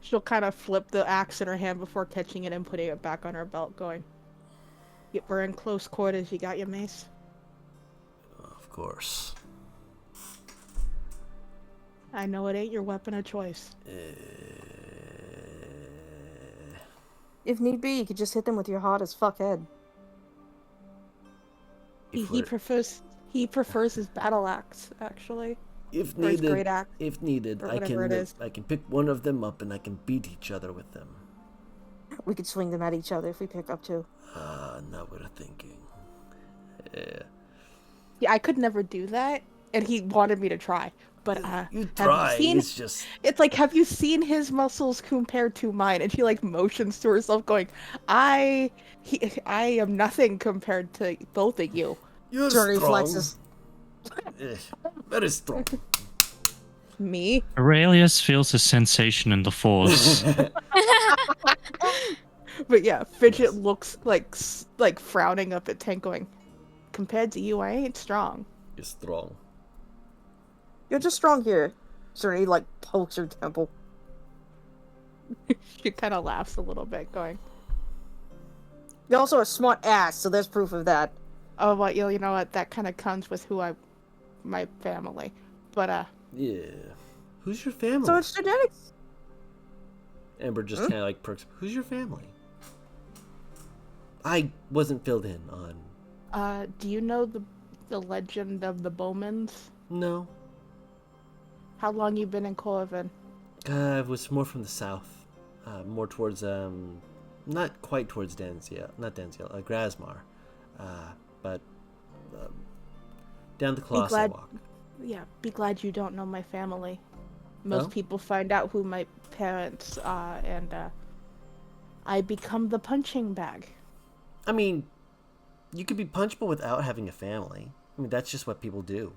She'll kind of flip the axe in her hand before catching it and putting it back on her belt, going, "We're in close quarters. You got your mace?" Of course. I know it ain't your weapon of choice. If need be, you could just hit them with your hot as fuck head. He prefers his battle axe, actually. If or his needed, great axe, I can pick one of them up and I can beat each other with them. We could swing them at each other if we pick up two. Now we're thinking. Yeah, I could never do that, and he wanted me to try. But you try. It's like, have you seen his muscles compared to mine? And she motions to herself, going, I am nothing compared to both of you. You're Dirty strong. flexes. Very strong. Me? Aurelius feels a sensation in the force. But yeah, Fidget looks like frowning up at Tank going, compared to you, I ain't strong. You're strong. You're just strong here. So he like pokes her temple. She kind of laughs a little bit, going, You're also a smart ass, so there's proof of that. oh, well, you know what? That kind of comes with my family. But, Yeah. Who's your family? So it's genetics. Ember just kind of like perks. Who's your family? I wasn't filled in on. do you know the legend of the Bowmans? No. How long you been in Corvin? It was more from the south. More towards, not quite towards Danziel. Not Danziel, Grasmar. But down the Colossi Walk. Yeah, be glad you don't know my family. Most people find out who my parents are, and I become the punching bag. I mean, you could be punchable without having a family. I mean, that's just what people do.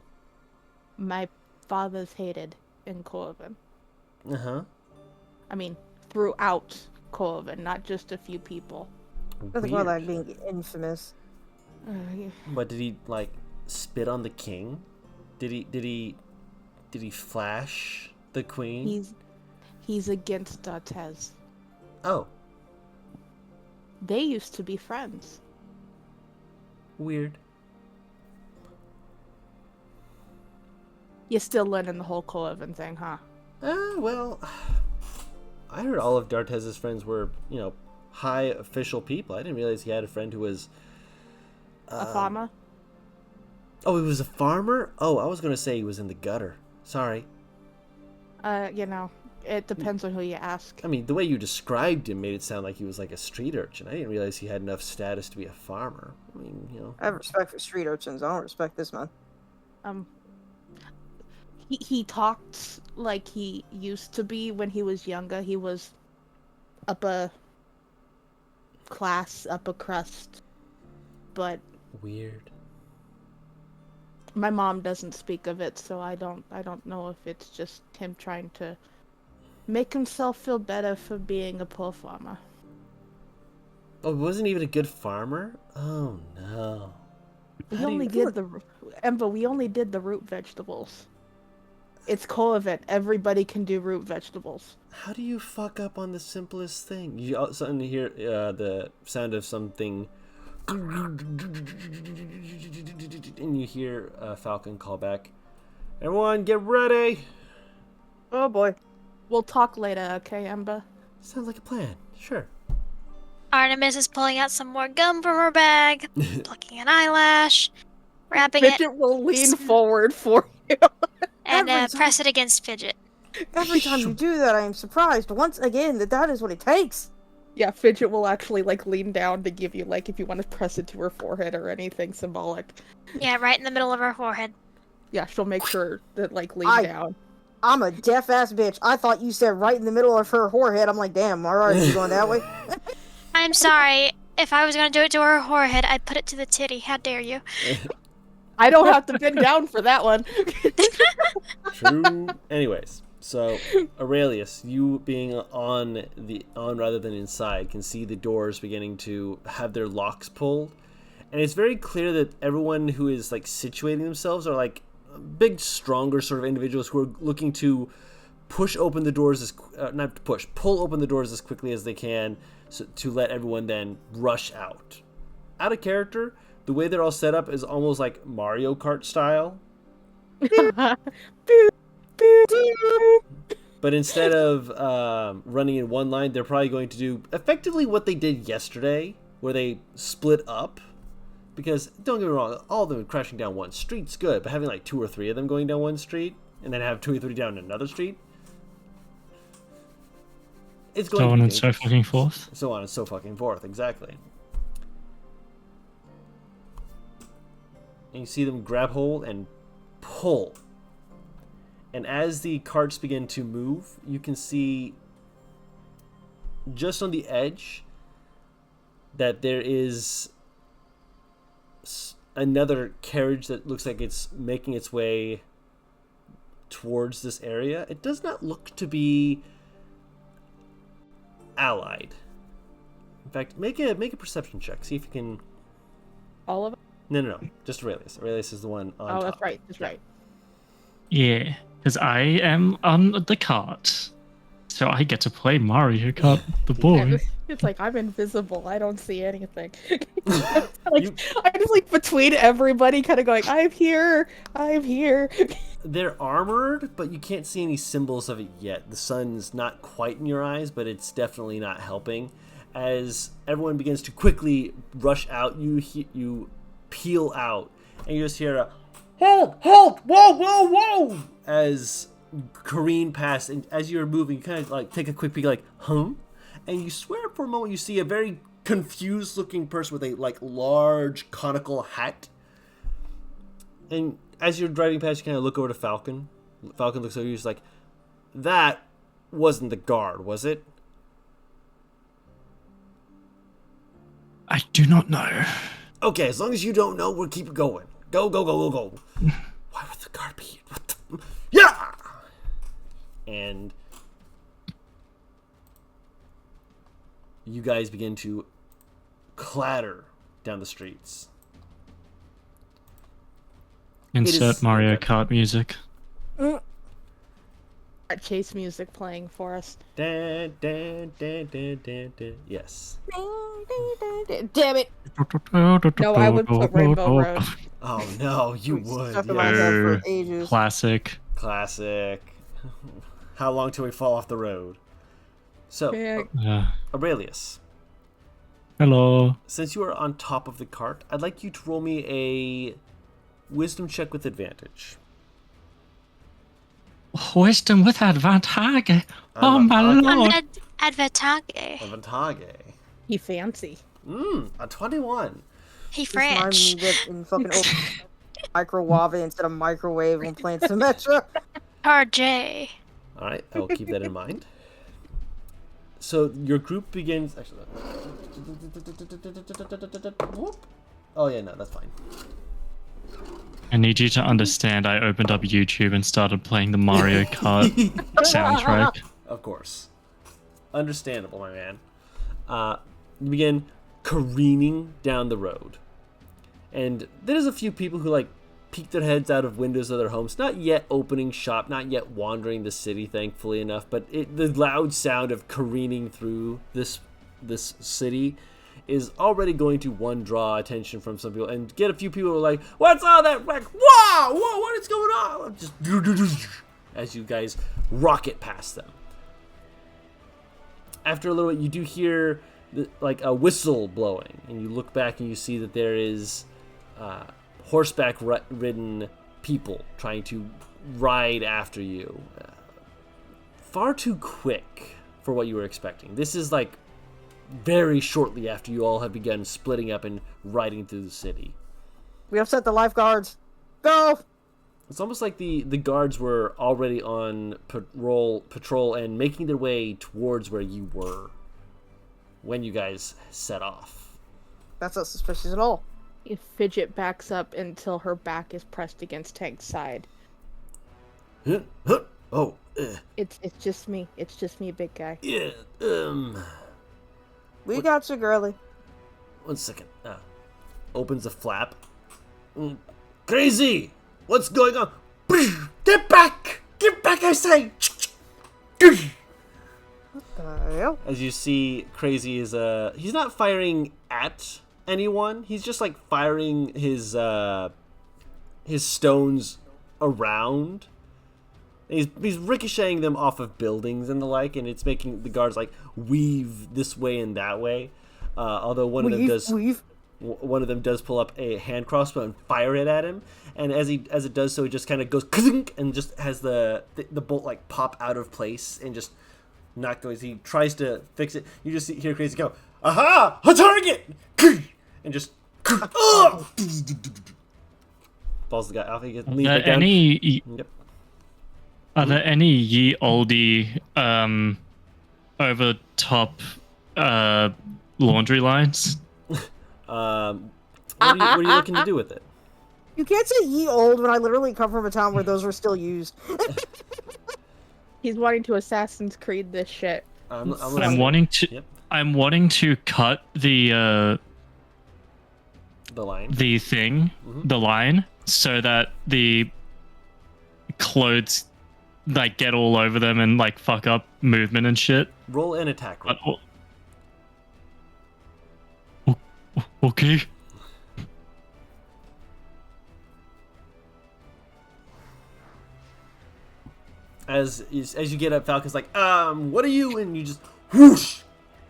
My father's hated in Corvin. Uh-huh. I mean, throughout Corvin, not just a few people. Nothing more like being infamous. Yeah. But did he, like, spit on the king? Did he flash the queen? He's against Dartez. Oh. They used to be friends. Weird. You're still learning the whole Corvin thing, huh? Well, I heard all of Dartez's friends were, high official people. I didn't realize he had a friend who was... A farmer? Oh, he was a farmer? Oh, I was going to say he was in the gutter. Sorry. It depends on who you ask. I mean, the way you described him made it sound like he was like a street urchin. I didn't realize he had enough status to be a farmer. I mean, I have respect for street urchins. I don't respect this man. He talked like he used to be when he was younger. He was upper class, upper crust. But weird. My mom doesn't speak of it, so I don't know if it's just him trying to make himself feel better for being a poor farmer. Oh, he wasn't even a good farmer? Oh no. We only did the root vegetables. It's Corvin. Everybody can do root vegetables. How do you fuck up on the simplest thing? You all of a sudden hear the sound of something, and you hear Falcon call back, "Everyone, get ready!" Oh boy. We'll talk later, okay, Ember? Sounds like a plan. Sure. Artemis is pulling out some more gum from her bag, plucking an eyelash, wrapping it, Fidget will lean forward for you. and press it against Fidget. Every time you do that, I am surprised once again that is what it takes. Yeah, Fidget will actually lean down to give you if you want to press it to her forehead or anything symbolic. Yeah, right in the middle of her forehead. Yeah, she'll make sure that lean down. I'm a deaf ass bitch. I thought you said right in the middle of her forehead. I'm like, damn, alright, you going that way? I'm sorry. If I was gonna do it to her forehead, I'd put it to the titty. How dare you? I don't have to bend down for that one. True. Anyways, so Aurelius, you being on rather than inside, can see the doors beginning to have their locks pulled, and it's very clear that everyone who is situating themselves are big, stronger sort of individuals who are looking to pull open the doors pull open the doors as quickly as they can, to let everyone then rush out. Out of character, the way they're all set up is almost like Mario Kart style. But instead of running in one line, they're probably going to do effectively what they did yesterday, where they split up. Because, don't get me wrong, all of them crashing down one street's good, but having 2 or 3 of them going down one street, and then have 2 or 3 down another street, it's going so to on be and so fucking forth. So on and so fucking forth, exactly. And you see them grab hold and pull. And as the carts begin to move, you can see just on the edge that there is another carriage that looks like it's making its way towards this area, it does not look to be allied. In fact, make a perception check. See if you can. All of it? No. Just Aurelius. Aurelius is the one on top. That's right. That's right. Yeah, because I am on the cart. So I get to play Mario Kart, the boy. It's like I'm invisible. I don't see anything. I'm just like between everybody, kind of going, "I'm here. I'm here." They're armored, but you can't see any symbols of it yet. The sun's not quite in your eyes, but it's definitely not helping. As everyone begins to quickly rush out, you peel out, and you just hear a halt, whoa, as careen past, and as you're moving, you kind of like take a quick peek, like, and you swear for a moment you see a very confused looking person with a like large conical hat. And as you're driving past, you kind of look over to Falcon. Falcon looks over you, he's like, that wasn't the guard, was it? I do not know. Okay, as long as you don't know, we'll keep going. Go. Why would the guard be? What the? Yeah! And you guys begin to clatter down the streets. Insert Mario Kart music. That chase music playing for us. Yes. Damn it! No, I would put Rainbow Road. Oh no, you would. Stuck in my head for ages. Classic. How long till we fall off the road? So, Aurelius. Hello. Since you are on top of the cart, I'd like you to roll me a wisdom check with advantage. Wisdom with advantage. Oh my lord. Advantage. He fancy. A 21. He Just remind French. me that in fucking microwave instead of microwave when playing Symmetra. RJ. All right, I will keep that in mind. So your group begins. Actually, oh yeah, no, that's fine. I need you to understand I opened up YouTube and started playing the Mario Kart soundtrack. Of course. Understandable, my man. You begin careening down the road. And there's a few people who like peek their heads out of windows of their homes, not yet opening shop, not yet wandering the city, thankfully enough, but the loud sound of careening through this city is already going to draw attention from some people, and get a few people who are like, what's all that wreck? Whoa, what is going on? Just as you guys rocket past them. After a little bit, you do hear like a whistle blowing, and you look back and you see that there is horseback ridden people trying to ride after you. Far too quick for what you were expecting. This is like very shortly after you all have begun splitting up and riding through the city. We upset the lifeguards. Go! It's almost like the guards were already on patrol and making their way towards where you were when you guys set off. That's not suspicious at all. If Fidget backs up until her back is pressed against Tank's side. Oh. It's just me. It's just me, big guy. Yeah. We got you, girly. 1 second. Opens a flap. Crazy! What's going on? Get back! Get back, I say! What the hell? As you see, Crazy is he's not firing at anyone. He's just like firing his stones around. He's ricocheting them off of buildings and the like, and it's making the guards like weave this way and that way. Although one of them does pull up a hand crossbow and fire it at him, and as it does so, it just kind of goes and just has the bolt like pop out of place and just not go. As he tries to fix it, you just hear Crazy go, "Aha! A target!" and just falls the guy off. He gets leaned back down. Yep. Are there any ye oldie over top laundry lines? What are you looking to do with it? You can't say ye old when I literally come from a town where those were still used. He's wanting to Assassin's Creed this shit. I'm wanting to. Yep. I'm wanting to cut the line. The thing, the line, so that the clothes like get all over them and like fuck up movement and shit. Roll an attack roll. Okay. As you get up, Falcon's like, what are you? And you just whoosh,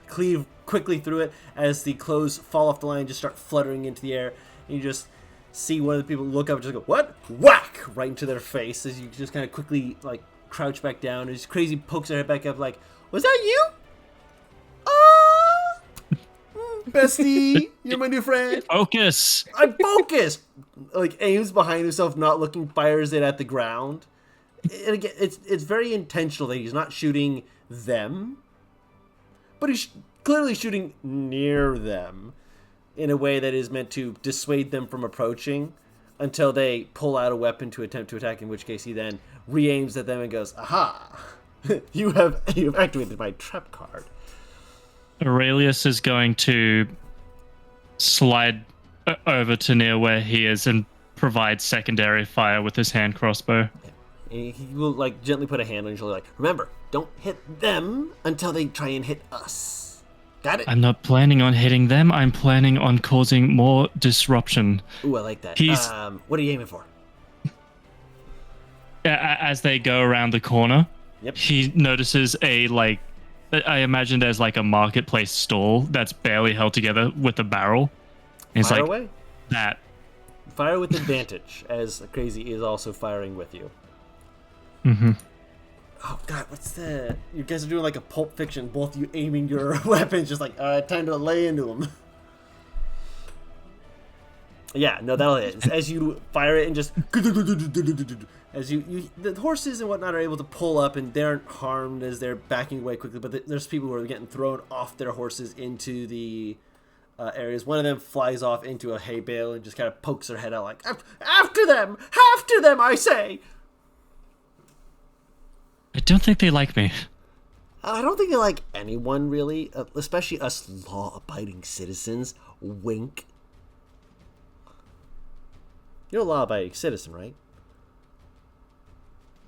cleave quickly through it as the clothes fall off the line, just start fluttering into the air. And you just see one of the people look up and just go, what? Whack! Right into their face as you just kind of quickly like crouch back down. And just crazy pokes her head back up like, was that you? Bestie, you're my new friend. Focus. I'm focused. Like aims behind himself, not looking, fires it at the ground. And again, it's very intentional that he's not shooting them, but he's clearly shooting near them in a way that is meant to dissuade them from approaching until they pull out a weapon to attempt to attack, in which case he then re-aims at them and goes, aha, you have activated my trap card. Aurelius is going to slide over to near where he is and provide secondary fire with his hand crossbow. And he will like gently put a hand on your shoulder like, remember, don't hit them until they try and hit us. Got it? I'm not planning on hitting them. I'm planning on causing more disruption. Ooh, I like that. He's... what are you aiming for? As they go around the corner, yep. He notices I imagine there's like a marketplace stall that's barely held together with a barrel. And Fire like, away. That. Fire with advantage, as Crazy is also firing with you. Mm-hmm. Oh god, what's the... You guys are doing like a Pulp Fiction, both you aiming your weapons, just like, time to lay into them. Yeah, no, that'll hit. As you fire it and just... As the horses and whatnot are able to pull up and they aren't harmed as they're backing away quickly, but there's people who are getting thrown off their horses into the areas. One of them flies off into a hay bale and just kind of pokes her head out like, after them! After them, I say! I don't think they like me. I don't think they like anyone, really, especially us law-abiding citizens. Wink. You're a law-abiding citizen, right?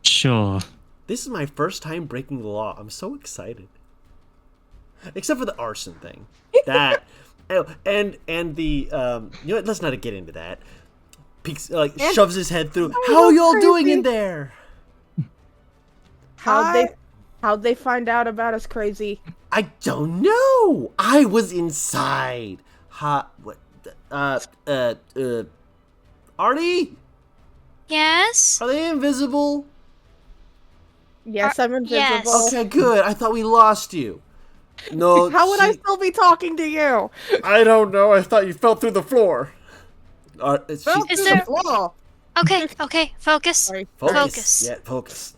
Sure. This is my first time breaking the law. I'm so excited. Except for the arson thing. That... and the... you know what? Let's not get into that. Peeks, shoves his head through. How are y'all doing in there? How'd they find out about us, Crazy? I don't know. I was inside. Artie? Yes? Are they invisible? Yes, I'm invisible. Yes. Okay, good. I thought we lost you. No. How would I still be talking to you? I don't know. I thought you fell through the floor. Is there... Floor. Okay, focus. Sorry. Focus. Yeah, focus.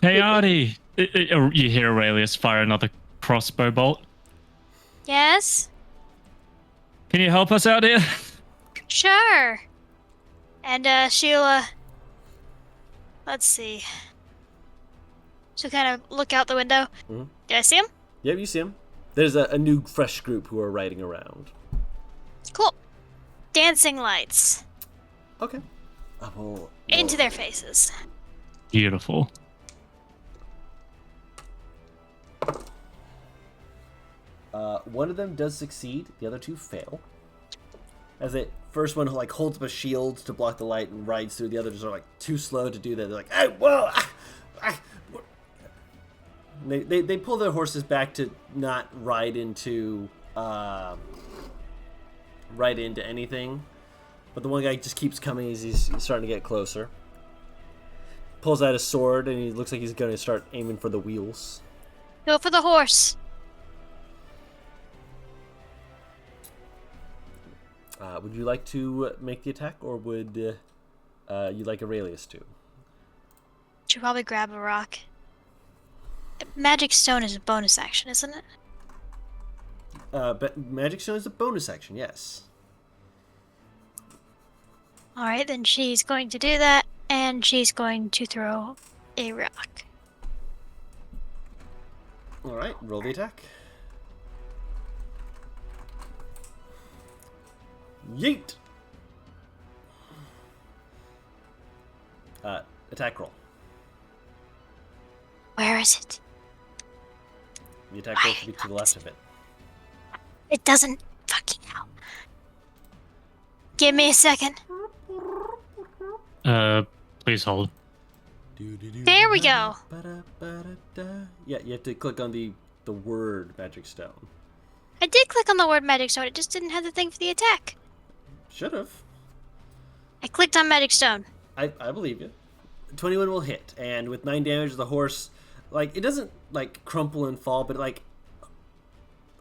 Hey, Artie. You hear Aurelius fire another crossbow bolt. Yes? Can you help us out here? Sure. And she'll let's see. She'll kind of look out the window. Mm-hmm. Do I see him? Yep, you see him. There's a new, fresh group who are riding around. Cool. Dancing lights. Okay. Into their faces. Beautiful. One of them does succeed. The other two fail. As the first one holds up a shield to block the light and rides through. The others are too slow to do that. They're like, hey, whoa! They pull their horses back to not ride into anything. But the one guy just keeps coming as he's starting to get closer. Pulls out his sword and he looks like he's going to start aiming for the wheels. Go for the horse. Would you like to make the attack, or would you like Aurelius to? Should probably grab a rock. Magic Stone is a bonus action, isn't it? But Magic Stone is a bonus action, yes. Alright, then she's going to do that, and she's going to throw a rock. Alright, roll the attack. Yeet! Attack roll. Where is it? The attack roll should be to the left of it. It doesn't fucking help. Give me a second. Please hold. There we go. Yeah, you have to click on the word Magic Stone. I did click on the word magic stone, it just didn't have the thing for the attack. Should have. I clicked on magic stone. I believe you. 21 will hit, and with 9 damage, the horse, like, it doesn't, like, crumple and fall, but, like,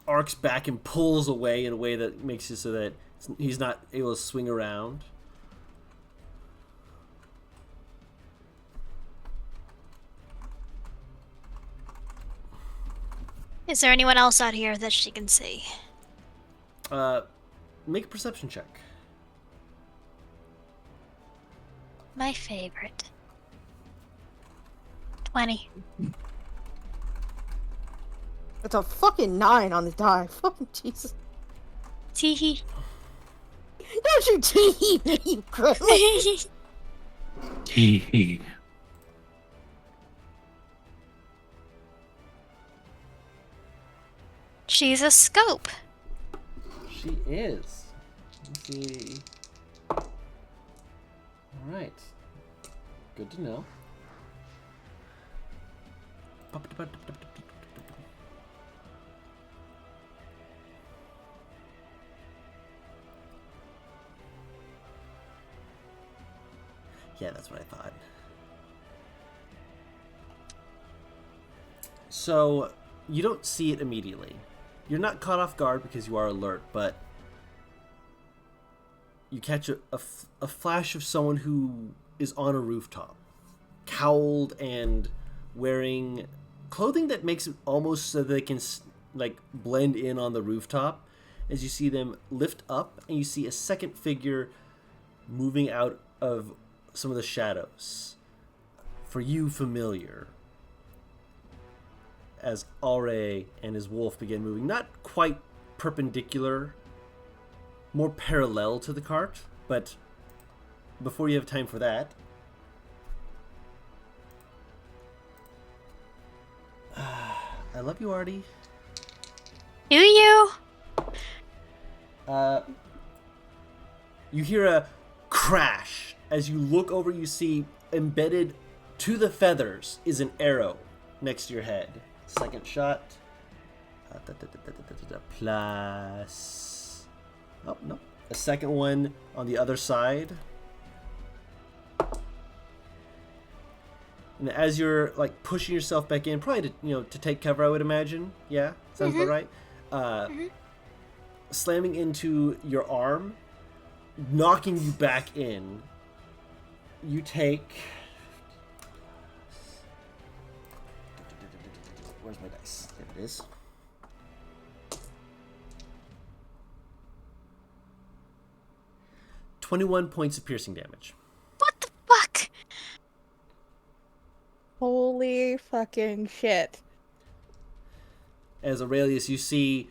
arcs back and pulls away in a way that makes it so that he's not able to swing around. Is there anyone else out here that she can see? Make a perception check. My favorite. 20. It's a fucking 9 on the die. Fucking Jesus. Teehee. Don't you tee me, you gremlin. Tee. She's a scope. She is. Let's see. Alright. Good to know. Yeah, that's what I thought. So, you don't see it immediately. You're not caught off guard because you are alert, but you catch a flash of someone who is on a rooftop, cowled and wearing clothing that makes it almost so they can, like, blend in on the rooftop. As you see them lift up, and you see a second figure moving out of some of the shadows. For you, familiar. As Aure and his wolf begin moving, not quite perpendicular, more parallel to the cart, but before you have time for that, I love you, Artie. Do you? You hear a crash. As you look over, you see embedded to the feathers is an arrow next to your head. Second shot. Plus... Oh, no. A second one on the other side. And as you're, like, pushing yourself back in, probably to take cover, I would imagine. Yeah? Sounds about right. Slamming into your arm, knocking you back in. You take... Where's my dice? There it is. .21 points of piercing damage. What the fuck? Holy fucking shit. As Aurelius, you see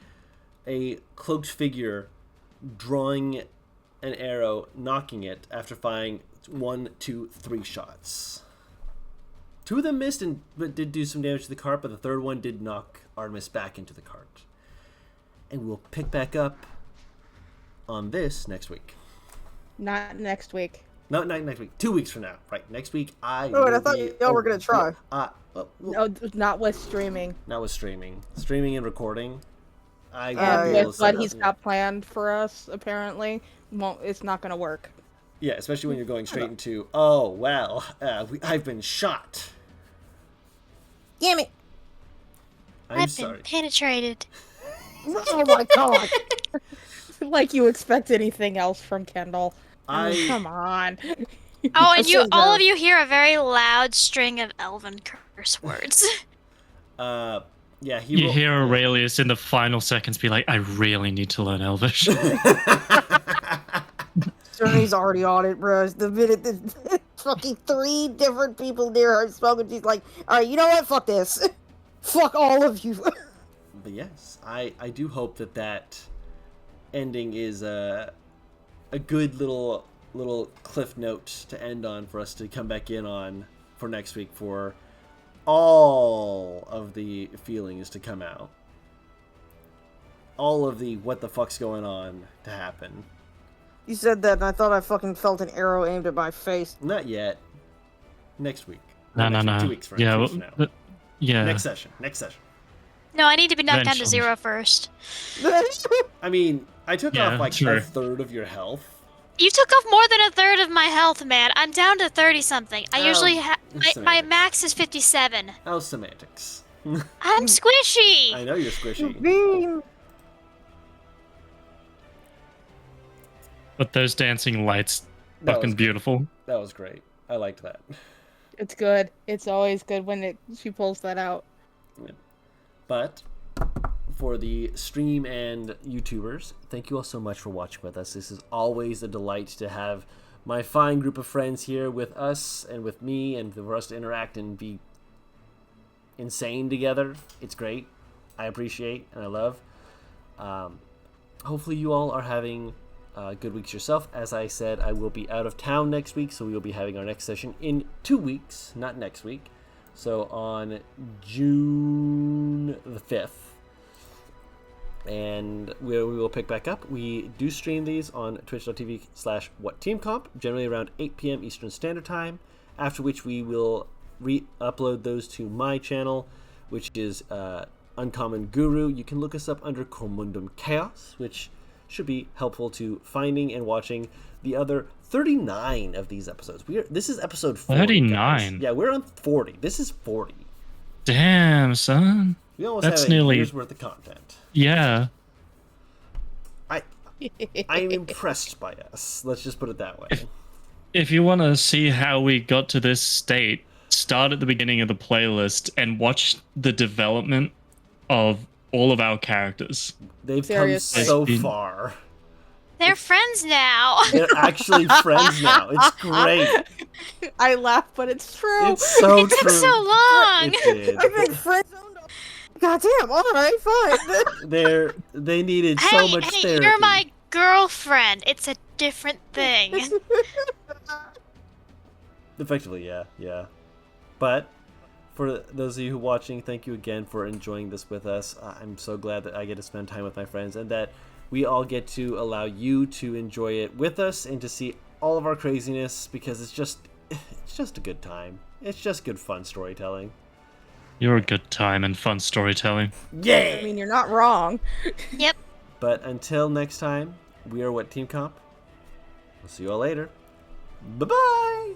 a cloaked figure drawing an arrow, knocking it after firing 1, 2, 3 shots. 2 of them missed but did do some damage to the cart, but the third one did knock Artemis back into the cart. And we'll pick back up on this next week. Not next week. No, not next week. 2 weeks from now. Right. Next week, Oh, and I thought y'all were going to try. No, not with streaming. Not with streaming. Streaming and recording. And with what he's got planned for us, apparently, it's not going to work. Yeah, especially when you're going straight into, oh, well, I've been shot. Damn it. I'm sorry. Been penetrated. Oh my god. Like you expect anything else from Kendall. I mean, come on. Oh, and all of you hear a very loud string of elven curse words. Yeah, you hear Aurelius in the final seconds be like, I really need to learn Elvish. Journey's already on it, bro. The minute the fucking 3 different people near her spoke, and she's like, alright, you know what? Fuck this. Fuck all of you. But yes, I do hope that ending is a good little cliff note to end on for us to come back in on for next week for all of the feelings to come out. All of the what the fuck's going on to happen. You said that, and I thought I fucking felt an arrow aimed at my face. Not yet. Next week. No. 2 weeks from, Yeah, 2 weeks from now. yeah. Next session. No, I need to be knocked down to Eventually. 0 first. I mean, I took Yeah, off like true. a third of your health. You took off more than a third of my health, man. I'm down to 30 something. I usually my semantics. max is 57. Oh, semantics. I'm squishy. I know you're squishy. Beam. But those dancing lights, That fucking was beautiful. That was great. I liked that. It's good. It's always good when she pulls that out. But for the stream and YouTubers, thank you all so much for watching with us. This is always a delight to have my fine group of friends here with us and with me, and for us to interact and be insane together. It's great. I appreciate and I love. Hopefully you all are having good weeks yourself. As I said, I will be out of town next week, so we will be having our next session in 2 weeks, not next week. So on June the 5th. And where we will pick back up. We do stream these on twitch.tv/WhatTeamComp, generally around 8 p.m. Eastern Standard Time, after which we will re-upload those to my channel, which is Uncommon Guru. You can look us up under Cormundum Chaos, which should be helpful to finding and watching the other 39 of these episodes. This is episode 40. 39? Guys. Yeah, we're on 40. This is 40. Damn, son. We almost That's have a nearly year's worth of content. Yeah. I'm impressed by us. Let's just put it that way. If you want to see how we got to this state, start at the beginning of the playlist and watch the development of all of our characters. They've Seriously. come so far. They're friends now. They're actually friends now. It's great. I laugh, but it's true. It's so It took true. so long. It did. I've been friend zoned. Goddamn, alright, fine. They needed so much hey, therapy. you're my girlfriend. It's a different thing. Effectively, yeah. But for those of you who are watching, thank you again for enjoying this with us. I'm so glad that I get to spend time with my friends and that we all get to allow you to enjoy it with us and to see all of our craziness, because it's just a good time. It's just good fun storytelling. You're a good time and fun storytelling. Yeah! I mean, you're not wrong. Yep. But until next time, we are WhatTeamComp. We'll see you all later. Bye-bye!